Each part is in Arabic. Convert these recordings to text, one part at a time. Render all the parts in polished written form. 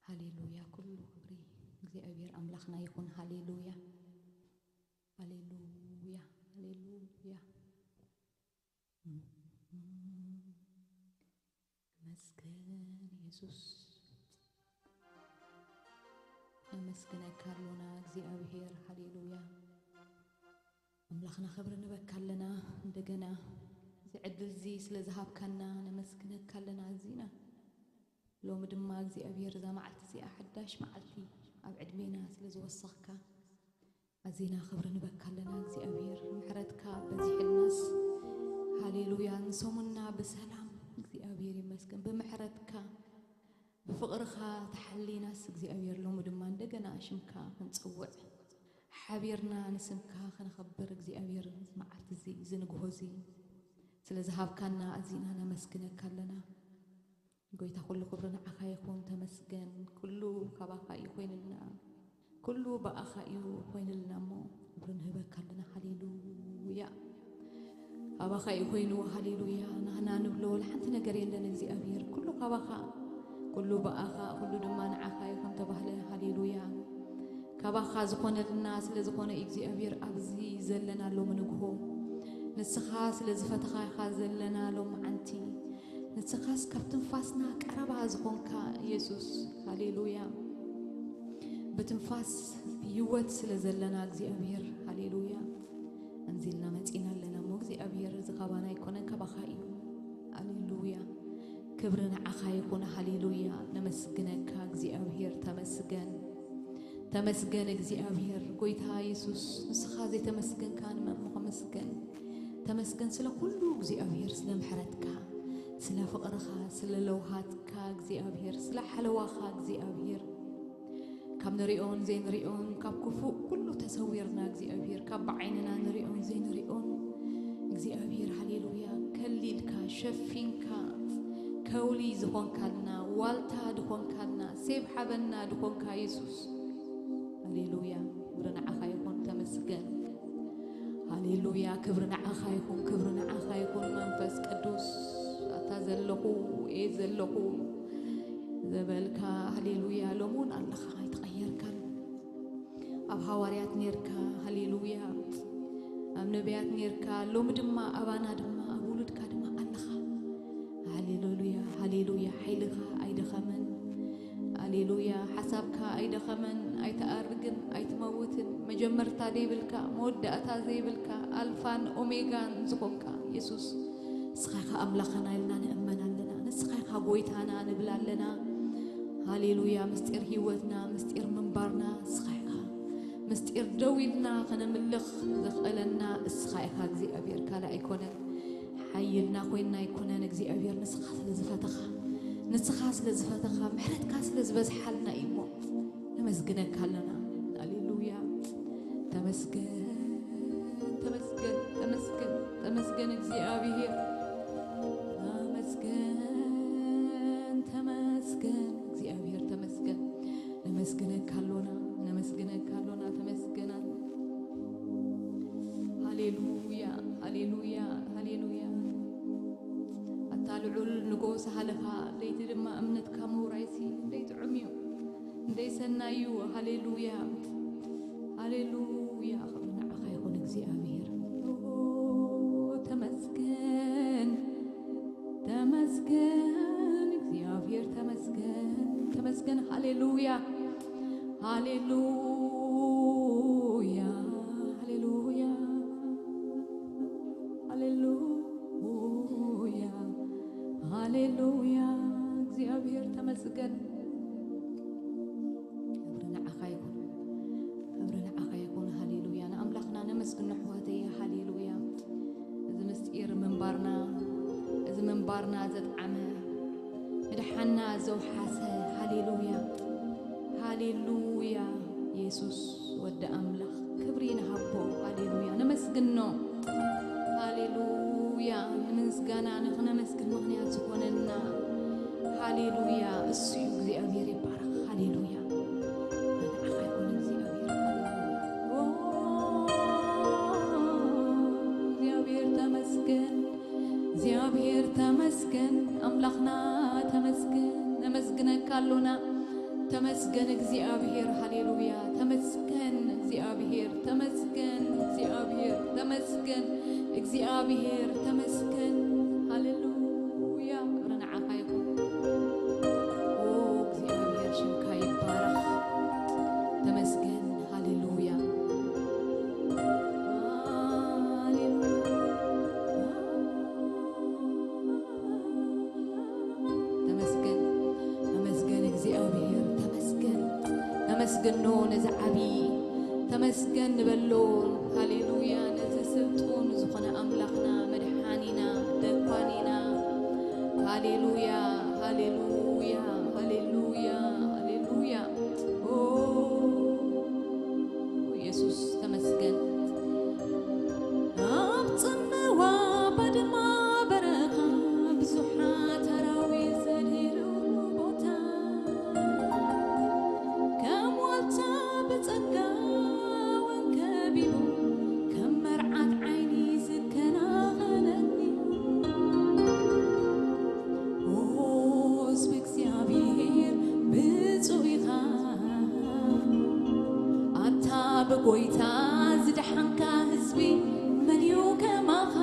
هاليلويا كل خبري እግዚአብሔር أملاخنا يكون هاليلويا هاليلويا هاليلويا مسكن يسوس مسكنك كارلونا እግዚአብሔር هاليلويا أملاخنا خبر نبكالنا እንደገና زعدل زي سلازهابكنا نمسكنك كارلنا زينا لو مدما እግዚአብሔር زمعت زي أحداش معلتي أبعد مينا سلازوسخك أزينا خبر نبكالنا እግዚአብሔር محرتك بزيح الناس هاليلويا نسومنا بسلام እግዚአብሔር يمسكن بمحرتك بفقرك تحليناس እግዚአብሔር لو مدما እንደገና ሽምካ ክንጽውዕ حبيرنا نسمك خنخبر እግዚአብሔር معلت زي زنغوزي سلازهابكنا أزينا نمسكنك لنا قويتا كل خبرنا عخا يكون تمسكن كله كباخا يكون لنا كله بأخا يكون لنا مو برنهبك لنا هاليلويا كباخا يكون هاليلويا نحن نبلو لحنت نقري لنا እግዚአብሔር كله كباخا كله بأخا كله دمان عخا يكون تبهله هاليلويا كباخا زكون لنا سلازكون እግዚአብሔር أبزي زلنا لو منقهو نسخا سلازفتخا خازلنا لو معنتي نتسخاس كبتنفاسنا قربا زكونكا يسوس هاليلويا بتنفاس يوت سلازلنا እግዚአብሔር هاليلويا انزلنا مصينا لنا مو እግዚአብሔር زغبانا يكون كبخايو هاليلويا كبرنا عخا يكون هاليلويا نمسكنك እግዚአብሔር تمسكن تمسكن እግዚአብሔር قويتا يسوس نسخا زي تمسكن كان مخمسكن تمسكن سلا كله እግዚአብሔር سلمحرتك سلا فقرخا سلا لوهاتكا እግዚአብሔር سلا حلواخا እግዚአብሔር كاب نريون زي نريون كاب كفو كله تسويرنا እግዚአብሔር كاب بعيننا نريون زي نريون እግዚአብሔር هاليلويا كليلكا شفينكا كولي زخونكا لنا والتا دخونكا لنا سيب حبنا دخونكا يسوس هاليلويا كبرنا عخا يكون تمسكن هاليلويا كبرنا عخا يكون منفس قدوس تزلقو زلقو زبلكا هاليلويا لمون الله يتغير كان أب حواريات نيركا هاليلويا أب نبيات نيركا لوم دما أبانا دما أبولدكا دما الله هاليلويا هاليلويا حيلها أيدخمن هاليلويا حسابكا أيدخمن أيتأرجن أيتموتن مجمرتا ديبلكا مودة زيبلكا ألفان أوميغان زكونكا يسوس سخيخا أملاخنا لنا نأمنا لنا نسخيخا بويتانا نبلا لنا هاليلويا مستير هيوتنا مستير منبارنا سخيخا مستير دويلنا خنملخ زخلنا سخيخا እግዚአብሔር كالا يكونن حيلنا خوينا يكونن እግዚአብሔር نسخا سلزفتخا محرتكا سلزبزحلنا إيمو نمسكنك لنا هاليلويا تمسكن እግዚአብሔር تمسكن እግዚአብሔር تمسكن نمسكنك لنا تمسكن هاليلويا هاليلويا هاليلويا التالعول نقوس هالها ليت دما أمنتك مورايسي ليت عميو ليس النايو هاليلويا هاليلويا خبرنا عخا يكون እግዚአብሔር تمسكن እግዚአብሔር تمسكن هاليلويا هاليلويا هاليلويا هاليلويا هاليلويا እግዚአብሔር تمسكن خبرنا عخا يكون هاليلويا أنا أملاخنا نمسكن نحواتي هاليلويا إذا مستير منبارنا زد عمى مدحنا زو حاسة هاليلويا هاليلويا يسوس ود أملاخ كبرين هبو هاليلويا نمسكنه هاليلويا نمسكنا نخنا مسكن مغنيات سكوننا هاليلويا السيو እግዚአብሔር يبارك هاليلويا እግዚአብሔር ተመስገን أملاخنا تمسكن نمسكنك لنا ተመስገን እግዚአብሔር ሃሌሉያ ተመስገን እግዚአብሔር ተመስገን እግዚአብሔር ተመስገን እግዚአብሔር ተመስገን ሃሌሉያ ክብርና ዓፋይኩ ኦ እግዚአብሔር ሽምካ ይባረክ ተመስገን ሃሌሉያ ተመስገን ነዛዓቢ ተመስገን ንበሎ ሃሌሉያ ነዚ ስልጡን ዝኾነ ኣምላኽና መድሓኒና ደኳኒና ሃሌሉያ ሃሌሉያ ሃሌሉያ ሃሌሉያ ኦ ኢየሱስ ተመስገን ኣብ ጽምዋ ባድማ በረኻ ብዙሓት ኣራዊት ዘድሂሩ ቦታ በጸጋ ወንከቢቡ ከም መርዓት ዓይኒ ዝከናኸነኒ ኦ ህዝቢ እግዚአብሔር ብፁዕ ኢኻ ኣታ ብጎይታ ዝደሓንካ ህዝቢ መን እዩ ከማኻ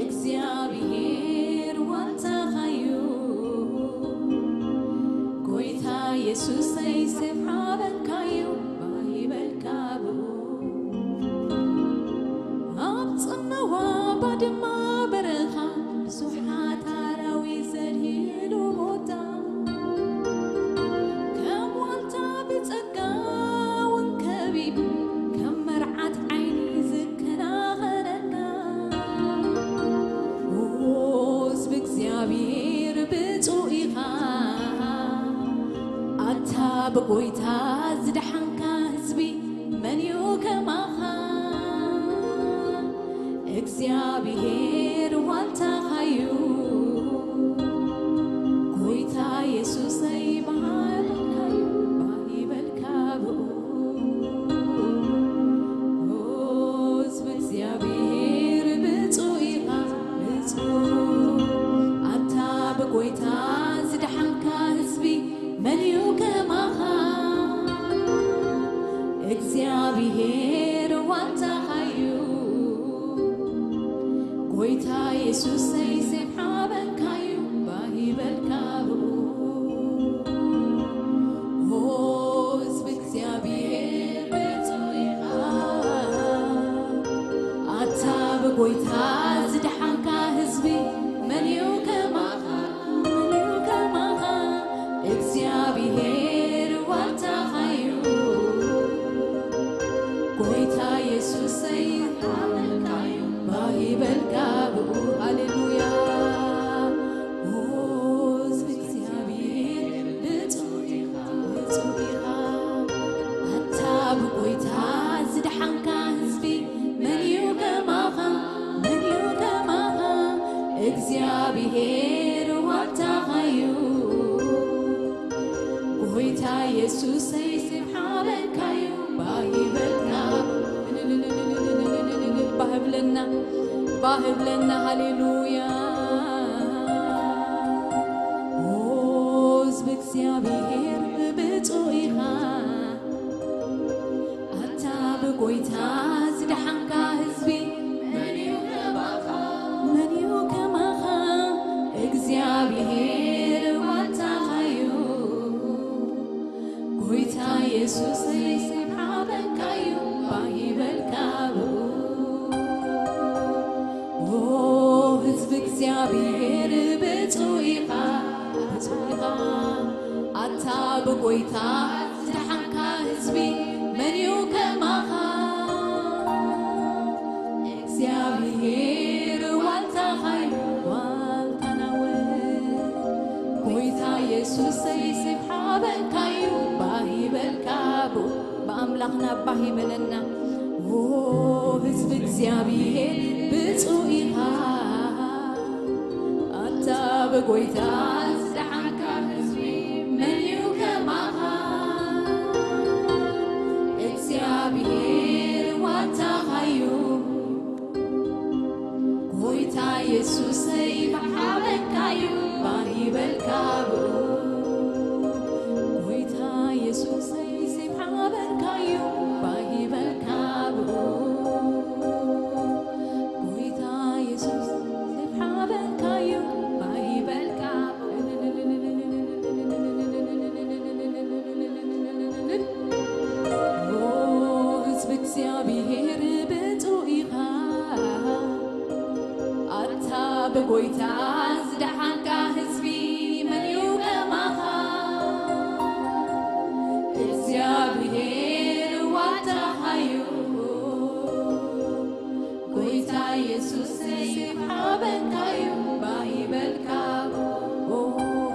እግዚአብሔር ዋልታኻ እዩ ጎይታ ኢየሱስ ሰይሰብሓበካዩ ባይበልካቡ ኣብ ጽምዋ ባድማ በረኻ ብዙሓት ኣራዊት ዘድሂሉ ቦታ ከም ዋልታ ብጸጋ ወንከቢቡ ከም መርዓት ዓይኒ ዝከናኸነካ ኦ ህዝቢ እግዚአብሔር ብፁዕ ኢኻ ኣታ ብጎይታ ዝደሓንካ ህዝቢ መን እዩ ከማኻ እግዚአብሔር ዋልታኻ እዩ ጎይታ ኢየሱስ ይባርካዩ ባይበልካቡ ኦ ህዝቢ እግዚአብሔር ብፁዕ ኢኻ ብፁዕ ኣታ ብጎይታ ዝደሓንካ ህዝቢ መን እዩ ከማኻ እግዚአብሔር ዋልታኻ እዩ ጎይታ ኢየሱስ ሰይሰብሓበካዩ ባይበልካቡ ኦ ህዝቢ እግዚአብሔር ብፁዕ ኢኻ ኣታ ብጎይታ ዝደሓንካ ህዝቢ መን እዩ ከማኻ መን እዩ ከማኻ እግዚአብሔር ዋልታኻ እዩ ጎይታ ኢየሱስ ሰይሰብሓበካዩ ባይበልካቡ ሃሌሉያ ኦ ህዝቢ እግዚአብሔር ብፁዕ ኢኻ ብፁዕ ኢኻ ኣታ ብጎይታ ዝደሓንካ ህዝቢ መን እዩ ከማኻ መን እዩ ከማኻ እግዚአብሔር ዋልታኻ እዩ ጎይታ ኢየሱስ ሰይሰብሓበካዩ ባይበልካቡ ባህብለና ሃሌሉያ ኦ ህዝቢ እግዚአብሔር ብፁዕ ኢኻ ኣታ ብጎይታ ዝደሓንካ ህዝቢ መን እዩ ከማኻ መን እዩ ከማኻ እግዚአብሔር ዋልታኻ እዩ ጎይታ ኢየሱስ ሰይሰብሓበካዩ ባይበልካቡ ኦ ህዝቢ እግዚአብሔር ብፁዕ ኢኻ ብፁዕ ኢኻ ኣታ ብጎይታ ዝደሓንካ ህዝቢ መን እዩ ከማኻ እግዚአብሔር ዋልታኻ እዩ ዋልታና ጎይታ ኢየሱስ ሰይሰብሓበካዩ ባይበልካቡ በአምላኽና ባይበለና ኦ ህዝቢ እግዚአብሔር ብፁዕ ኢኻ ኣታ ብጎይታ ዝደሓንካ ህዝቢ መን እዩ ከማኻ እግዚአብሔር ዋልታኻ እዩ ጎይታ ኢየሱስ ሰይሰብሓበካዩ ባይበልካቡ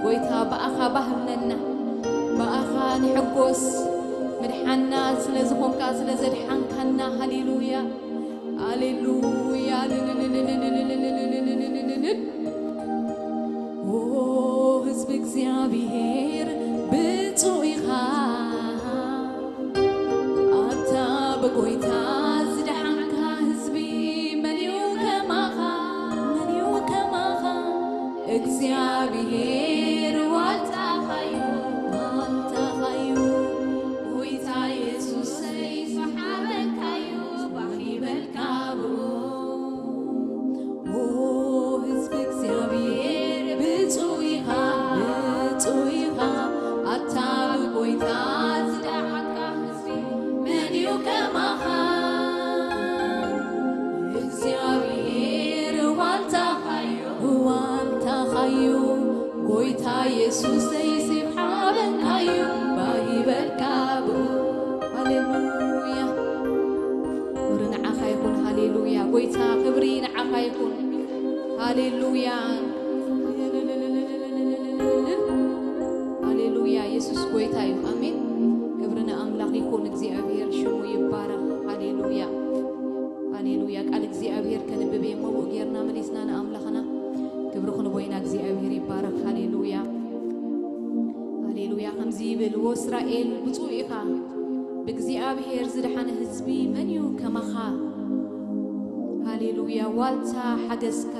قويتا بأخا بهمنا بأخا نحقوس مدحنا سلزهم كاسلزدحن كنا هاليلويا هاليلويا أوه حزبك زيابير بتويها أتا بقويتا زدحن كحزبي منيو كماها እግዚአብሔር ዋልታኸዩ ሆይታ ኢየሱስ ሰይፈሓበካዩ ባኺበልካቡ ህዝቢ እግዚአብሔር ብፁዕ ኢኻ ኣታ ብጎይታ ዝዳሓካ ህዝቢ መን እዩ ከማኻ እግዚአብሔር ዋልታኸዩ ጎይታ ኢየሱስ ሰይፈሓበካዩ ባኺበልካቡ ሃሌሉያ ክብሪ ንዓኻ ይኹን ሃሌሉያ ጎይታ ክብሪ ንዓኻ ይኹን ሃሌሉያ ሃሌሉያ ኢየሱስ ጎይታ እዩ አሜን ክብሪ ንኣምላኽ ይኹን እግዚአብሔር ሽሙ ይባረክ ሃሌሉያ ሃሌሉያ ቃል እግዚአብሔር ከንብብ የመብኡ ጌርና መሊስና ንኣምላኽና ክብሪ ክንቦይና እግዚአብሔር ይባረክ ሃሌሉያ ሃሌሉያ ከምዚ ይብል ወእስራኤል ብፁዕ ኢኻ ብእግዚአብሔር ዝድሓነ ህዝቢ መን እዩ ከማኻ ሃሌሉያ ዋልታ ሓገዝካ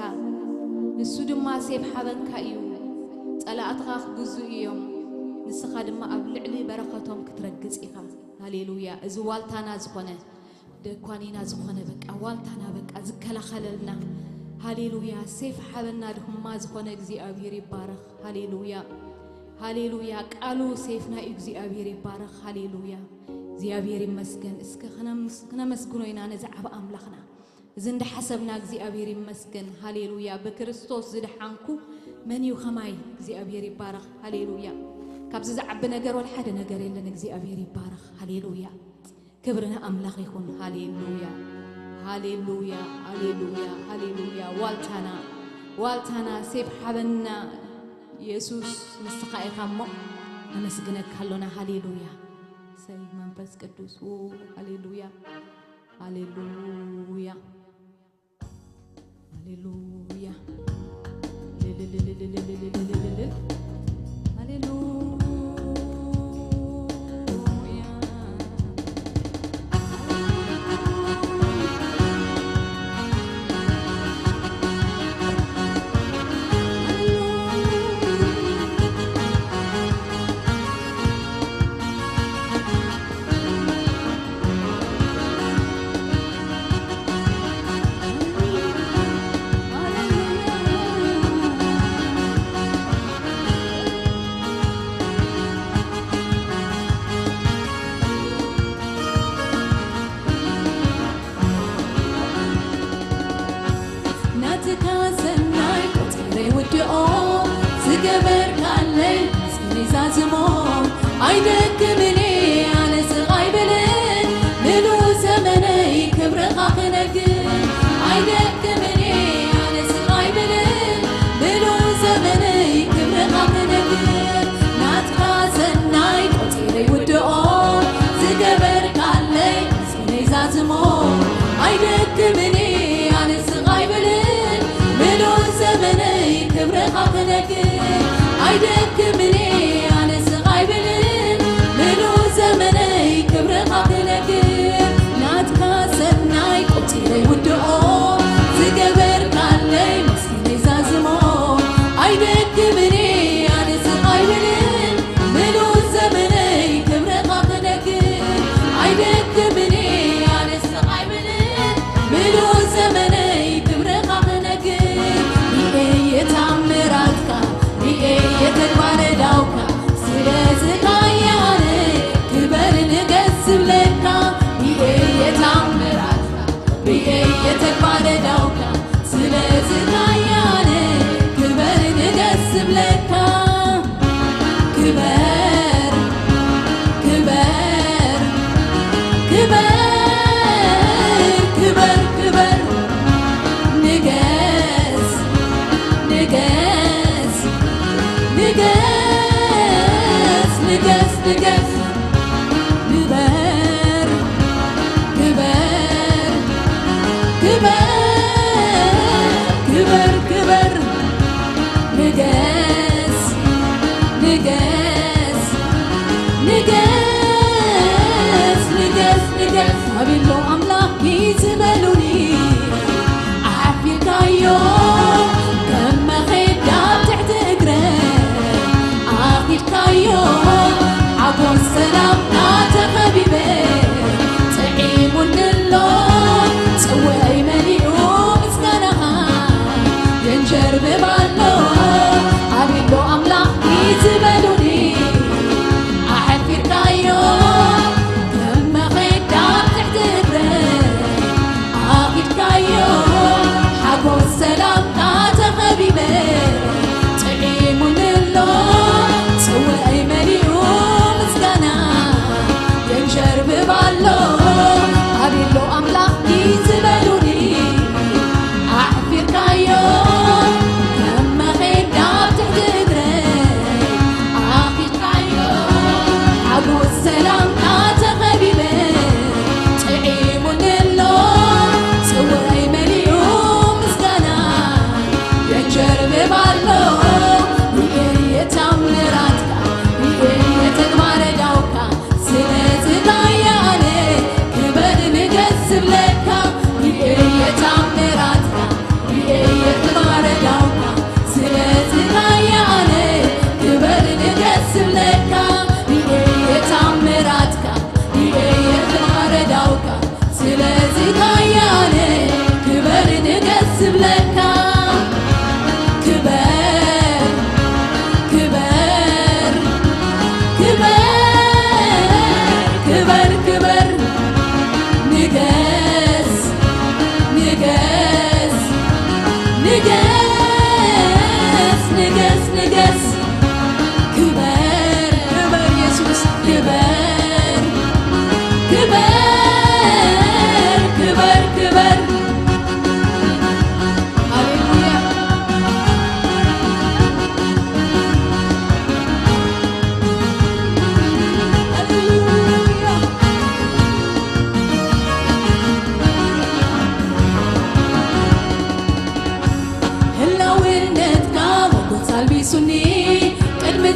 ንሱ ድማ ሴፍ ሓበንካ እዩ ጸላእትኻ ክግዝኡ እዮም ንስኻ ድማ ኣብ ልዕሊ በረኸቶም ክትረግጽ ኢኻ ሃሌሉያ እዚ ዋልታና ዝኾነ ደኳኒና ዝኾነ በቃ ዋልታና በቃ ዝከላኸለልና ሃሌሉያ ሴፍ ሓበና ድማ ዝኾነ እግዚአብሔር ይባረክ ሃሌሉያ ሃሌሉያ ቃሉ ሴፍና እግዚአብሔር ይባረክ ሃሌሉያ እግዚአብሔር ይመስገን እስከ ክነመስግኖ ኢና ነዝዓበ ኣምላኽና እዚ እንደሓሰብና እግዚአብሔር ይመስገን ሃሌሉያ በክርስቶስ ዝድሓንኩ መን እዩ ኸማይ እግዚአብሔር ይባረክ ሃሌሉያ ካብዚ ዝዓቢ ነገር ወላ ሓደ ነገር የለን እግዚአብሔር ይባረክ ሃሌሉያ ክብርና ኣምላኽ ይኹን ሃሌሉያ ሃሌሉያ ሃሌሉያ ሃሌሉያ ዋልታና ሴፍ ሓበና ኢየሱስ ንስኻ ኢኻ እሞ ነመስግነካ ኣለና ሃሌሉያ ሰይ መንፈስ ቅዱስ ሃሌሉያ ሃሌሉያ ሃሌሉያ ሃሌሉያ يتعمراتك بإيه يتدوان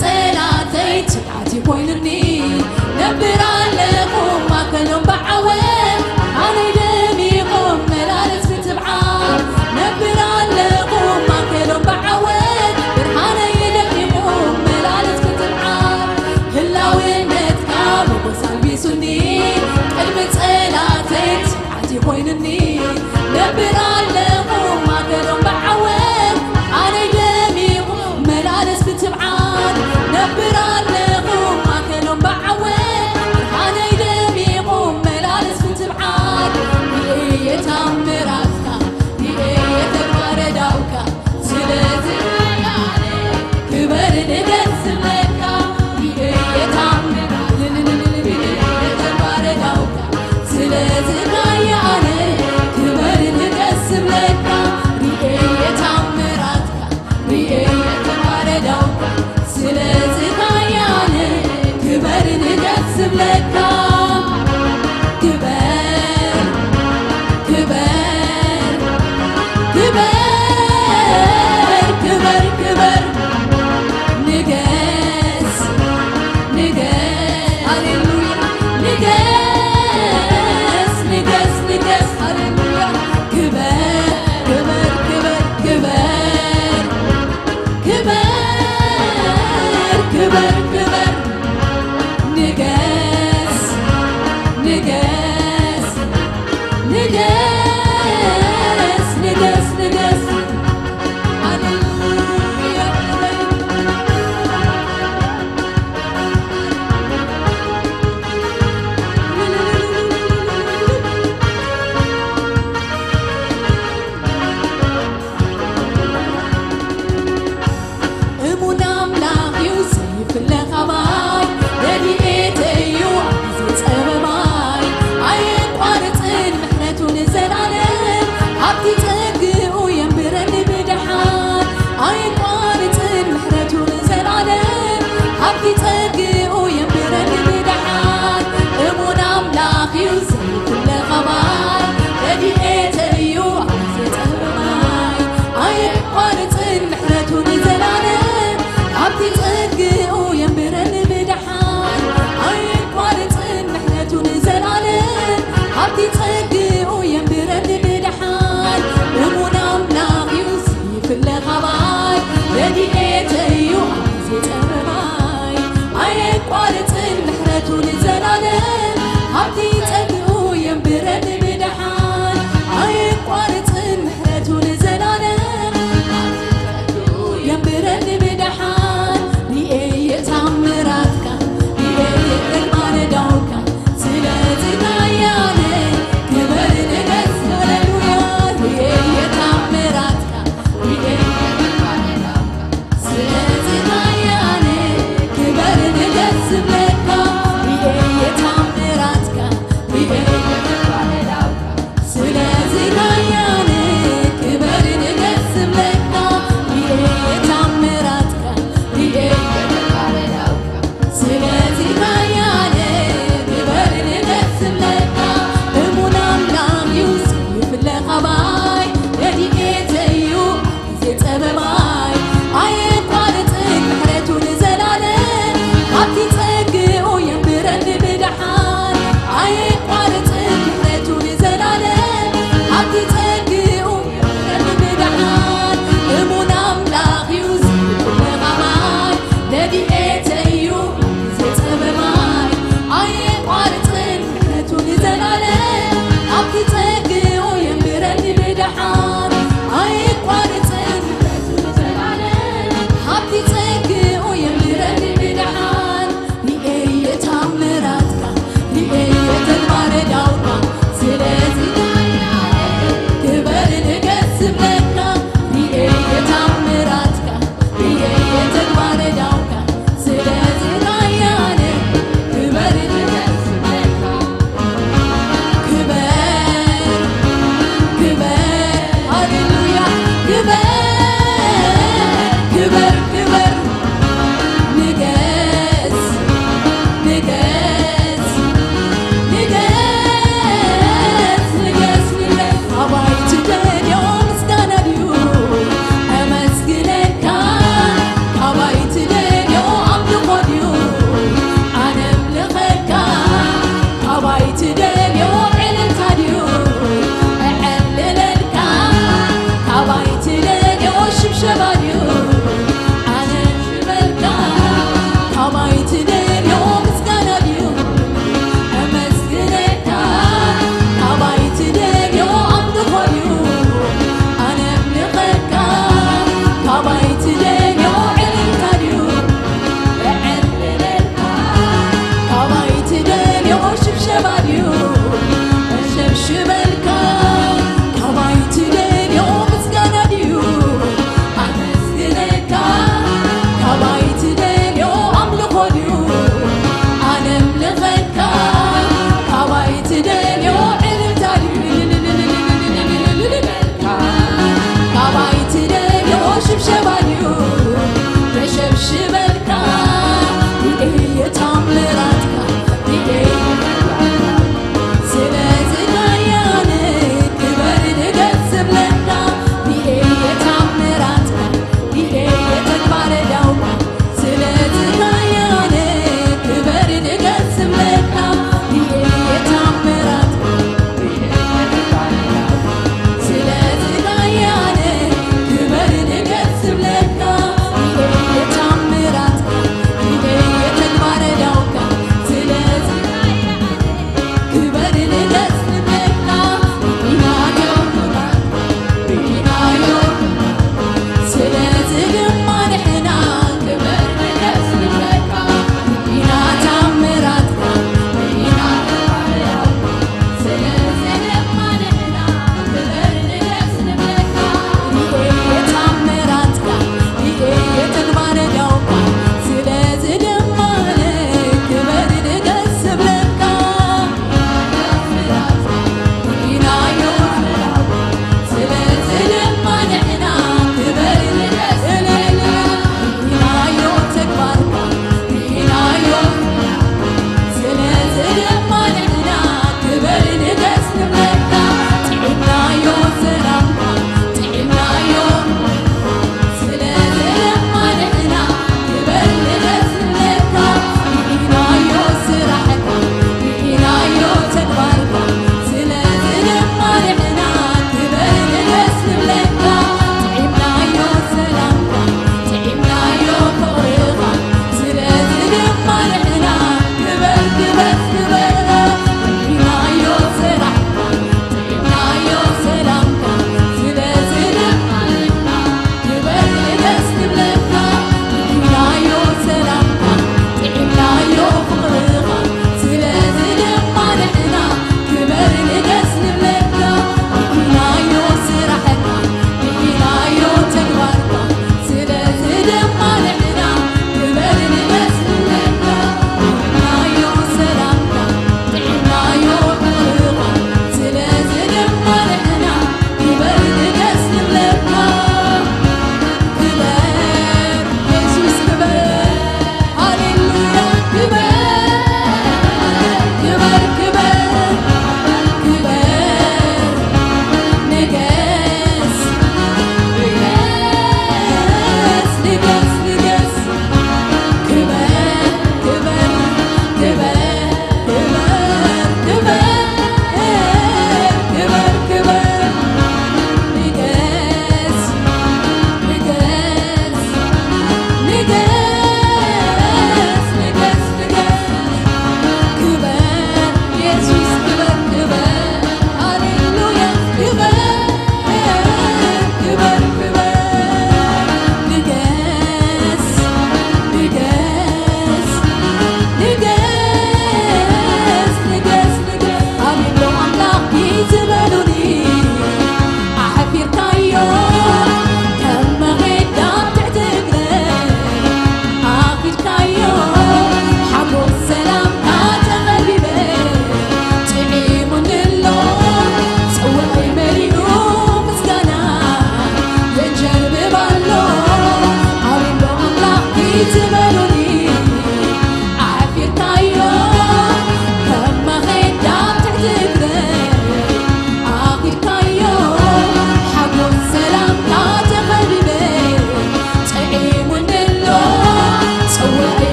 ጸላተይ ትዓቲ ኮይኑኒ ነብር ኣለኹም ማከሎም በዓወት ኣነ ደሚቖም መላለስ ክትብዓት ነብር ኣለኹም ማከሎም በዓወት ብርሃነይ ደሚቖም መላለስ ክትብዓት ህላውነትካ ሞገስ ኣልቢሱኒ ቅድሚ ጸላተይ ትዓቲ ኮይኑኒ ነብር ኣለኹም ማከሎም በዓወት ኣነ ደሚቖም መላለስ ክትብዓት ነብር ኣለኹም ማከሎም በዓወት ብርሃነይ ደሚቖም መላለስ ክትብዓት ብእየ ታምራትካ ብእየ ተግባረዳውካ ስለዚ ያለ ክበር ንገዝለካ ብእየ ታምራት ብእየ ተግባረዳውካ ስለዚ ያለ ክበር ንገዝለካ ብእየ ታምራትካ ብእየ ተግባረዳውካ ስለዚ ያለ ክበር ንገዝለካ ክበር ክበር ክበር ክበር ክበር ንገስ ንገስ ሃሌሉያ ንገስ ንገስ ንገስ ሃሌሉያ ክበር ክበር ክበር ክበር ክበር ክበር ንገስ ንገስ ንገስ ንገስ ንገስ ሃሌሉያ እሙን ኣምላኽ እዩ ዘይፍለኻ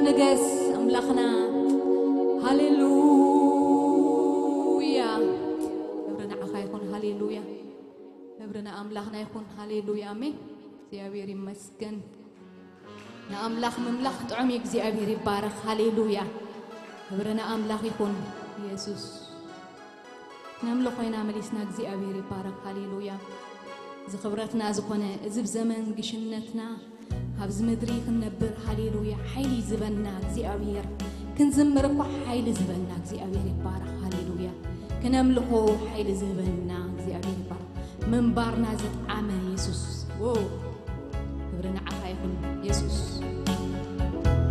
ንገስ አምላኽና ሃሌሉያ ክብርና ዓኻ ይኹን ሃሌሉያ ክብርና አምላኽና ይኹን ሃሌሉያ አሜን እግዚአብሔር ይመስገን ንአምላኽ መምላኽ ጥዑም እግዚአብሔር ይባረክ ሃሌሉያ ክብርና አምላኽ ይኹን ኢየሱስ ነምልኾይና መሊስና እግዚአብሔር ይባረክ ሃሌሉያ ዝኽብረትና ዝኾነ እዝብ ዘመን ግሽነትና ሀብዝ ምድሪ ክንነብር ሃሌሉያ ኃይል ይዝበና እግዚአብሔር ክንዝምር እኮ ኃይል ይዝበና እግዚአብሔር ይባረክ ሃሌሉያ ክነምልኾ ኃይል ይዝበና እግዚአብሔር ይባረክ መንባርና ዘጣመ ኢየሱስ ይኹን ኢየሱስ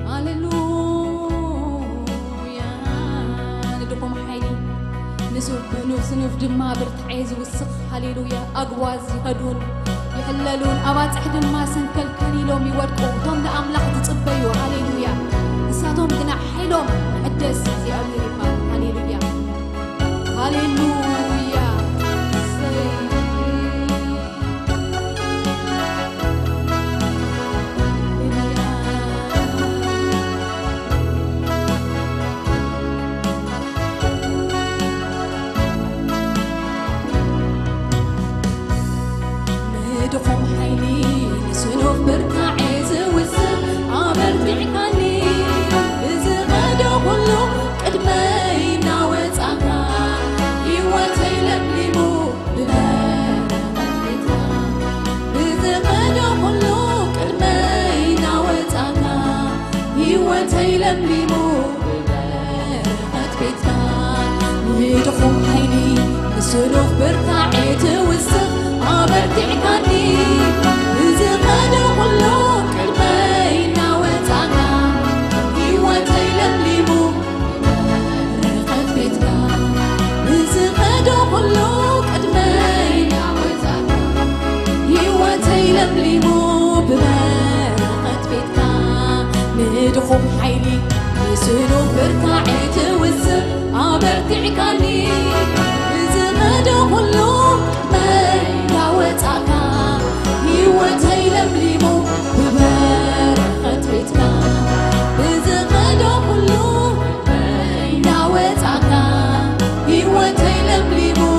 ሃሌሉያ ንድኹም ሓይሊ ንስኑፍ ድማ ብርትዐ ዝውስኽ ሃሌሉያ ኣግዋዝ ይኸዱን يحللون أباطح دما سنكلكل إلهم يودقوا توم لأملاك تطبيوا هاليلويا نساتهم قنا حيلهم قدس زي أمير يبقى هاليلويا هاليلويا دخوم حيلي نسنوف بركعي زوزر عبرتعكني بزغادو كله قدمينا وطاقا يواتي لبليمو ببرقتبيتها بزغادو كله قدمينا وطاقا يواتي لبليمو ببرقتبيتها دخوم حيلي نسنوف بركعي زوزر عبرتعكني بزغادو كله قدمينا وطاقا يواتي لبليمو ببرقتبيتها بزغادو كله قدمينا وطاقا يواتي لبليمو ببرقتبيتها ندخم حيلي نسنو بركعي توزر عبرتعكني بزغادو كله قدمينا وطاقا يواتي لبليمو ببرقتبيتها بزغادو كله قدمينا وطاقا يواتي لبليمو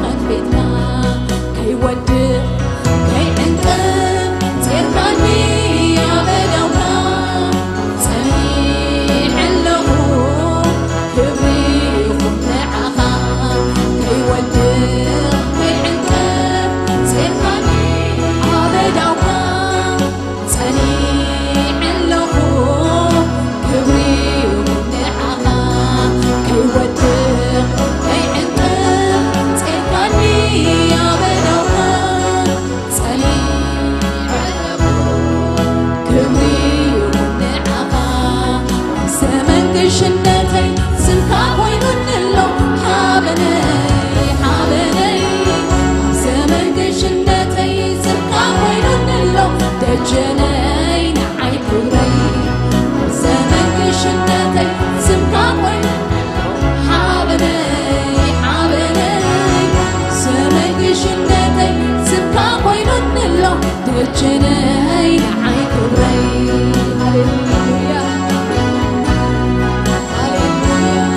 ببرقتبيتها كيودق كيعنقب تيركاني يا بدونا صنيع له كبري ومنعها كيودق كيعنقب تيركاني يا بدونا صنيع له كبري ومنعها كيودق كيعنقب تيركاني يا بدونا صنيع له كبري ومنعها زمن كشنتي سمكا وينن له حابني حابني زمن كشنتي سمكا وينن له دجني نعي كبري زمن كشنتي سمكا وينن له حابني حابني زمن كشنتي سمكا وينن له دجني نعي كبري هاليلويا هاليلويا.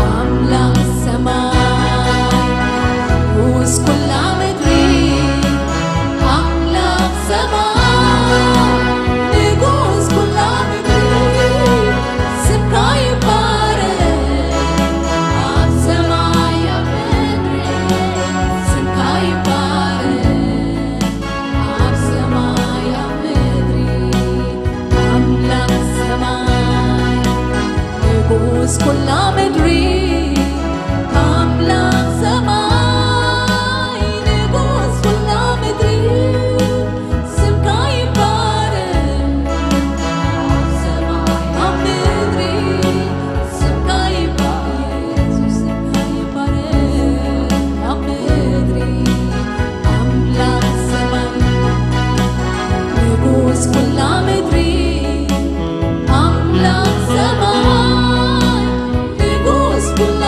አምላክ ሰማይ ንጉሥ ኩላ ምድሪ አምላክ ሰማይ ንጉሥ ኩላ ምድሪ ስምካ ይባረክ አብ ሰማይ አብ ምድሪ ስምካ ይባረክ አብ ሰማይ አብ ምድሪ አምላክ ሰማይ ንጉሥ ኩላ ምድሪ አምላክ ሰማይ ንጉሥ ኩላ ምድሪ ስምካ ይባረክ አብ ሰማይ አብ ምድሪ ስምካ ይባረክ ስምካ ይባረክ አብ ምድሪ አምላክ ሰማይ ንጉሥ ኩላ ምድሪ አምላክ ሰማይ ንጉሥ ኩላ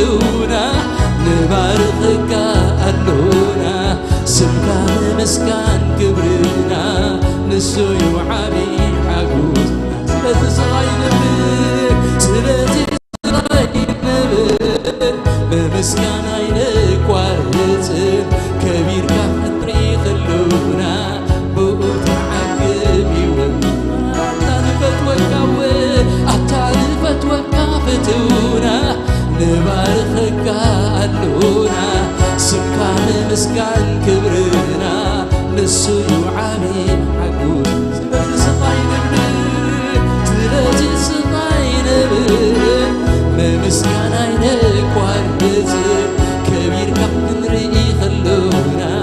فتونا نبارخك ألونا سمكا مسكان كبرنا نسوي وعبي حقوتنا سلة صغير سلة بمسكان عينك وارتب كبير كحطري خلونا بقوت عقب يومنا أتعرفت وكافتونا نبارخك ألونا سكان مسكان كبرنا نسوي وعامي عقود سلة صغير مسكان عينك وارتب كبير كحن رئي خلونا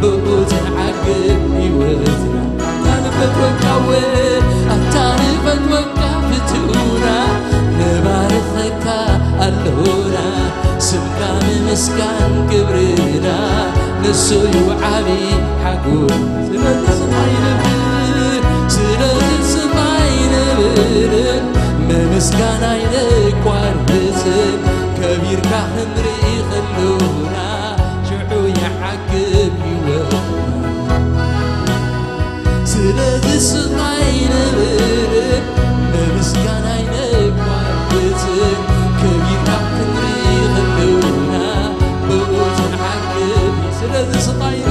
بقوت عقب يوتنا تعرفت وكاوي تعرفت وكافتونا نبارخك ألونا سمكان مسكان كبرنا نسوي وعابي حقود سلة صغير مسكان عينك وارتب كبير كحن رئي خلونا شعو يحقب يوتنا سلة صغير مسكان عينك وارتب كبير كحن رئي خلونا بقوت نحقب سلة صغير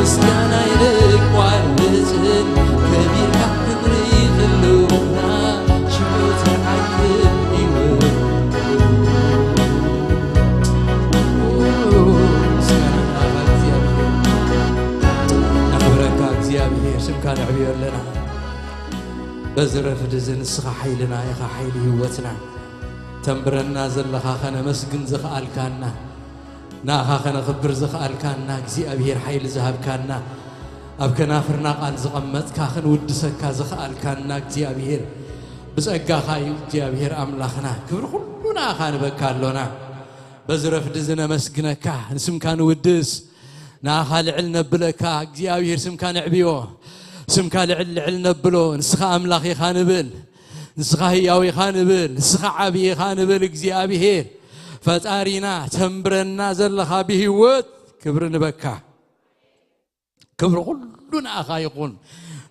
مسكان عينك وارتب كبير كحن رئي خلونا شعو تحقب سمكان عبير لنا بزرف دزن سخا حيلنا يخا حيل هوتنا تنبرنا زلخا خنا مسجن زخال كاننا ناخا خنا خبر زخال كاننا جزي أبير حيل زهب كاننا أبكنا فرنا قال زقمت كاخن ودسك زخال كاننا جزي أبير بس أجا خاي جزي أبير أملاخنا كبر كلنا خان بكالونا بزرف دزن مسجنك نسمكان ودس ناخا لعلنا بلكا جزي أبير سمكان عبيوه سمكا لعلنا بلو نسخا أملاخي خانبل نسخا هياوي خانبل نسخا عبي خانبل جزي أبير فتارينا تنبرنا زلخا به وات كبر نبكا كبر كلنا أخايقون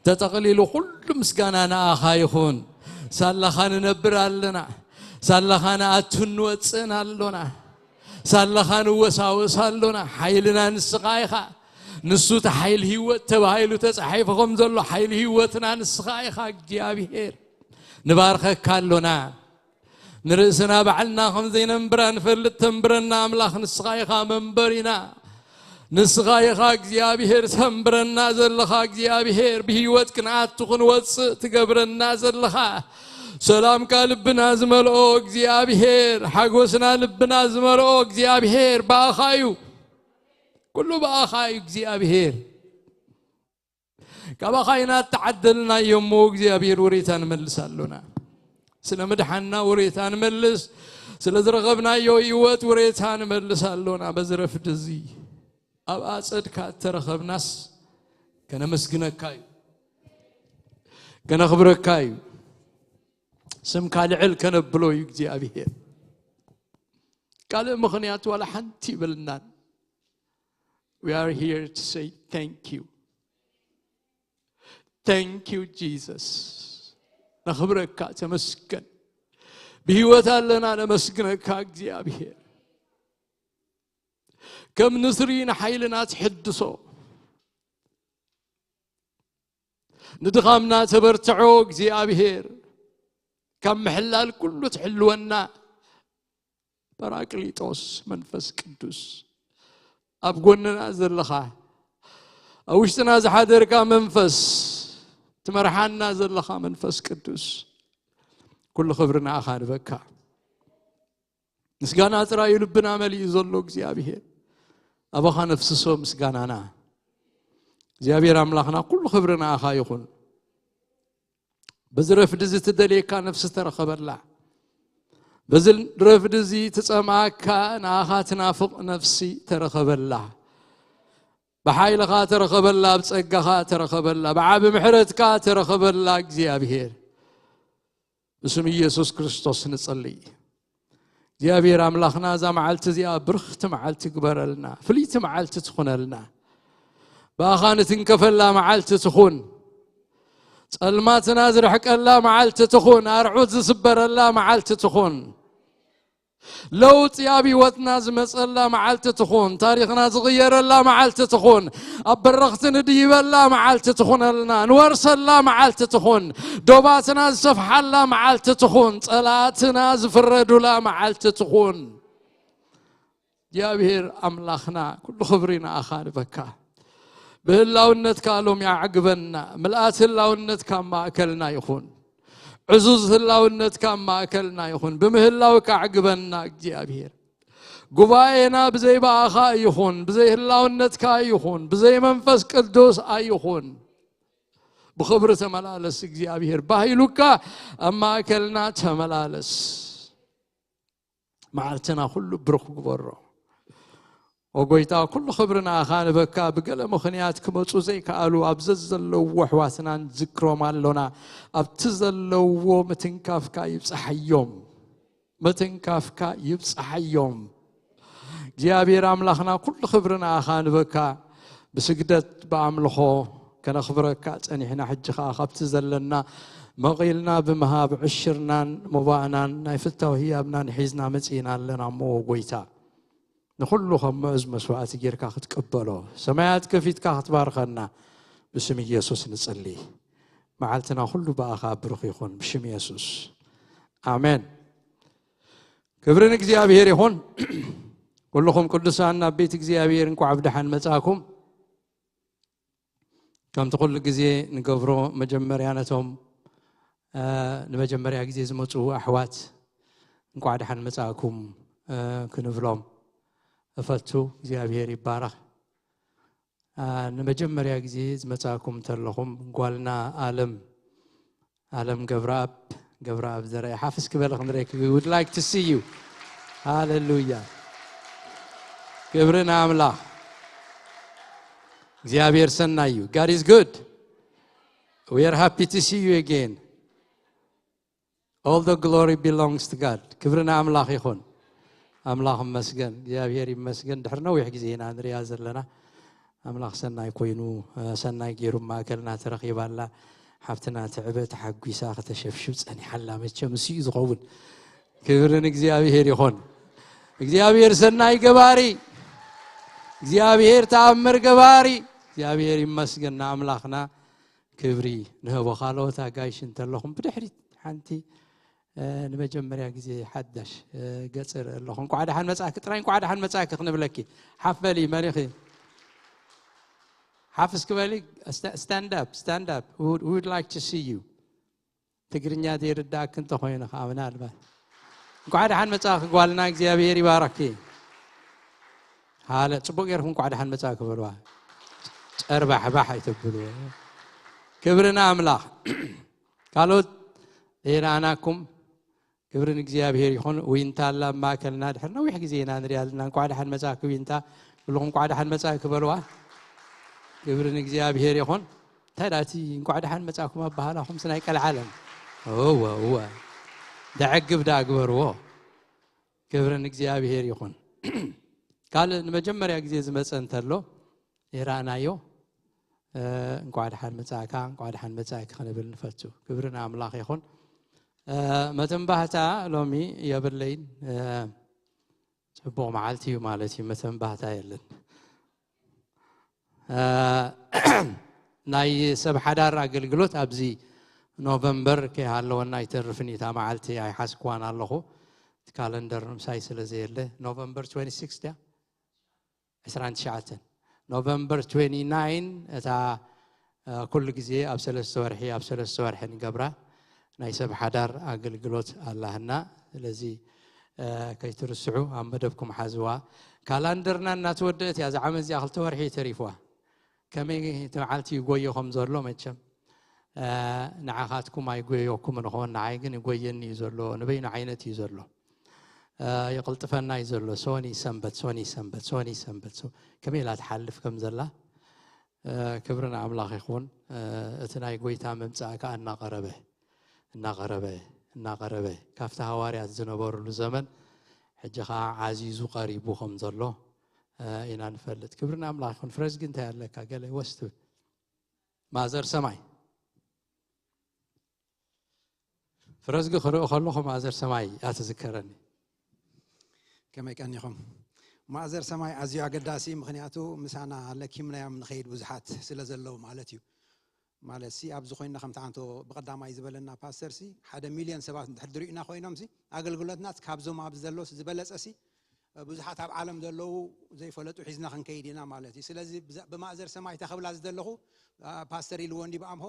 تتقليل كل مسكاننا أخايقون سالخان نبر لنا سالخان أتن واتسن لنا سالخان وساوس لنا حيلنا نسقايخا نسوت حيل هيوت تبايلو تصحيفهم زلو حيل هيوتنا نسقايخا جابير نبارخك كالونا نرسنا بعلنا خمزين نبران فلت تنبرنا أملاخ نسقايخا منبرنا نسقايخا جابير تنبرنا زلخا جابير بهيوت كنعات تخن واتس تقبرنا زلخا سلام كالبنا زملو جابير حقوسنا لبنا زملو جابير باخايو كله بأخاي جزيابير كبخاينا تعدلنا يومو جزيابير وريتان ملسالونا سلمدحنا وريتان ملس سلزرغبنا يويوت وريتان ملسالونا بزرف دزي أب أصد كاترخب ناس كنا مسكنكاي كنا خبركاي سم كالعل كنا بلو جزيابير قال مخنيات ولا حنتي بلنان. We are here to say thank you. Thank you, Jesus. نخبرك تمسكن بهوت لنا نمسكنك እግዚአብሔር كم نثرين حيلنا تحدثو ندغامنا تبرتعو እግዚአብሔር كم محلال كله تحلونا براكليطوس منفس قدوس أبغوننا زلخا أوشتنا زحادركا منفس تمرحنا زلخا منفس قدوس كل خبرنا أخان بكا مسجانا ترى يلبنا ملي زلوك زيابيه أبغى نفسه مسجانا زيابيه راملاخنا كل خبرنا أخا يخون بزرف دزي تدليكا نفس ترى خبر لا بزل رفدزي تسمعك ناخا تنافق نفسي ترخب الله بحايل خا ترخب الله بصقخا ترخب الله بعاب محرتك ترخب الله እግዚአብሔር بسم يسوع كريستوس نصلي እግዚአብሔር አምላኽና ዛ መዓልቲ እዚኣ ብርኽቲ መዓልቲ ግበረልና ፍሊቲ መዓልቲ ትኹነልና ባኻንትን ከፈላ መዓልቲ ትኹን ጸልማትና ዝርሕቀላ መዓልቲ ትኹን አርዑት ዝስበረላ መዓልቲ ትኹን لوط يابي وطنا زمصلا معلت تخون تاريخنا زغيرلا معلت تخون ابرختن ديبلا معلت تخون لنا نورسلا معلت تخون دوباتنا زفحلا معلت تخون صلاتنا زفردولا معلت تخون يا بهير املاخنا كل خبرنا اخان بكا بهلاونت قالهم يا عقبنا ملات هلاونت كما اكلنا يخون عزوز هلاونت كما اكلنا يخون بمهلاو كعقبنا እግዚአብሔር ጉባኤና بزي باخا يخون بزي هلاونت كا يخون بزي منفس قدوس ايخون بخبر تملالس እግዚአብሔር باهيلوكا اما اكلنا تملالس معلتنا كله برخ غبرو وقويتا كل خبرنا خان بكا بقل مخنيات كمصو زي كالو ابززلو وحواتنا نذكرو مالونا ابتزلو متنكافكا يبصحيوم متنكافكا يبصحيوم እግዚአብሔር አምላኽና كل خبرنا خان بكا بسجدت باملخو كنخبرك صنيحنا حجخا خبتزلنا مقيلنا بمهاب عشرنا مبانا نايفتو هي ابنا نحيزنا مصينا لنا مو قويتا نخلوهم معز مسوعات غيرك تقبلوا سمايات كفيتك تباركنا باسم يسوع نصلي معلتنا كله باخا برخ يكون باسم يسوع امين كبرنا እግዚአብሔር ይሁን كلكم قدسان بيت እግዚአብሔር እንኳ عبدحن መጻኩም كم تقول ጊዜ ንገብሮ መጀመሪያነቶም ለመጀመሪያ ጊዜ ዝመጹ አህዋት እንኳ عبدحن መጻኩም ክንብሎም እፈቱ እግዚአብሔር ይባረክ ለመጀመሪያ ጊዜ ዝመጻኩም ተለኹም ጓልና ዓለም ገብረአብ ዘራይ ሓፍስ ክበልክ ንረክ we would like to see you hallelujah ክብርና አምላክ እግዚአብሔር ሰናዩ God is good we are happy to see you again all the glory belongs to God ክብርና አምላክ ይሁን አምላክ መስገን እግዚአብሔር ይመስገን ድሕርነው ይሕግዜና ንሪያ ዘለና አምላክ ሰናይ ኮይኑ ሰናይ ገይሩ ማከልና ተረኺባላ ሓፍትና ትዕበት ሓጉሳ ከተሸፍሽብ ጸኒሐላ መቸም ሲዩ ዝኸውን ክብርን እግዚአብሔር ይሁን እግዚአብሔር ሰናይ ገባሪ እግዚአብሔር ተአምር ገባሪ እግዚአብሔር ይመስገን አምላክና ክብሪ ንህቦ ካልኦት አጋይሽን ተለኹም ብድሕሪት ሓንቲ ንመጀመሪያ ጊዜ ሓዳሽ ገጽር ኣለኹም እንኳ ደሓን መጻእክ ጥራይ እንኳ ደሓን መጻእክ ክንብለኪ ሓፈሊ መሪኺ ሓፍስ ክበሊ stand up we would like to see you ትግርኛ ዘይርዳእክ እንተ ኮይኑ ኣምና ኣልባ እንኳ ደሓን መጻእክ ጓልና እግዚአብሔር ይባረክ ሃለ ጽቡቕ ጌርኩም እንኳ ደሓን መጻእክ በልዋ ጨርባሕባሕ ይትብሉ ክብርና አምላክ ካልኦት ኢራናኩም ክብርን እግዚአብሔር ይሁን ወይንታላ ማከልና ድሕር ነው ይሕግዜና ንሪያልና እንኳ ደሓን መጻእክ ወይንታ ሁሉም እንኳ ደሓን መጻእክ በልዋ ክብርን እግዚአብሔር ይሁን ታዳቲ እንኳ ደሓን መጻእኩም አባሃላኩም ስናይ ቀልዓለም ኦ ደዕግብ ዳግበርዎ ክብርን እግዚአብሔር ይሁን ቃል ለመጀመሪያ ጊዜ ዝመጸን ተሎ ኢራናዮ እንኳ ደሓን መጻእካ እንኳ ደሓን መጻእክ ክንብል ንፈቱ ክብርና አምላክ ይሁን መተንባህታ ሎሚ የብለይን ጽቡቕ መዓልቲ ማለት መተንባህታ የለን ናይ ሰብ ሓዳር አገልግሎት ኣብዚ ኖቨምበር ከሃለወና ይተርፍኒታ መዓልቲ ኣይሓስኳን ኣለኹ ካለንደር ምሳይ ስለዘየለ ኖቨምበር 26 ያ 29 ኖቨምበር 29 እታ ኩሉ ጊዜ ኣብ 3 ወርሒ ንገብራ ናይ ሰብ ሓዳር አገልግሎት አላህና ስለዚህ ከይትርስዑ ኣብ መደብኩም ሓዝዋ ካላንደርና እናተወደት ያ ዝዓመት ያ 2 ወርሒ ተሪፍዋ ከመይ ተዓልቲ ይጎየኹም ዘሎ መቸም ንዓኻትኩም ኣይጎየኩም ንኾን ንዓይ ግን ይጎየኒ እዩ ዘሎ ንበይኑ ዓይነት እዩ ዘሎ ይቕልጥፈና እዩ ዘሎ ሶኒ ሰንበት ከመይ ኢላ ትሓልፍ ከም ዘላ ክብርና ኣምላኽ ይኹን እቲ ናይ ጎይታ መምጻእካ እናቐረበ እናቀረበ ካፍታ ሐዋርያት ዝነበሩሉ ዘመን ሕጂ ኸዓ ዓዚዙ ቀሪቡ ከም ዘሎ ኢና ንፈልጥ ክብርና ኣምላኽ ይኹን ፍረዝጊ እንታይ ኣለካ ገለ ወስት ማዘር ሰማይ ፍረዝጊ ክሪኦ ከለኹ ማዘር ሰማይ ኣትዝከረኒ كما كان يخم ማእዘር ሰማይ ኣዝዩ ኣገዳሲ ምክንያቱ ምሳና ለኪምናዮም ንኸይድ ብዙሓት ስለ ዘለው ማለት እዩ ማለት ሲ ኣብ ዝኾይና ከምታ አንቶ በቀዳማይ ዝበለና ፓስተር ሲ 1 ሚሊዮን ሰባት ድሕድሪኡና ኮይኖም ሲ ኣገልግሎትናት ካብዞም ኣብ ዘለው ዝበለጸ ሲ ብዙሓት ኣብ ዓለም ዘለው ዘይፈለጡ ሒዝና ክንከይድና ማለት እዩ ስለዚ በማእዘር ሰማይ ተኸብላ ዘለኹ ፓስተር ኢልወንዲ በአምሆ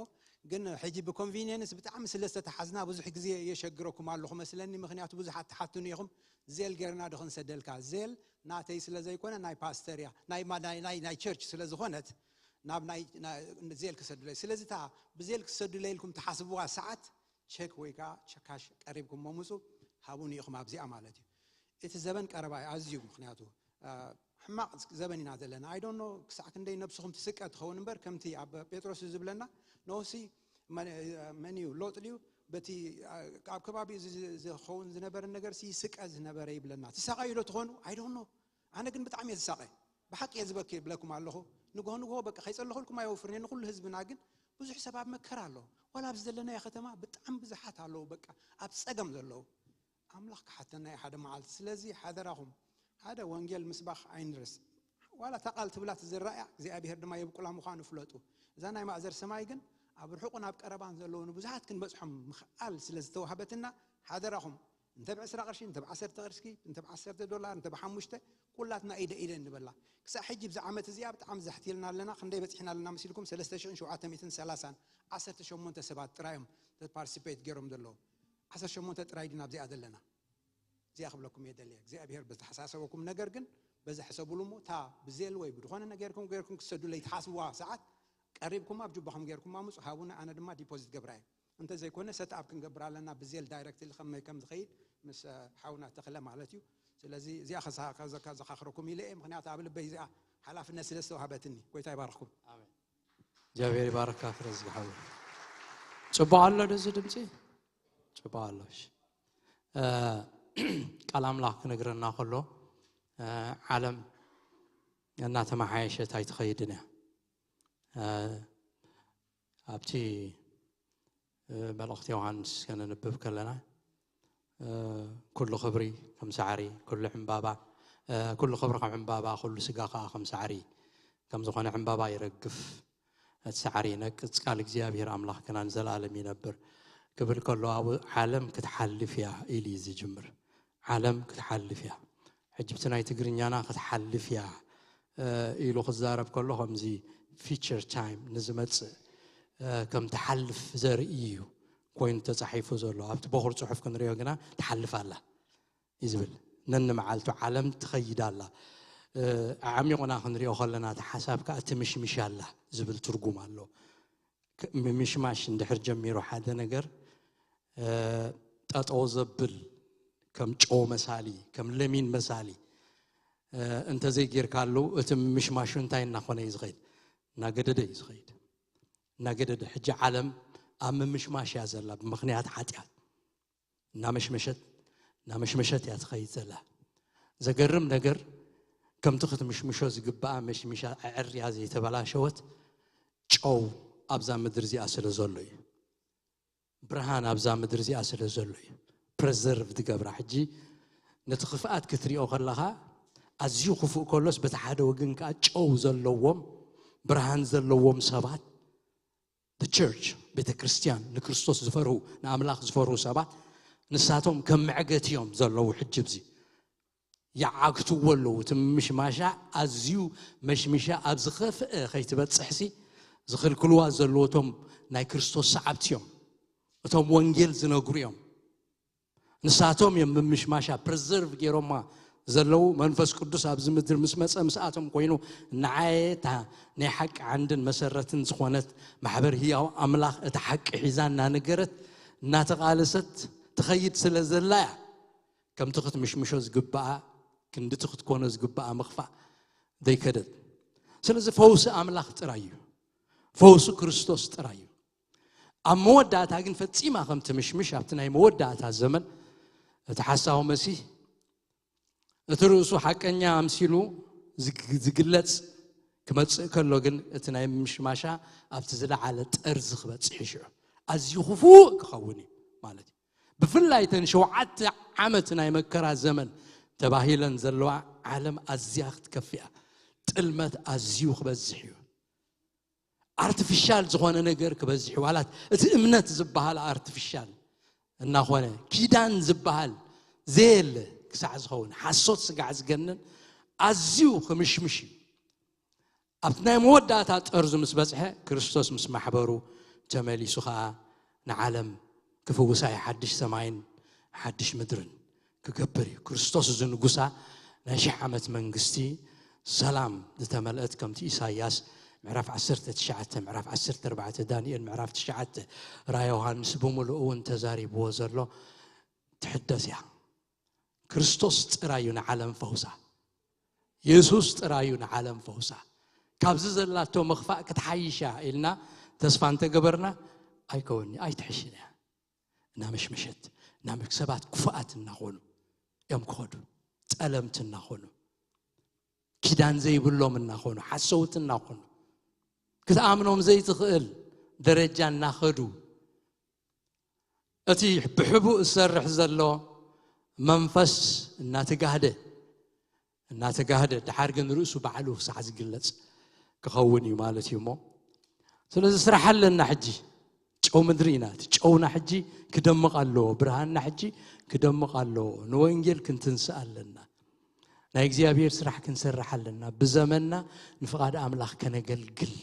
ግን ሕጂ በኮንቪኒየንስ ብጣዕሚ ስለስተ ተሓዝና ብዙሕ ግዜ የሸግረኩም ኣለኹ መስለኒ ምክንያቱ ብዙሓት ተሓትኑ ይኹም ዜል ገርና ድኹን ሰደልካ ዜል ናተይ ስለዘይኮነ ናይ ፓስተርያ ናይ ቸርች ስለዝኾነት ናብ ናይ ዜል ክሰድለይ ስለዚ ታ ብዜል ክሰድለይልኩም ተሓስቡዋ ሰዓት ቼክ ወይካ ቸካሽ ቀሪብኩም መሙፁ ሃቡን ይኹም ኣብዚኣ ማለት እዩ እቲ ዘበን ቀረባ ኣዝዩ ምክንያቱ ሕማቅ ዘበን ኢና ዘለና አይ ዶንት ኖ ክሳዕ ክንደይ ነብስኹም ትስቀ ትኸውን እምበር ከምቲ ኣብ ጴጥሮስ ዝብለና ኖሲ መንዩ ሎጥልዩ በቲ ኣብ ከባቢ ዝኸውን ዝነበረ ነገር ሲ ስቀ ዝነበረ ይብለና ተሳቀዩ ዶ ትኾኑ አይ ዶንት ኖ ኣነ ግን ብጣዕሚ የተሳቀ بحق يزبك بلاكم الله نجوه بقى خيص الله لكم ما يوفرين كل حزب ناجن بزح سبب مكر الله ولا بزلنا يا ختمه بتعم بزحات الله بقى أبسقم له أملاك حتى إن حدا مع السلازي حذرهم هذا وانجيل مسبخ عينرس ولا تقلت بلا تزرع زي أبي هرد ما يبقى لهم مخانف فلوتو زانا ما أزر سمايجن أبرحقنا بقربان زلون وبزحات كن بزحهم مخال سلاز توهبتنا حذرهم انت ب10 قرش انت ب10 قرشكي انت ب$10 انت ب5 كلاتنا ايده نبلا كسا حجي بزعمه زياب طعم زحتيلنا لنا خندي بصحنا لنا مسيلكم 3730 18 سبات ترايم تبارتيسيبيت غيرهم دلو 18 ترايدنا بزي ادلنا زي اخبلكم يدلي እግዚአብሔር በተሐሳሰበኩም ነገር ግን በዛ حسابولمو تا بزيل ወይ ብድኾነ ነገርኩም ገርኩም ክሰዱ ላይ ተሐስቡዋ ሰዓት ቀሪብኩም ኣብጁባኹም ገርኩም ማሙጽ ሃቡና አነ ድማ ዲፖዚት ገብራይ انت زي كونه سيت اب كنقبر لنا بزيل دايركت اللي كم تخيل مس حاولنا تخلى مالتي ስለዚህ እዚያ ዘኻኽረኩም ኢለ ምክንያቱ ኣብ ልበይ እዚኣ ሓላፍነት ስለስተዋሃበትኒ ጎይታ ይባርኽኩም አሜን እግዚአብሔር ይባርካ ፍረዝ ይሐው ጽባአለ ደዝ ድምጽ ጽባአለሽ ቃል አምላክ ነግረና ሁሉ ዓለም እና ተማሐየሸት አይተኸይድና ኣብቲ ملأخت يوحنس كان نبب كلنا كل خبري كم سعري كل حنبابا كل خبر كم حنبابا كل سقاقة كم سعري كم زخنا حنبابا يرقف السعري نك تقال እግዚአብሔር አምላክ كان انزل عالم ينبر قبل كله عالم كتحل فيها إلي زي جمر عالم كتحل فيها حجبتنا يتقرنيانا كتحل فيها إلو خزارب كلهم زي فيتشر تايم نزمت كم تحلف زرئيو كوين تصحيفو زلو أبت بخور صحف كنريو جنا تحلف الله يزبل نن معالتو عالم تخيد الله عمي قنا كنريو خلنا تحساب كأتمش مش الله زبل ترجم الله مش ماش ندحر جميرو حدا نجر أتوزبل كم جو مسالي كم لمين مسالي أنت زي غير كارلو أتم مش ماشو انتين نخونه يزغيد ناقدده يزغيد ناقدده حج عالم أم مش ماشي أزلا بمخنيات حاتيات نامش مشت يا تخيل زلا زقرم نجر كم تخت مش زقبا مش عري هذه تبلا شوت جو أبزا مدرزي أسل زلوي برهان أبزا مدرزي أسل زلوي preserve دقبر حجي نتخفات كثري أو خلها أزيو خفو كلش بتحدو وجنك جو زلوهم برهان زلوهم سبات the church بيت كريستيان لكريستوس زفرو نعملاق زفرو سبات نساتهم كم عقتيهم زلوا حجبزي يعقتو ولو تمش ماشا أزيو مشا أبزخف خيتبت صحسي زخل كل واحد زلوتهم ناي كريستوس سعبتيهم وتهم وانجيل زنقريهم نساتهم يم مش ماشا preserve جيروما زلوا منفس قدوس أبز مدر مساتهم كوينو نعاية نحق عندن مسرة زخونت محبر هي أملاق تحق حزان نانقرت ناتقالست تخيد سلزلا كم تخت مش زقبا كند تخت كون زقبا مخفى ذي كده سلز فوس أملاق ترايو فوس كريستوس ترايو مودعتا ግን ፈጺማ ከም ትምሽምሽ ኣብቲ ናይ መወዳእታ ዘመን እቲ ሓሳቡ መሲህ እቲ ርእሱ ሓቀኛ ኣምሲሉ ዝግለጽ ክመጽእ ከሎ ግን እቲ ናይ ምሽማሻ ኣብቲ ዝለዓለ ጠርዝ ክበጽሕ ይሽዑ ኣዝዩ ክፉእ ክኸውን ማለት እዩ ብፍላይ ተን 7 ዓመት ናይ መከራ ዘመን ተባሂለን ዘለዋ ዓለም ኣዝያ ክትከፍያ ጥልመት ኣዝዩ ክበዝሕ እዩ artificial ዝኾነ ነገር ክበዝሕ ዋላት እቲ እምነት ዝበሃል artificial እናኾነ ኪዳን ዝበሃል ዘየለ ክሳዕ ዝኸውን ሓሶት ስጋዕ ዝገነን ኣዝዩ ክምሽምሽ ኣብቲ ናይ መወዳእታ ጠርዙ ምስ በጽሐ ክርስቶስ ምስ ማሕበሩ ተመሊሱ ከዓ ንዓለም ክፍውሳ ሓድሽ ሰማይን ሓድሽ ምድርን ክገብር እዩ ክርስቶስ ዝንጉሳ ናይ 1000 ዓመት መንግስቲ ሰላም ዝተመልአት ከምቲ ኢሳይያስ ምዕራፍ 19 ምዕራፍ 14 ዳንኤል ምዕራፍ 9 ራእየ ዮሐንስ በሙሉኡ ተዛሪብዎ ዘሎ ትሕደስ እያ ክርስቶስ ጥራዩ ንዓለም ፈውሳ ኢየሱስ ጥራዩ ንዓለም ፈውሳ ካብዚ ዘላቶ መኽፋእ ክትሓይሻ ኢልና ተስፋ እንተገበርና ኣይከውኒ ኣይትሕሽና ናምሽምሸት ናምክሰባት ክፉኣት እናኾኑ እዮም ክኸዱ ጠለምት እናኾኑ ኪዳን ዘይብሎም እናኾኑ ሓሰውት እናኾኑ ክትኣምኖም ዘይትኽእል ደረጃ እናኸዱ እቲ ብሕቡእ ዝሰርሕ ዘሎ መንፈስ እናተጋህደ ድሓር ግን ርእሱ ባዕሉ ክሳዕ ዝግለጽ ክኸውን እዩ ማለት እዩ ሞ ስለዚ ስራሕ ኣለና ሕጂ ጨው ምድሪ ኢና እቲ ጨውና ሕጂ ክደምቕ ኣለዎ ብርሃንና ሕጂ ክደምቕ ኣለዎ ንወንጌል ክንትንስእ ኣለና ናይ እግዚአብሔር ስራሕ ክንሰርሕ ኣለና ብዘመንና ንፍቃድ ኣምላኽ ከነገልግል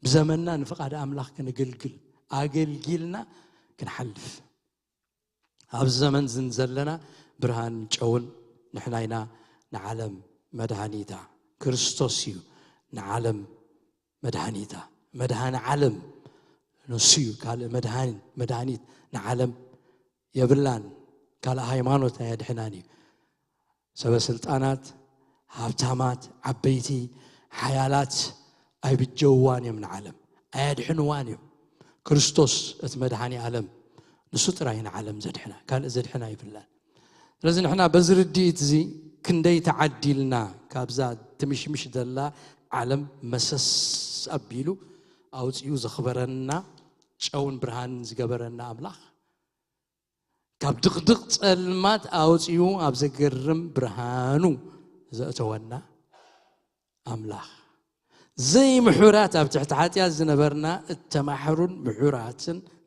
بزمننا نفقد أملاك كنجلجل أجلجلنا كنحلف هذا الزمن زنزلنا برهان جون نحناينا نعلم مدهانيتا كريستوسيو نعلم مدهانيتا مدهان علم نسيو قال مدهانيت نعلم يبلان قال هايمانوت يدحناني سبب سلطانات هابتامات عبيتي حيالات أي بتجواني من عالم أيد حنواني كريستوس اتمدحاني عالم نسطرين عالم زدحنا كان زدحنا يبلان لازم احنا بزرديت زي كندي تعدي لنا كابزاد تمشمش دلا عالم مسس أبيلو أو تيوز خبرنا شون برهان زجبرنا أملاخ كاب دقدق المات أو تيو أبزجرم برهانو زأتونا أملاخ زي محورات أبتحت حتى زنبرنا التمحرون محورات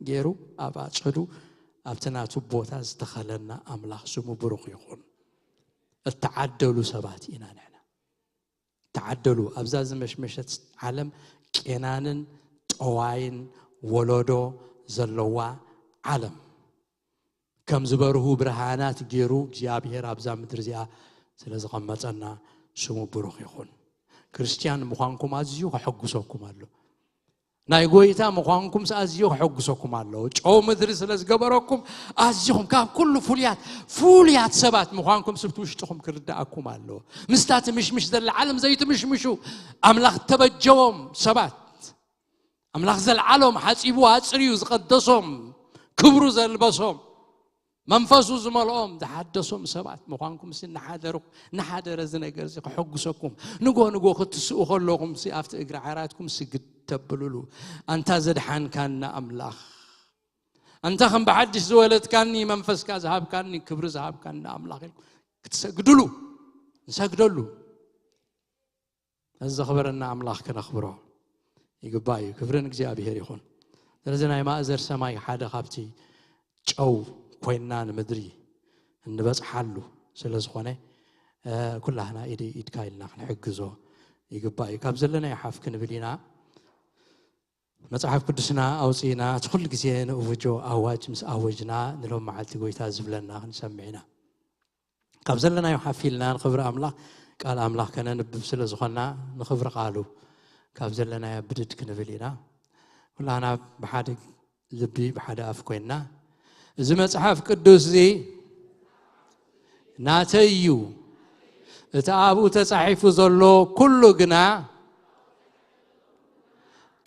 جيرو أبعشرو أبتناتو بوتاز دخلنا أملاخ سمو بروق يخون التعدلوا سباتينا نحن تعدلوا أبزاز مشمشت عالم كينان طواين ولودو زلوا عالم كم زبره برهانات جيرو جابير أبزا مدرزيا سلز غمتنا سمو بروق يخون كريستيان مخانكم أزيو حقوسكم الله نايقويتا مخانكم أزيو حقوسكم الله أو مدرس لزجبركم أزيهم كاب كل فوليات سبات مخانكم سبتوشتهم كرداءكم الله مستات مش ذا العالم زيت مشو أملاخ تبجوم سبات أملاخ ذا العالم حسيبوا هاتسريو زقدسهم كبروا ذا البصهم منفسو زمالهم تحدثهم سبات مخانكم سن نحادر زنا جرزي حقوسكم نجو خدسوا خلوهم سي أفت إجر عراتكم سجد تبلولو أنت زد حن كان أملاخ أنت خم بعدش زولت كاني منفس كذهب كاني كبر ذهب كان أملاخ كتسجدلو نسجدلو هذا خبرنا أملاخ كنا خبره يقباي كبرنا جزء أبي هريخون لازم ما أزر سماي حدا خابتي أو كويننا مدري النبض حلو سلزخونه كلنا إيدي إتكايلنا نحجزه يقباي كابزلنا يحاف كنبلينا مصحف قدسنا أوصينا تخل جزين وفجو أواج مس أواجنا نلوم معلتي قويتا زبلنا نسمعنا كابزلنا يحافيلنا نخبر أملاك قال أملاك كان نبب سلزخنا نخبر قالوا كابزلنا يبدد كنبلينا كلنا بحد لبي بحد أفكوينا إذا مصحف قدس زي ناتيو تعبوا تصحيف زلو كله جنا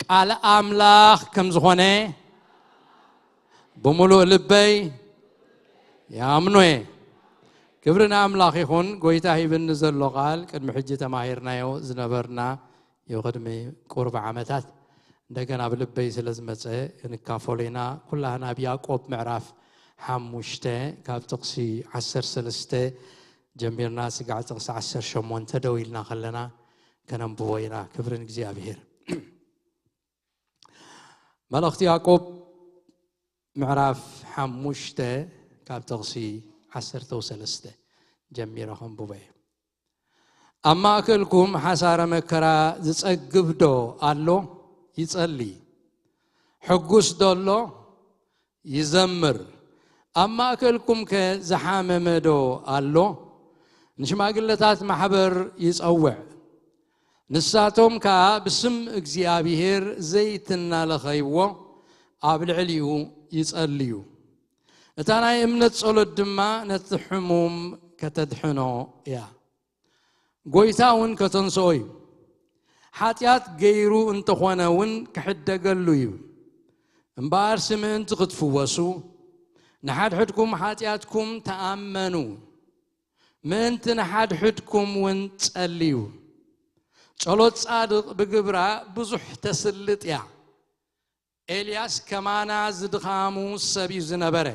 قال أملاخ كم زخونه بملو لبي يا أمنوي كبرنا أملاخ يخون قويتاهي بالنزل لقال قد محجة ماهرنا يو زنبرنا يقدمي قرب عامتات دقنا بلبي سلزمت نكافولينا كلها نبيا قوب معرف حموشته كاب تقصي 10 سلسته جميع الناس قاعد تقصي 10 شمون تدويلنا خلنا كنبوينا كبرن እግዚአብሔር ملأخت يعقوب معرف حموشته كاب تقصي 10 سلسته جميرهم بوي أما أكلكم حسار مكرا زتقبدو الله يصلي حقوس دولو يزمر أما أكلكم كزحام مدو الله نشماقلتات محبر يصوع نساتهم كا بسم እግዚአብሔር زيتنا لخيبو قبل عليو يصليو እታና እምነት ጸሎት ድማ ነትሕሙም ከተድሕኖ ያ ጎይታውን ከተንሶይ ኃጢአት ገይሩ እንተኾነውን ክሕደገሉ እዩ እምባር ስምን ትኽትፍወሱ ንሓድሕድኩም ኃጢአትኩም ተኣመኑ ምእንቲ ንሓድሕድኩም ውን ጸልዩ ጸሎት ጻድቕ ብግብራ ብዙሕ ተስልጥ ያ ኤልያስ ከማና ዝድኻሙ ሰብዩ ዝነበረ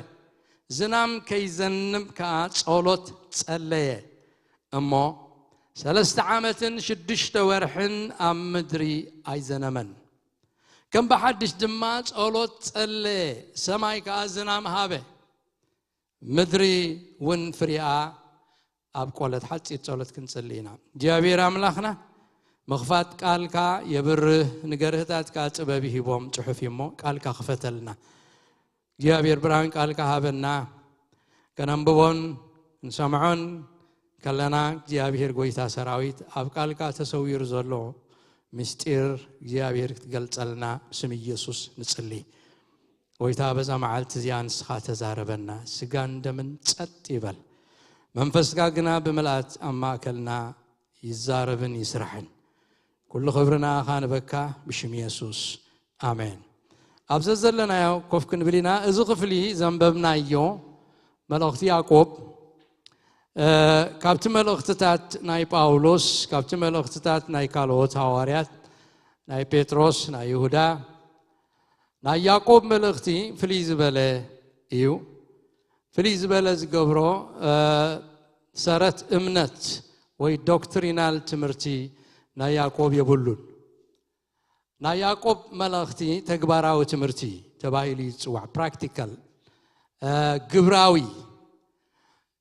زنام كي زنم كصولت تصليه أما 3 عامات شدشت ورحن أم مدري أي زنمن كم بحدش دمات صولت تصليه سماي كازنام هابه مدري ون فريا أبقولت حتى صولت كنصلينا جابير أملاخنا مخفات قالكا يبره نجرهتات كاتبه بوم تحفي مو قالكا خفتلنا جابير بران قال كهابنا كننبون نسمعون كلنا جابير قويتا سراويت أبقال كتسوير زلو مستير جابير تقلتلنا بسم يسوس نصلي قويتا بزا معالت زيان سخات زاربنا سقان دمن تسطيبل منفس قاقنا بملات أما كلنا يزاربن يسرحن كل خبرنا خان بكا بشم يسوس آمين أبززلنا يا كوفكن بلينا إزغفلي زنببنا يو ملأخت يعقوب كابت ملأختات ناي باولوس كابت ملأختات ناي كالوت هواريات ناي بيتروس ناي يهودا ناي يعقوب ملأختي فليز بلا يو فليز بلا زقبرو سارت امنت وي دوكترينال تمرتي ناي يعقوب يبولون نا يعقوب ملأختي تكبراو تمرتي تبايلي تسوع براكتيكال قبراوي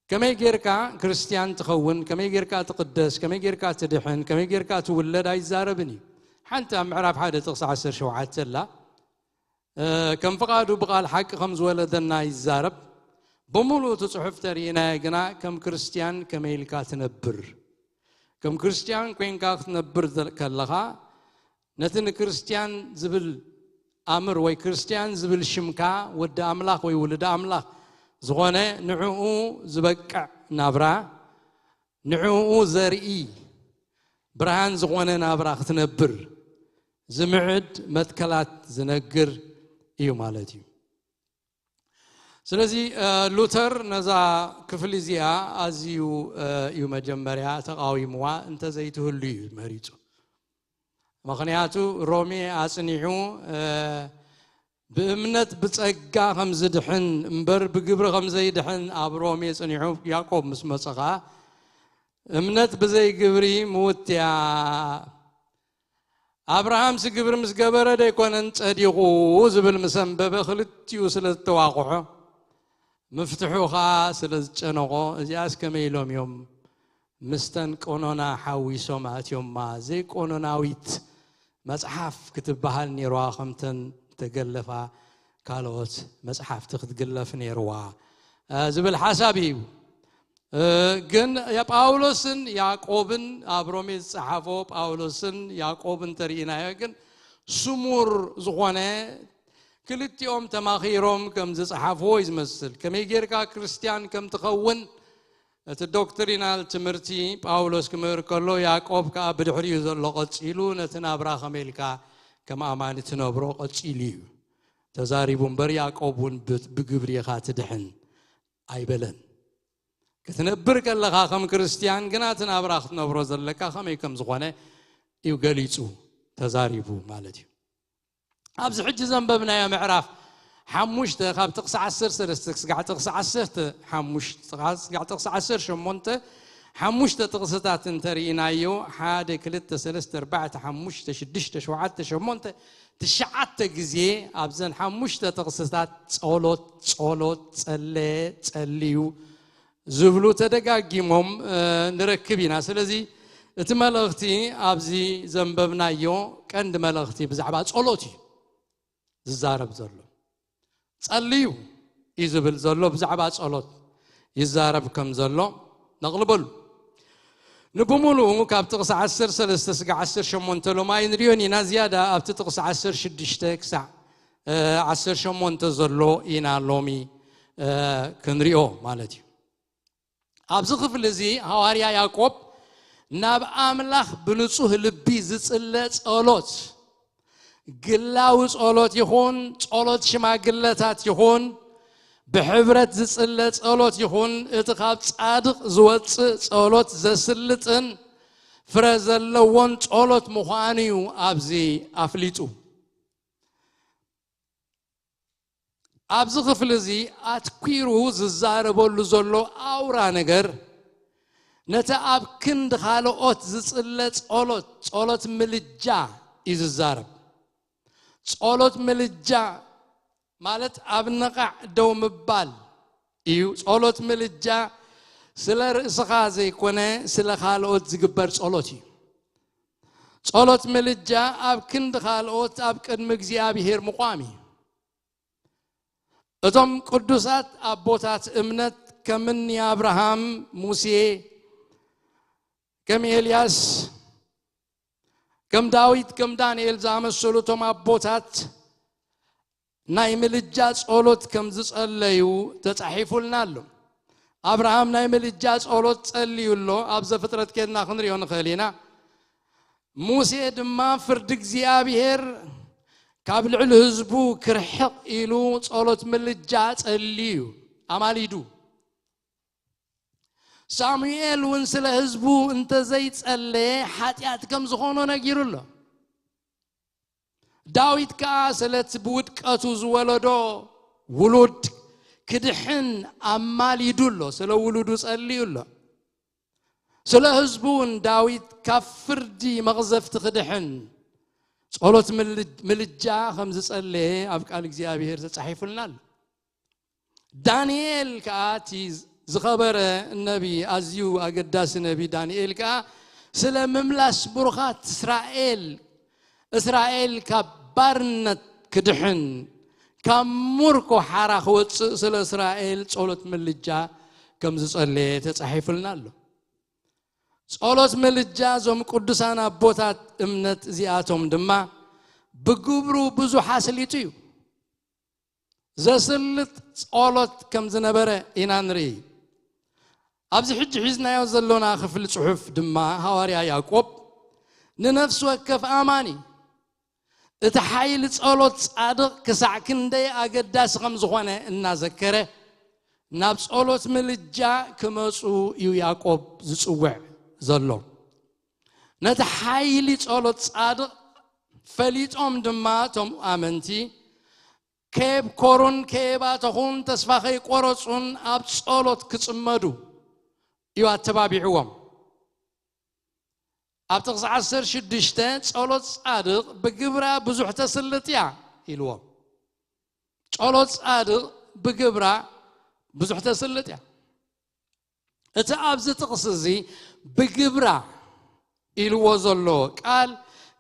كما يجيركا كريستيان تخون كما يجيركا تقدس كما يجيركا تدحن كما يجيركا تولد اي زاربني حتى معرف حدا تقص 10 شوعات لا كم فقادو بقى الحق 5 ولدنا يزارب بمولو تصحف ترينا جنا كم كريستيان كما يلكا تنبر كم كريستيان كوين كا تنبر كلها نتن كريستيان زبل أمر وي كريستيان زبل شمكا ود أملاخ وي ولد أملاخ زغونه نعو زبقع نابرا نعو زرئي برهان زغونه نابرا ختنبر زمعد متكلات زنقر إيو مالتي سلازي لوتر نزا كفليزيا أزيو يو مجمريا تقاوي موا انت زيته اللي مريتو مخنياتو رومي أصنيعو بأمنت بتسقى خمس دحن مبر بقبر خمس دحن أب رومي أصنيعو يعقوب مسمسقا أمنت بزي قبري موت يا أبراهام سقبر مسقبر دا يكون انت أديقو زبل مسنبب خلتيو سلز تواقعو مفتحو خاص سلز جنوغو زياس كميلوم يوم مستن قونونا حاوي سومات يوم ما زي قونوناويت مصحف كتب بحال نيروا خمتن تقلفا كالوت مصحف تقلف نيروا زبل حسابي جن يا باولوسن يعقوبن أبرومي صحافو باولوسن يعقوبن ترينا يجن سمور زغونه كلتي يوم تماخيرهم كم صحافو يمثل كم يجيركا كريستيان كم تخون الدكتورينال تمرتي باولوس كمر كلو يعقوب كابد حريز اللقط إلو نتنا براخ ملكا كما أمانة نبرو قتيليو تزاريبون بر يعقوبون بقبريخا تدحن أيبلن كتنبرك اللغا خم كريستيان قناتنا براخت نبروز اللكا خم يكم زغوانا يوغاليتو تزاريبو مالتي أبز حج زنببنا يا معراف حموشت خاب تقص 10 سرستكس قاعد تقص 10 حموشت قاعد تقص 10 شمونت حموشت تقصتات انترينايو حاد كلت سلست 4 حموشت 6 7 شمونت تشعت غزي ابزن حموشت تقصتات صولوت صليو زبلو تدغاغيمهم نركبينا سلازي اتملختي ابزي زنببنايو قند ملختي بزعبا صولوتي زارب زلو صليو يزبل زلو بزعبا صلوت يزارب كم زلو نغلبل نبمولو كاب تقص 10 3 10 8 لو ما ينريوني نا زياده اب تقص 10 6 كسع 10 8 زلو ينا لومي كنريو مالتي ابز خفل زي حواريا يعقوب ناب املاح بنصح لبي زصله صلوت قلاو صلوت يخون صلوت شماغلتات يخون بحبرت زصله صلوت يخون اتخاب صادق زوص صلوت زسلطن فرزلون صلوت مخانيو ابزي افليطو ابز خفلزي اتكيرو ززاربولو زلو اورا ነገር نتا اب كند خالوت زصله صلوت ملجا يززارب صلوت ملجا مالت ابنقع دو مبال ايو صلوت ملجا سلا راسخا زي كونه سلا خالوت زغبر صلوتي صلوت ملجا اب كند خالوت اب قدم እግዚአብሔር مقامي اتم قدوسات ابوታት امنت كمن يا ابراهام موسى كم إلياس كم داويد كم دانيال زامسلو توم ابوታት ناي ملجا صلوت كم زصليو تصحيفولنالو ابراهام ناي ملجا صلوت صليولو ابز فطرت كنا خنريو نخلينا موسى دما فرد እግዚአብሔር كابل الحزبو كرحق إلو صلوت ملجا صليو اماليدو سامويل ونسل حزبو انت زيت صلي حاتيات كم زخونو نغيرلو داويد كاسلت بودقاتو زولدو ولود كدحن اماليدولو سلا ولودو صليولو سلا حزبون داويد كفردي مغزفت كدحن صلوت ملجا خمس صلي ابقال እግዚአብሔር ተጻሒፉልናል دانيال كاتي زخبر النبي ازيو اقداس النبي دانيال كا سلا مملاس بروخات اسرائيل كبارنت كدحن كموركو حراخ وص سلا اسرائيل صلوت ملجا كم زصلي تصحيفلنالو صلوت ملجا زوم قدسان ابوታት امنت زياتهم دما بغبرو بزو حاسليتيو زسلت صلوت كم زنبره ينانري ابز حج حزنا يوزلونا خفل صحف دما حواريا يعقوب ننفس وكف اماني اتحايل صلوت صادق كسع كندي اقداس خمس خونه ان ذكره ناب صلوت ملجا كمصو يعقوب زصوع زلو نتحايل صلوت صادق فليطوم دما توم امنتي كيب كورون كيباتهم تسفاخي قرصون اب صلوت كصمدو يوا تبابيعوم اب تقص 10 6 صلوت صادق بغبرا بزح تسلطيا يلوم صلوت صادق بغبرا بزح تسلطيا اتا ابز تقصزي بغبرا يلوزلو قال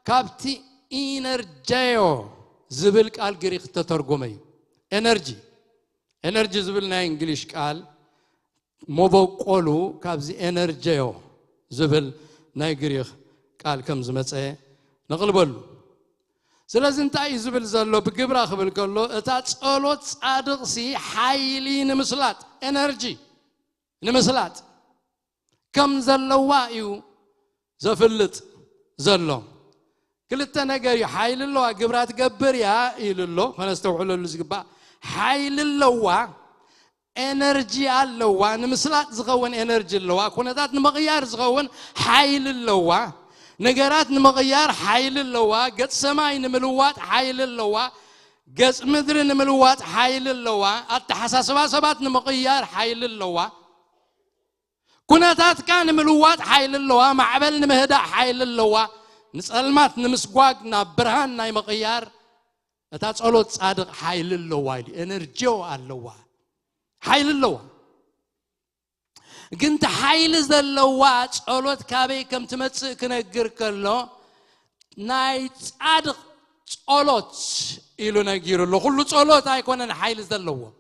كابتي انرجيو زبل قال غريق تترجمي انرجي زبلنا انجليش قال موبقولو كابزي انرجيو زبل ناي غريق قال كم زمصه نقلبلو سلازي انتاي زبل زلو بغبرا خبل كلو اتا صلوت صادق سي حيلي نمسلات انرجي نمسلات كم زلوا يو زفلت زلو كلتا نجاري حيل الله جبرات جبر يا إلى الله فنستوعب له زجبا حيل الله إنرجي الله نمسلات زغون إنرجي الله كونتات نمغيار زغون حيل الله نجارات نمغيار حيل الله قد سماي نملوات حيل الله قد مدر نملوات حيل الله التحساسات سبات نمغيار حيل الله كونتات كان نملوات حيل الله معبل نمهدا حيل الله نسألمات نمسقواقنا برهان ناي مغيار تتصالوت صادق حيل الله وايلي انرجيو الله حيل الله كنت حيل زلوات صالوت كابي كم تمص كنغر كلو ناي صادق صالوت يلو نغير له كل صالوت ايكونن حيل زلو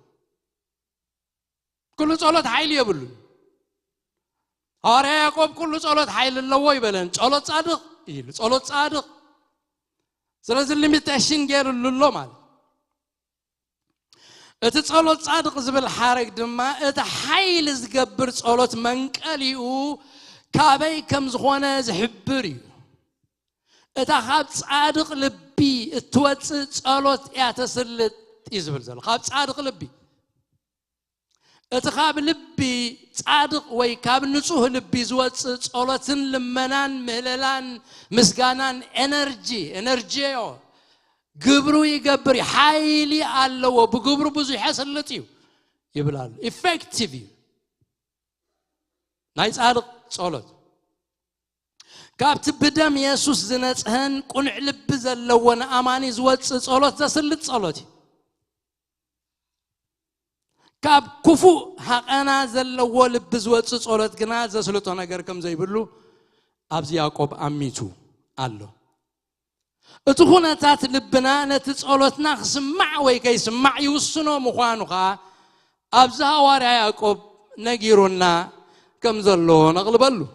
كل صالوت حيل يبلو ارا يعقوب كل صالوت حيل الله يبلن صالوت صادق يلو صالوت صادق سلازل ليميتاشن غير له مال اتصالوت صادق زبل حارق دما ات حيل زغبر صالوت منقليو كابي كم زخونه زحبري ات خاب صادق لبي اتوص صالوت ياتسلط يزبل زل خاب صادق لبي ات خاب لبي صادق وي كاب نصوح لبي زوص صالوتن لمنان مهللان مسغانان انرجيو قبرو يقبر حيلي الله وبقبرو بزو يحسلتيو يبلال effective نايس عارق صولت كابت بدم يسوس زنتهن قنع لب زلون اماني زوت صولت تسلت صولتي كاب كفو حقنا زلو لب زوت صولت غنا زسلطو ነገር ከም ዘይብሉ አብዚ ያዕቆብ አሚቱ አለው اتخونتات لبنا نتصالوتنا خسمع ويكي سمع يوسنو مخوانوخا ابزها واريا يعقوب نغيرونا كم زلو نغلبلو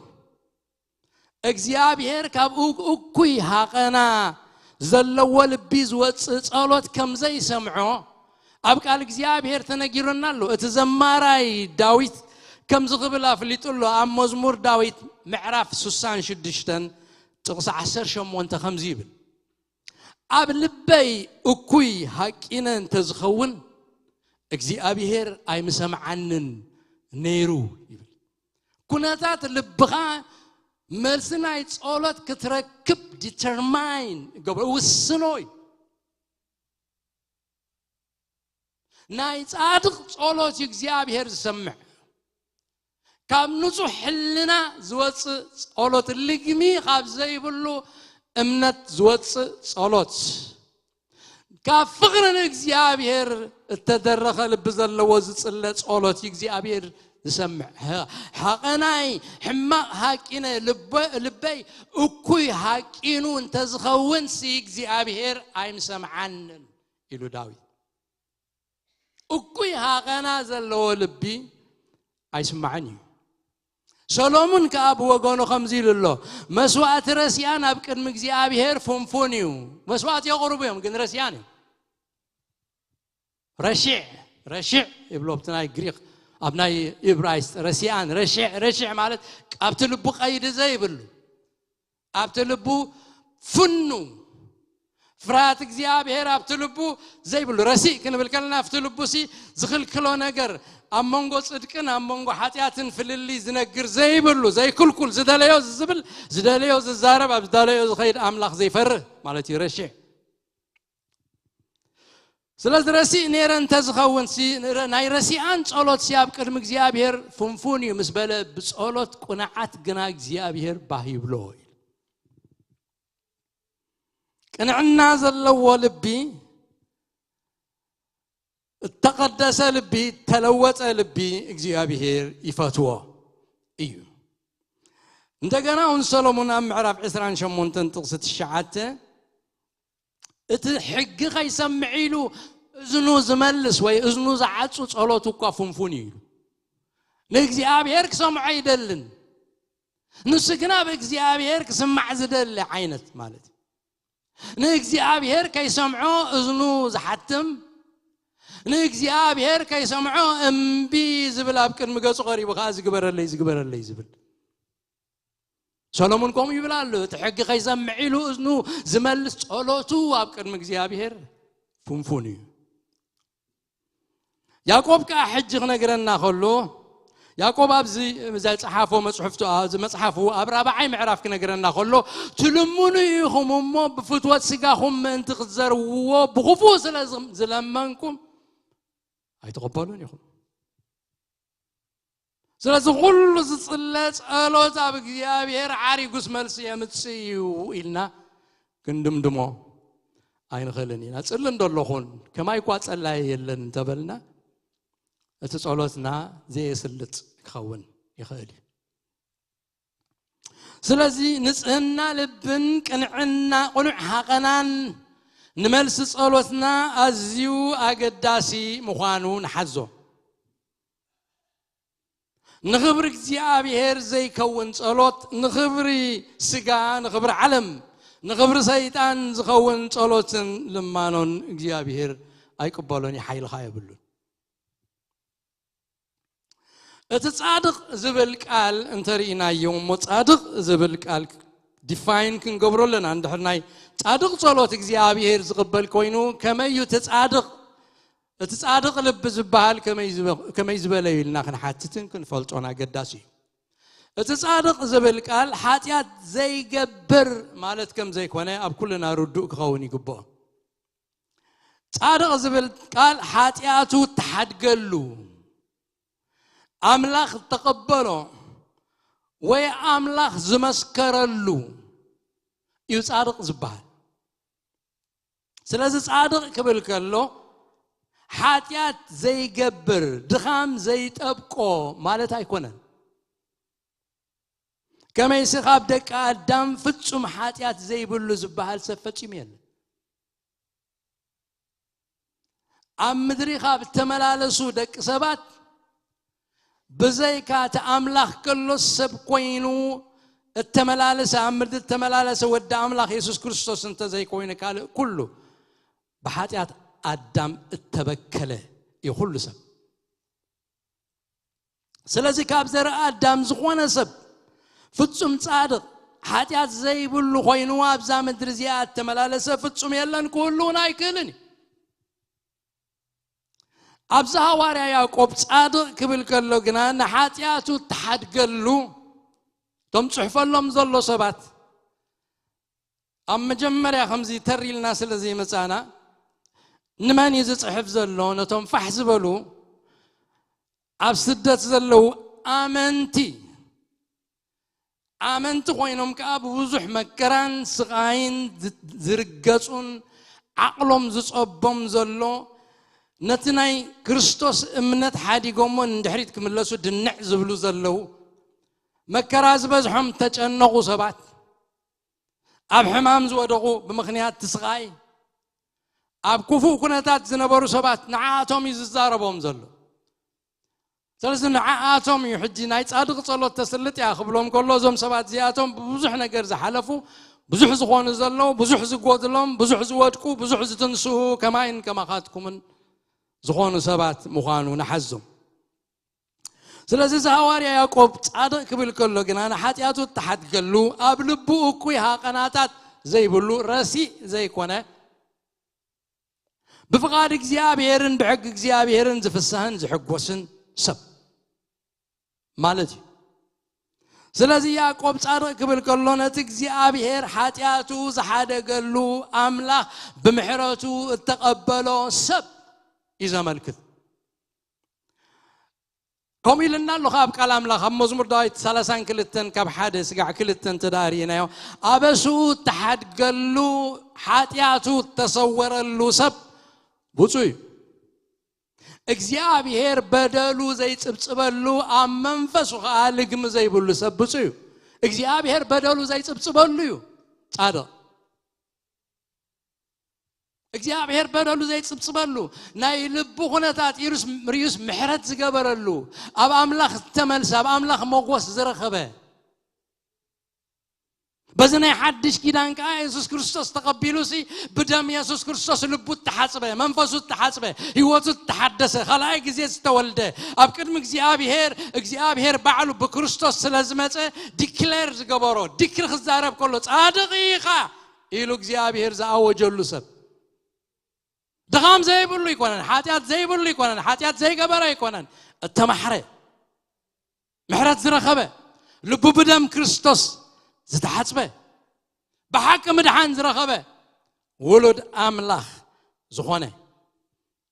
اغزيابير كاب اوكوي حقنا زلو لبيز وصالوت كم زي سمعو ابقال اغزيابير تنغيرونا لو اتزماراي داويت كم زغبلا فليطلو ام مزمور داويت معراف 66 تقص 10 شمونت خمزيبل اب لبي اكوي حقينن تزخون اغزيابير اي مسمعنن نيرو يبل كوناتات لبخا ملسناي صولت كتركب ديترماين قبل وسنوي ناي صادق صولت اغزيابير سمع كام نصح لنا زوص صولت لغمي خاب زي بلو امنت زوص صلوت كفغرن اغزيابير التدرخ لبزلو زصله صلوت اغزيابير يسمع حقناي حما حقينه لبي اكوي حقينو انت زخون سي اغزيابير ايم سمعنن يلو داويد اكوي حقنا زلو لبي ايسمعني سلامون كأب وجانو خمزيل الله مسوات رسيان أبكر مجزي أبيهر فنفونيو مسوات يقربهم جن رسياني رشع يبلوبتناي غريق أبناي إبرايس رسيان رشع مالت أبتلبو قيد زي بلو أبتلبو فنو فرات جزي أبيهر أبتلبو زي بلو رسي كنا بالكلنا أبتلبو سي زخل كلو نجر أمونغو صدقنا أمونغو حاتياتن في اللي زنقر زي بلو زي كل زداليو زبل زداليو ززارب زداليو زخير أملاخ زي فر مالتي رشع سلاز رسي نيران تزخون سي ناي رسي أن صولت سياب كرم زيابير فنفوني مسبلة بصولت قناعات قناق زيابير باهي بلوي كان عنا زلو لبي التقدس لبي تلوت لبي اغزيابير يفاتوا ايو እንደገና ሰሎሞን አምዕራፍ 28 ጥቅስ ተሻዓተ እትሕግ ከይሰምዒሉ እዝኑ ዝመልስ ወይ እዝኑ ዝዓጹ ጸሎቱ እኮ ፍንፉን ይሉ ለእግዚአብሔር ክሰምዕ አይደልን ንስግና በእግዚአብሔር ክሰምዕ ዝደል አይነት ማለት ለእግዚአብሔር ከይሰምዖ እዝኑ ዝሓትም ለእግዚአብሔር ከይሰምዖ እምቢ ዝብል ኣብ ቅድሚ ገጹ ቀሪቡ ካ ዝግበረለይ ዝብል ሰሎሞን ቆም ይብላል ተሕጊ ከይሰምዕ ኢሉ እዝኑ ዝመልስ ጸሎቱ ኣብ ቅድሚ እግዚአብሔር ፉንፉን እዩ ያዕቆብ ካ ሕጅ ክነግረና ከሎ ያዕቆብ ኣብዚ ዘጻሓፎ መጽሓፉ ኣብ 4ይ ምዕራፍ ክነግረና ከሎ ትልሙኑ ኢኹም እሞ ብፍትወት ስጋኹም ምእንቲ ክትዘርውዎ ብኽፉእ ስለ ዝለመንኩም ኣይተቐበሉን ኢኹም ስለዚ ኩሉ ዝጽለ ጸሎት ኣብ እግዚአብሔር ዓሪጉስ መልሲ የምጽእ እዩ ኢልና ክንድምድሞ ኣይንኽእልን ኢና ጽሊ እንደለኹን ከማይ ኳ ጸላይ የለን እንተበልና እቲ ጸሎትና ዘየስልጥ ክኸውን ይኽእል እዩ ስለዚ ንጽህና ልብን ቅንዕና ቁኑዕ ሓቐናን ንመልሲ ጸሎትና ኣዝዩ ኣገዳሲ ምዃኑ ንሓዞ ንኽብሪ እግዚአብሔር ዘይከውን ጸሎት ንኽብሪ ስጋ ንኽብሪ ዓለም ንኽብሪ ሰይጣን ዝኸውን ጸሎትን ልማኖን እግዚአብሔር ኣይቅበሎን ይሓይልኻ የብሉን እቲ ጻድቕ ዝብል ቃል እንተሪእናዮ እሞ ጻድቕ ዝብል ቃል ዲፋይን ክንገብሮለና እንድሕር ናይ ጻድቕ ጸሎት እግዚአብሔር ዝቕበል ኮይኑ ከመይ እቲ ጻድቕ ልብ ዝበሃል ከመይ ዝበለ ኢልና ክንሓትትን ክንፈልጦን ኣገዳሲ እዩ እቲ ጻድቕ ዝብል ቃል ሓጢአት ዘይገብር ማለት ከም ዘይኮነ ኣብ ኩልና ርዱእ ክኸውን ይግብኦ ጻድቕ ዝብል ቃል ሓጢአቱ ተሓድገሉ ኣምላኽ ተቐበሎ ወይ ኣምላኽ ዝመስከረሉ እዩ ጻድቕ ዝበሃል ስለዚ ጻድቕ ክብል ከሎ ሓጢአት ዘይገብር ድኻም ዘይጠብቆ ማለት ኣይኮነን ከመይ ስኻብ ደቂ ኣዳም ፍጹም ሓጢአት ዘይብሉ ዝበሃል ሰብ ፈጺሙ የለን ኣብ ምድሪ ካብ ተመላለሱ ደቂ ሰባት بزيك تأملاخ كل سب كوينو التملالس أمرد التملالس ودى أملاخ يسوع كريستوس أنت زي كوينك كله بحاتيات آدم التبكله يخل سب سلازي كابزر آدم زخوانا سب فتسم صادق حاتيات زي بلو خوينو أبزام الدرزيات التملالس فتسم يلن كله نايكلني أبزها واريا يعقوب صادق قبل كله جنا نحاتياتو تحد قلو تم صحف لهم ظلوا سبات أما جمر يا خمزي تري الناس اللي زي مسانا نمان يزت صحف زلوا نتم فحز بلو أبسدت زلوا آمنتي خوينهم كأب وزح مكران سقاين زرقصون عقلهم زصبهم زلوا نتناي كريستوس امنت حادي قومون دحريت كملسو دنع زبلو زلو مكراز بزحم تجنقو سبات اب حمام زودقو بمخنيات تسقاي اب كفو كنتات زنبرو سبات نعاتهم يززاربهم زلو ثلاث نعاتهم يحجي ناي صادق صلوت تسلط يا خبلهم كله زم سبات زياتهم بزح نجر زحلفو بزح زخون زلو بزح زقودلهم بزح زودقو بزح زتنسو كماين كما خاتكم زخون سبات مخانو نحزم سلازي زهواري يعقوب صادق قبل كله جنا انا حاتياتو تحت قالو ابلبو اكوي ها قناتات زي بلو راسي زي كونه بفقاد እግዚአብሔርን بحق እግዚአብሔርን ዝፍሳህን ዝሕጎስን ሰብ ማለት ስለዚህ ያዕቆብ صادق قبل كله نت እግዚአብሔር ሓጢያቱ ዝሓደገሉ አምላኽ ብምሕረቱ ተቀበሎ ሰብ إذا ملكت قومي لنا الله خاب كلام الله خاب مزمور دايت سلاسان كلتن كاب حادث قاع كلتن تدارينا أبسو تحد قلو حاتياتو تصور اللو سب بوصوي እግዚአብሔር በደሉ ዘይጽብጽበሉ አመንፈሱ ኻልግም ዘይብሉ ሰብ بوصوي እግዚአብሔር በደሉ ዘይጽብጽበሉ እዩ ጻድቅ እግዚአብሔር በደሉ ዘይጽብጽበሉ ናይ ልቡ ኹነታት ሪዩስ ምሕረት ዝገበረሉ ኣብ አምላኽ ተመልሳ ኣብ አምላኽ ሞጎስ ዝረኸበ بزنا يحدش كيدان كا يسوع كريستوس تقبلوسي بدم يسوع كريستوس لبوت تحاسبه منفسه تحاسبه هيوته تحدثه خلاص غزي استولده اب قدم እግዚአብሔር بعلو بكريستوس سلازمصه ዲክሌር ዝገበሮ ዲክር خزارب كله صادقيخ ኢሉ እግዚአብሔር زاوجلو ሰብ دغام زي بلو يكونن حاتيات زي بلو يكونن حاتيات زي غبره يكونن التمحره محرت زرخبه لبو بدم كريستوس زتحسبه بحق مدحان زرخبه ولد املاح زخونه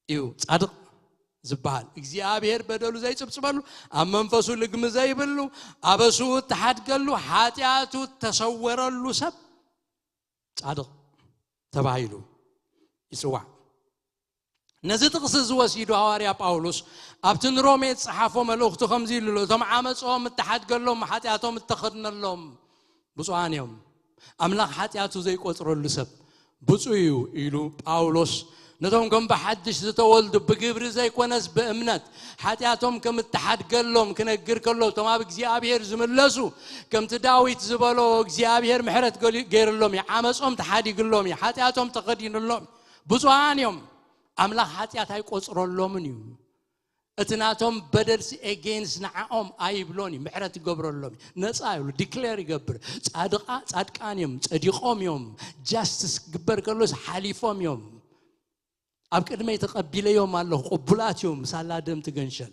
يو صادق زبال እግዚአብሔር በደሉ ዘይ ጽብጽበሉ አመንፈሱ ልግም ዘይ ብሉ አበሱ ተሐድገሉ ኃጢያቱ ተሰወረሉ ሰብ صادق ተባይሉ ይስዋ نزي تقصز وسيدو حواريا باولوس ابتن رومي تصحافو ملوختو خمزي للو تم عامصهم اتحاد قالهم حاتياتهم اتخذنا لهم بصوان يوم املاك حاتياتو زي قطرلو سب بصيو يلو باولوس نتوم كم بحدش زتولد بقبر زي كونس بامنت حاتياتهم كم اتحاد قالهم كنغير كلو تما بእግዚአብሔር زملسو كم تداويت زبلو እግዚአብሔር محرت غيرلهم عامصهم تحاد يقلهم حاتياتهم تقدين لهم بصوان يوم أملاك حتيات هاي قصرولهم نيو اتناتهم بدرس against نعهم أيبلوني محرت قبرولهم نصايل declare يقبر صادقان يوم صديقهم يوم justice قبر كلوس حليفهم يوم أبكر ما يتقبل يوم الله قبلات يوم سالادم تجنشل